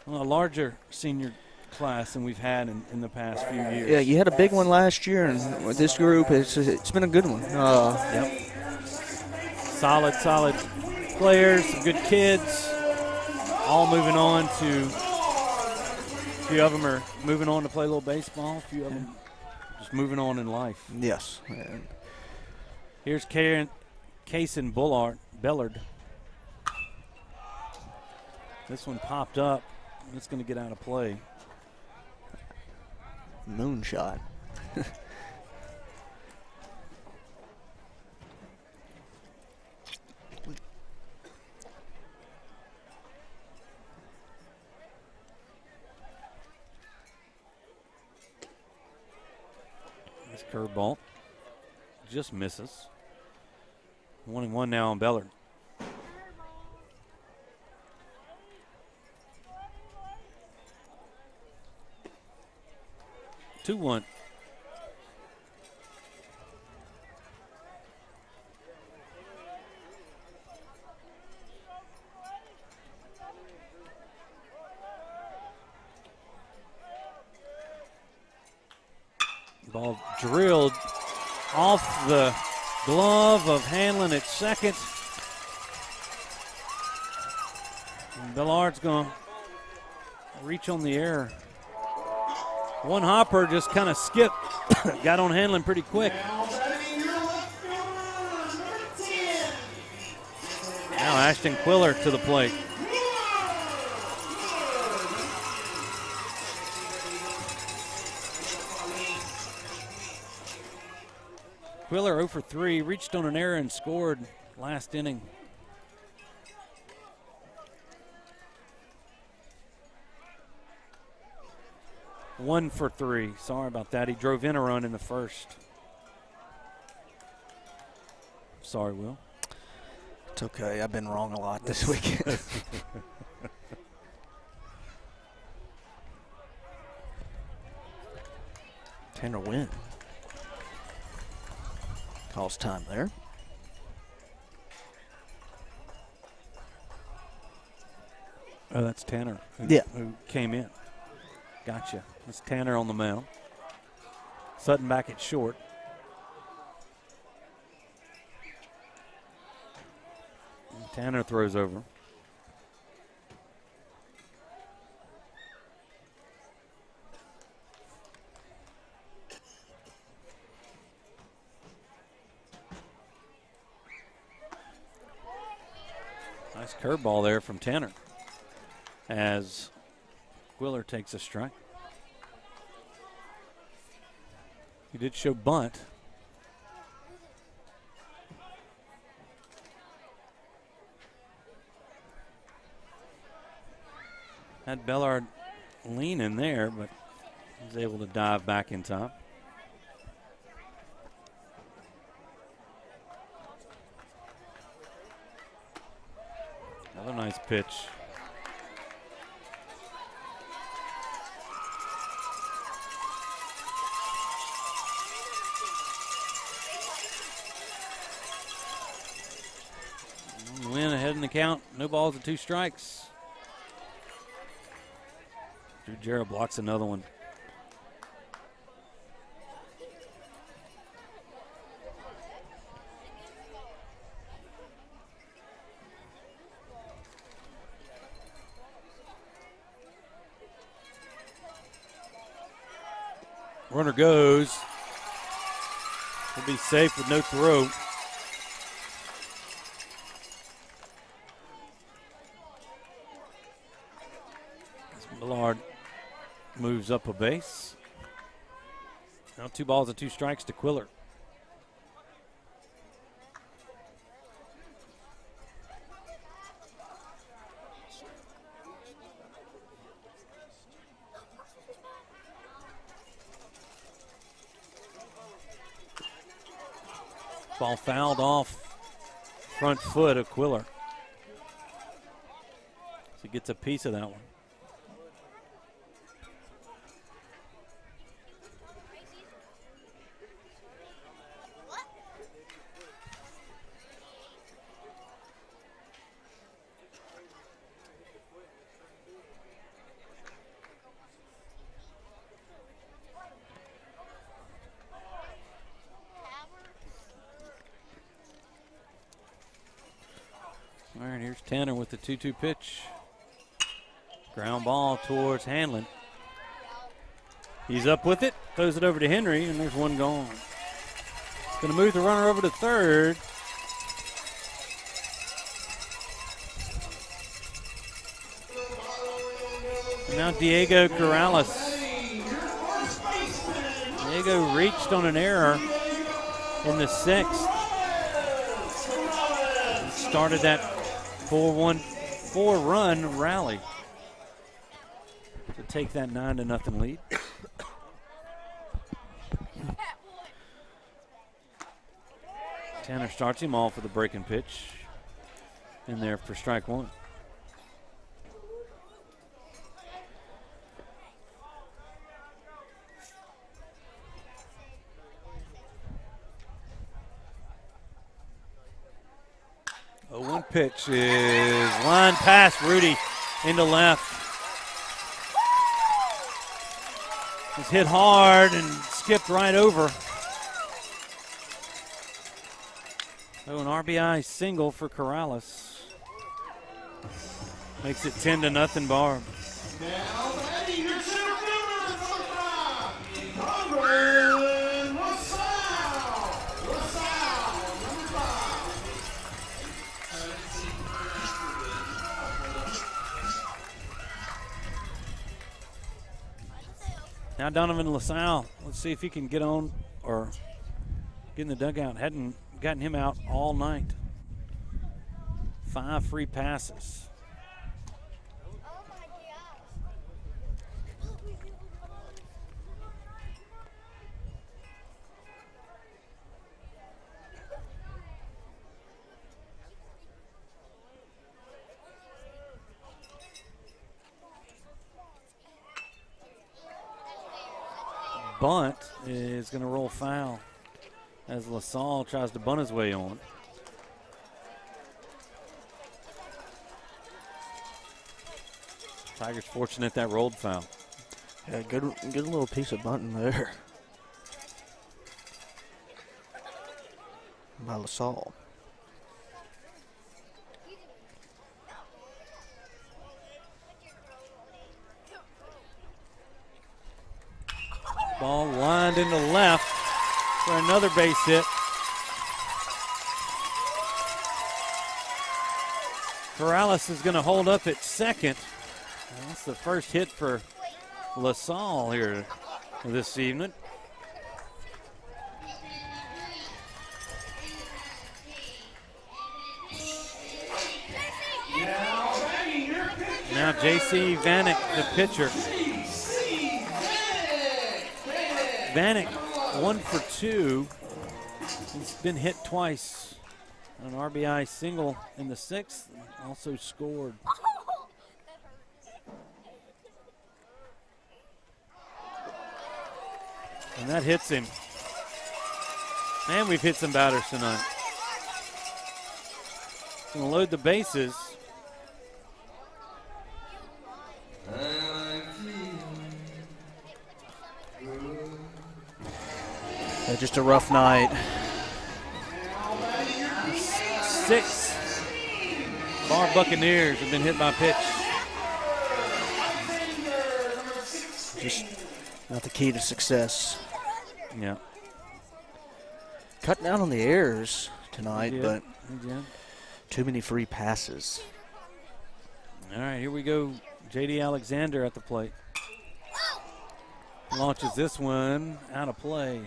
Well, a larger senior class than we've had in the past few years. Yeah, you had a big one last year, and with this group, it's been a good one. Yep. Solid players, some good kids, all moving on to, a few of them are moving on to play a little baseball, a few of them just moving on in life. Yes. Here's Kason Ballard. This one popped up. It's going to get out of play. Moonshot. This curveball just misses. 1-1 now on Bellard. Two one. Ball drilled off the glove of Hanlon at second. And Billard's going to reach on the air. One hopper just kind of skipped, got on Hanlon pretty quick. Now Ashton Quiller to the plate. Quiller 0 for 3, reached on an error and scored last inning. One for 3. Sorry about that. He drove in a run in the first. Sorry, Will. It's okay. I've been wrong a lot this weekend. Tanner win. Calls time there. Oh, that's Tanner who came in. Gotcha. That's Tanner on the mound. Sutton back at short. And Tanner throws over. Nice curveball there from Tanner as Quiller takes a strike. He did show bunt. Had Bellard lean in there, but was able to dive back in time. Another nice pitch. Win ahead in the count. No balls and 2 strikes. Drew Jarrett blocks another one. Runner goes. He'll be safe with no throw. Ballard moves up a base. Now 2 balls and 2 strikes to Quiller. Ball fouled off front foot of Quiller. So he gets a piece of that one. All right, here's Tanner with the 2-2 pitch. Ground ball towards Hanlon. He's up with it, throws it over to Henry, and there's one gone. Going to move the runner over to third. And now Diego Corrales. Diego reached on an error in the 6th. Started that 4-run rally to take that 9-0 lead. Tanner starts him off with a breaking pitch in there for strike 1. One pitch is line past Rudy into left. It's hit hard and skipped right over. So an RBI single for Corrales. Makes it 10-0 Barb. Now batting your center fielder, number 5, Barbe number 5. Now Donovan LaSalle. Let's see if he can get on or get in the dugout. Hadn't gotten him out all night. 5 free passes. Bunt is going to roll foul as LaSalle tries to bunt his way on. Tigers fortunate that rolled foul. Yeah, good little piece of bunting there by LaSalle. Ball lined into left for another base hit. Corrales is going to hold up at second. That's the first hit for LaSalle here this evening. Now J.C. Vanek, the pitcher. Vanek, 1 for 2. He's been hit twice. An RBI single in the 6th, also scored. And that hits him. And we've hit some batters tonight. Gonna load the bases. Yeah, just a rough night. 6 Barbe Buccaneers have been hit by pitch. Just not the key to success. Yeah. Cut down on the errors tonight, He but did. too many free passes. All right, here we go. J.D. Alexander at the plate. Launches this one out of play.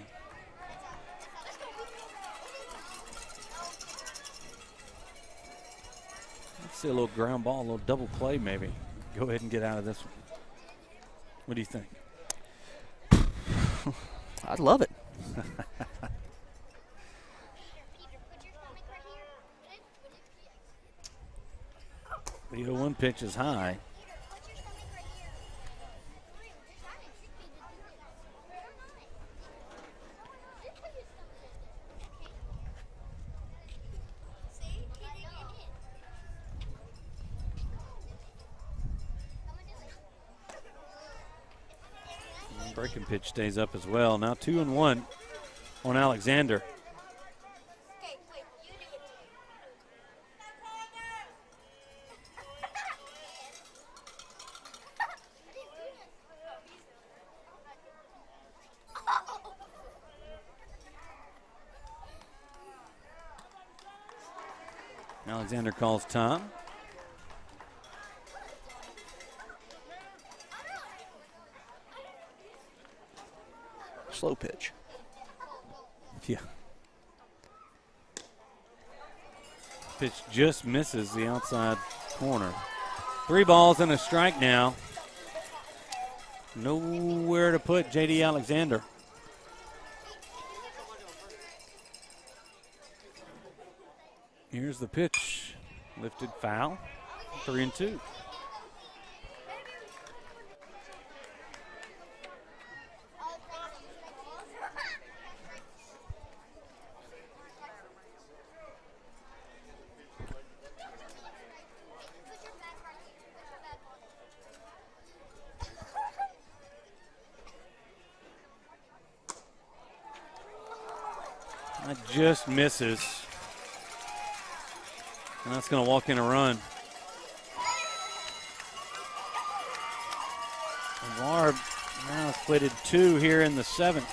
Let's see a little ground ball, a little double play maybe. Go ahead and get out of this one. What do you think? I'd love it. The 0-1 pitch is high. Breaking pitch stays up as well. Now 2-1 on Alexander. Alexander calls time. Slow pitch. Yeah. Pitch just misses the outside corner. 3 balls and a strike now. Nowhere to put J.D. Alexander. Here's the pitch. Lifted foul. 3-2. That just misses. And that's going to walk in a run. And Barb now splitted 2 here in the 7th.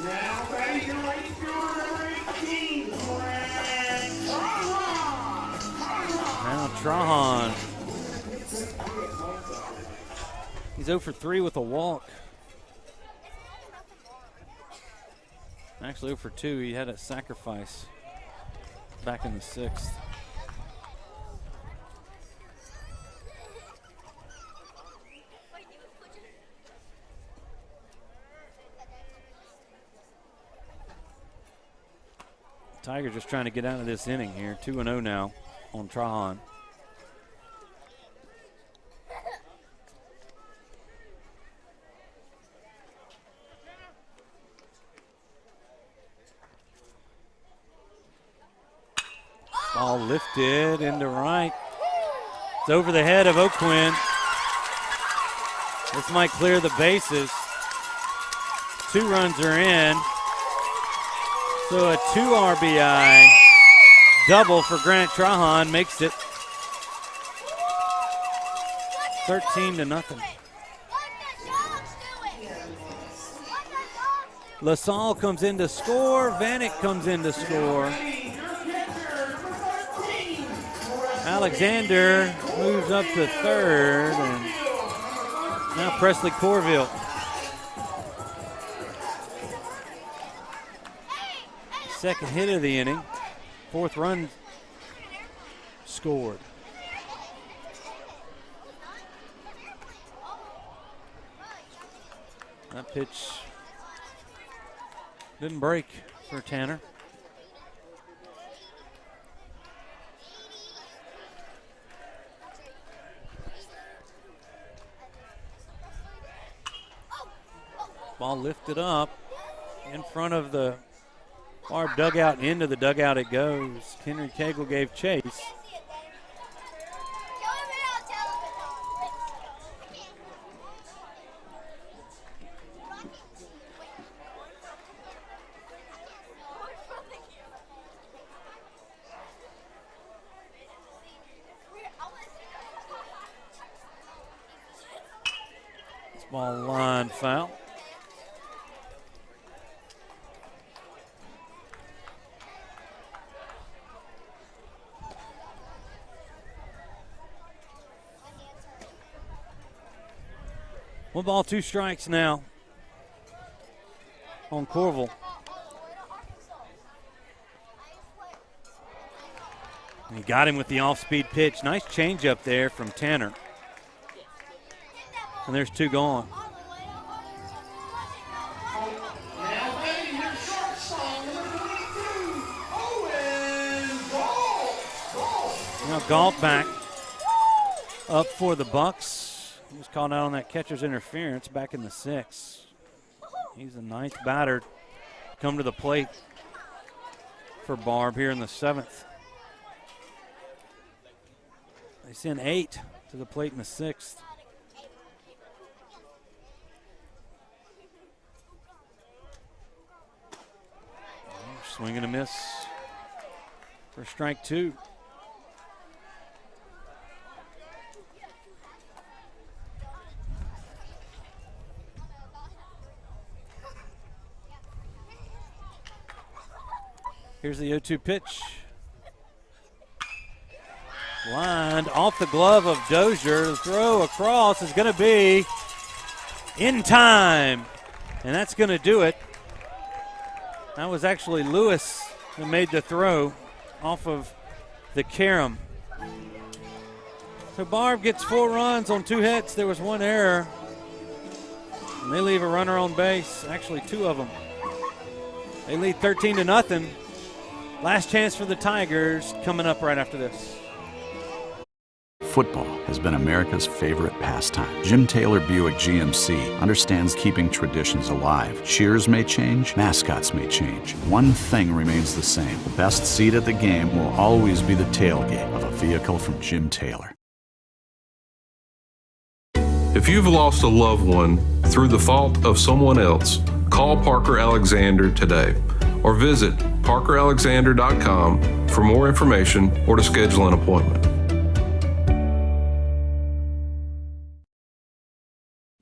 Now batting your right fielder, number 18, Now Trahan. He's 0 for 3 with a walk. Actually 0 for 2. He had a sacrifice back in the 6th. Tiger just trying to get out of this inning here. 2-0 now on Trahan. Ball lifted into right. It's over the head of O'Quinn. This might clear the bases. 2 runs are in. So a 2 RBI double for Grant Trahan makes it 13-0. LaSalle comes in to score. Vanek comes in to score. Alexander moves up to 3rd, and now Presley Corville. Second hit of the inning. 4th run scored. That pitch didn't break for Tanner. Ball lifted up in front of the Barb dugout, into the dugout it goes. Henry Cagle gave chase. Ball line foul. One ball, 2 strikes now on Corville. And he got him with the off-speed pitch. Nice changeup there from Tanner. And there's 2 gone. Now Galt back up for the Bucks. He was called out on that catcher's interference back in the 6th. He's the 9th batter come to the plate for Barb here in the 7th. They sent 8 to the plate in the 6th. Swing and a miss for strike 2. Here's the 0-2 pitch. Lined off the glove of Dozier. The throw across is going to be in time. And that's going to do it. That was actually Lewis who made the throw off of the carom. So Barb gets 4 runs on 2 hits. There was 1 error. And they leave a runner on base. Actually, 2 of them. They lead 13-0. Last chance for the Tigers coming up right after this. Football has been America's favorite pastime. Jim Taylor Buick GMC understands keeping traditions alive. Cheers may change, mascots may change. One thing remains the same. The best seat at the game will always be the tailgate of a vehicle from Jim Taylor. If you've lost a loved one through the fault of someone else, call Parker Alexander today. or visit parkeralexander.com for more information or to schedule an appointment.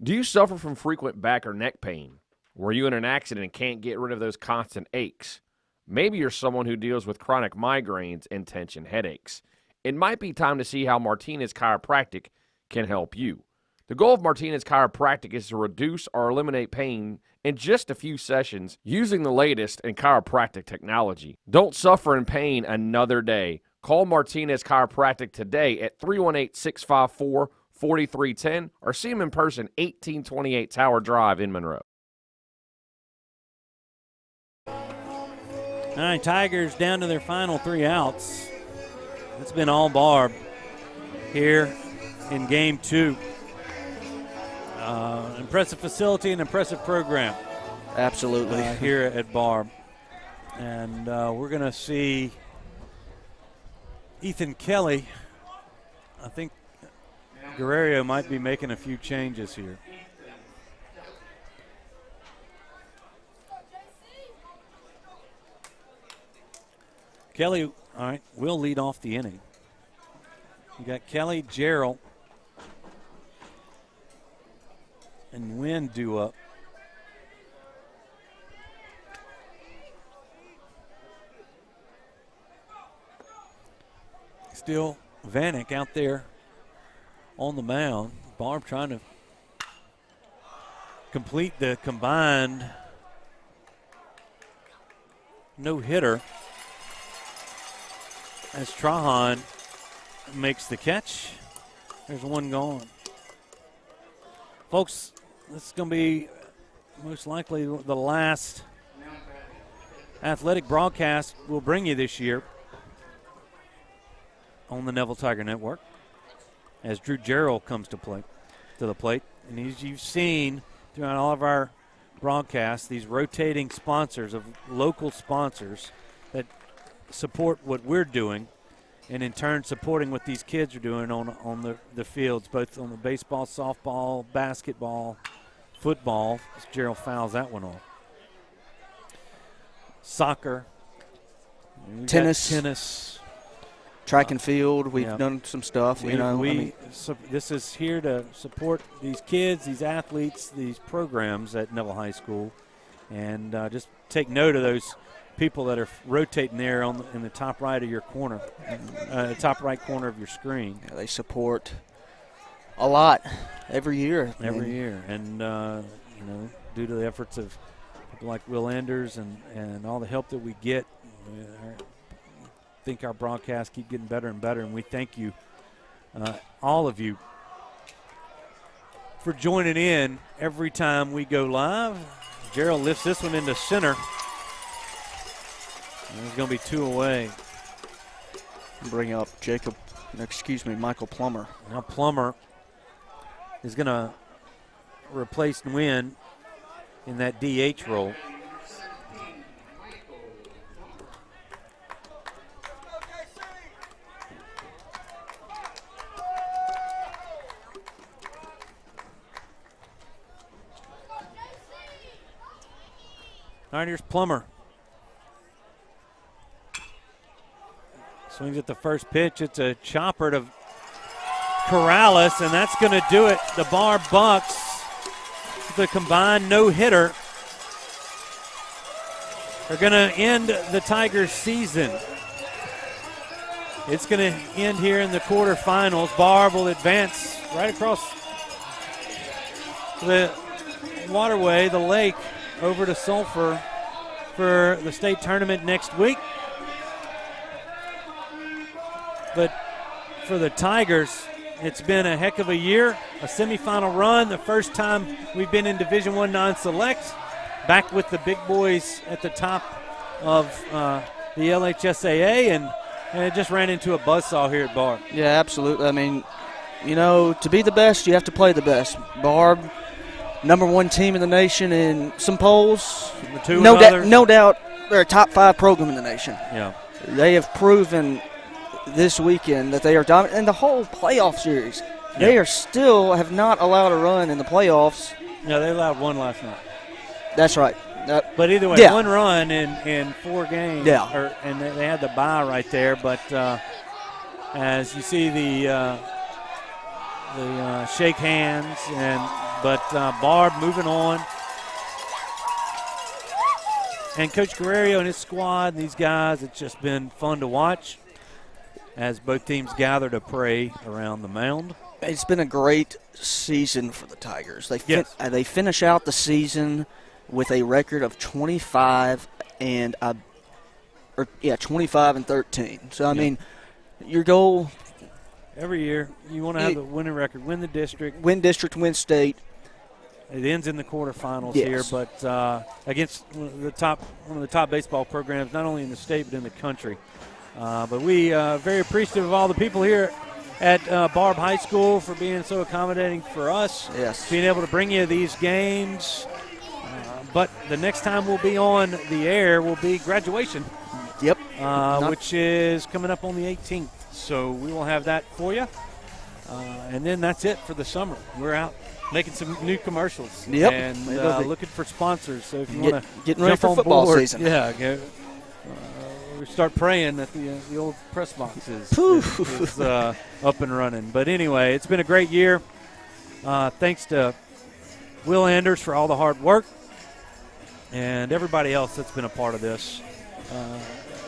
Do you suffer from frequent back or neck pain? Were you in an accident and can't get rid of those constant aches? Maybe you're someone who deals with chronic migraines and tension headaches. It might be time to see how Martinez Chiropractic can help you. The goal of Martinez Chiropractic is to reduce or eliminate pain in just a few sessions using the latest in chiropractic technology. Don't suffer in pain another day. Call Martinez Chiropractic today at 318-654-4310 or see them in person, 1828 Tower Drive in Monroe. All right, Tigers down to their final 3 outs. It's been all Barb here in game 2. Impressive facility and impressive program. Absolutely. Here at Barb. And we're going to see Ethan Kelly. I think Guerrero might be making a few changes here. Kelly, all right, will lead off the inning. You got Kelly, Gerald, and Wynn due up. Still Vanek out there on the mound. Barb trying to complete the combined no-hitter as Trahan makes the catch. There's one gone. Folks, this is going to be most likely the last athletic broadcast we'll bring you this year on the Neville Tiger Network as Drew Jarrell comes to the plate. And as you've seen throughout all of our broadcasts, these rotating sponsors of local sponsors that support what we're doing and in turn supporting what these kids are doing on the fields, both on the baseball, softball, basketball, football. Gerald fouls that one off. Soccer. Tennis. Track and field. We've done some stuff. So this is here to support these kids, these athletes, these programs at Neville High School. And just take note of those people that are rotating there in the top right of your corner, top right corner of your screen. Yeah, they support a lot every year. And due to the efforts of people like Will Anders and all the help that we get, I think our broadcasts keep getting better and better. And we thank you, all of you, for joining in every time we go live. Gerald lifts this one into center. And there's going to be 2 away. Bring up Michael Plummer. Now Plummer is going to replace Nguyen in that DH role. All right, here's Plummer. Swings at the first pitch. It's a chopper to Corrales, and that's going to do it. The Barbe Bucks, the combined no-hitter, are going to end the Tigers' season. It's going to end here in the quarterfinals. Barbe will advance right across the waterway, the lake, over to Sulphur for the state tournament next week. But for the Tigers, it's been a heck of a year, a semifinal run, the first time we've been in Division I non-select, back with the big boys at the top of the LHSAA, and it just ran into a buzzsaw here at Barbe. Yeah, absolutely. I mean, to be the best, you have to play the best. Barbe, #1 team in the nation in some polls. No doubt they're a top 5 program in the nation. Yeah. They have proven this weekend that they are dominant. And the whole playoff series, they are still have not allowed a run in the playoffs. Yeah, they allowed one last night. That's right. But either way, Yeah. 1 run in 4 games. Yeah. And they had the bye right there. But as you see the shake hands, but Barb moving on. And Coach Guerrero and his squad and these guys, it's just been fun to watch as both teams gather to pray around the mound. It's been a great season for the Tigers. They Yes. finish out the season with a record of 25 and 13. So I mean, your goal every year you want to have the winning record, win the district, win state. It ends in the quarterfinals Yes. here, but against one of the top baseball programs, not only in the state but in the country. But we very appreciative of all the people here at Barbe High School for being so accommodating for us. Yes. Being able to bring you these games. But the next time we'll be on the air will be graduation. Yep. Which is coming up on the 18th. So we will have that for you. And then that's it for the summer. We're out making some new commercials. Yep. And looking for sponsors. So if you want to getting ready for on football board, season. Yeah. We start praying that the old press box is up and running. But anyway, it's been a great year. Thanks to Will Anders for all the hard work and everybody else that's been a part of this.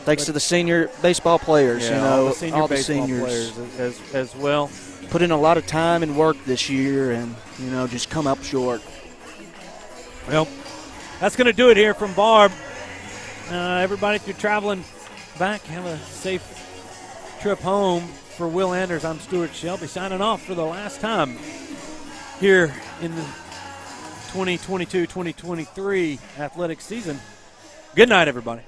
Thanks to the senior baseball players, all the all seniors as well. Put in a lot of time and work this year and, just come up short. Well, that's going to do it here from Barb. Everybody, if you're traveling back, have a safe trip home. For Will Anders, I'm Stewart Shelby, signing off for the last time here in the 2022-2023 athletic season. Good night, everybody.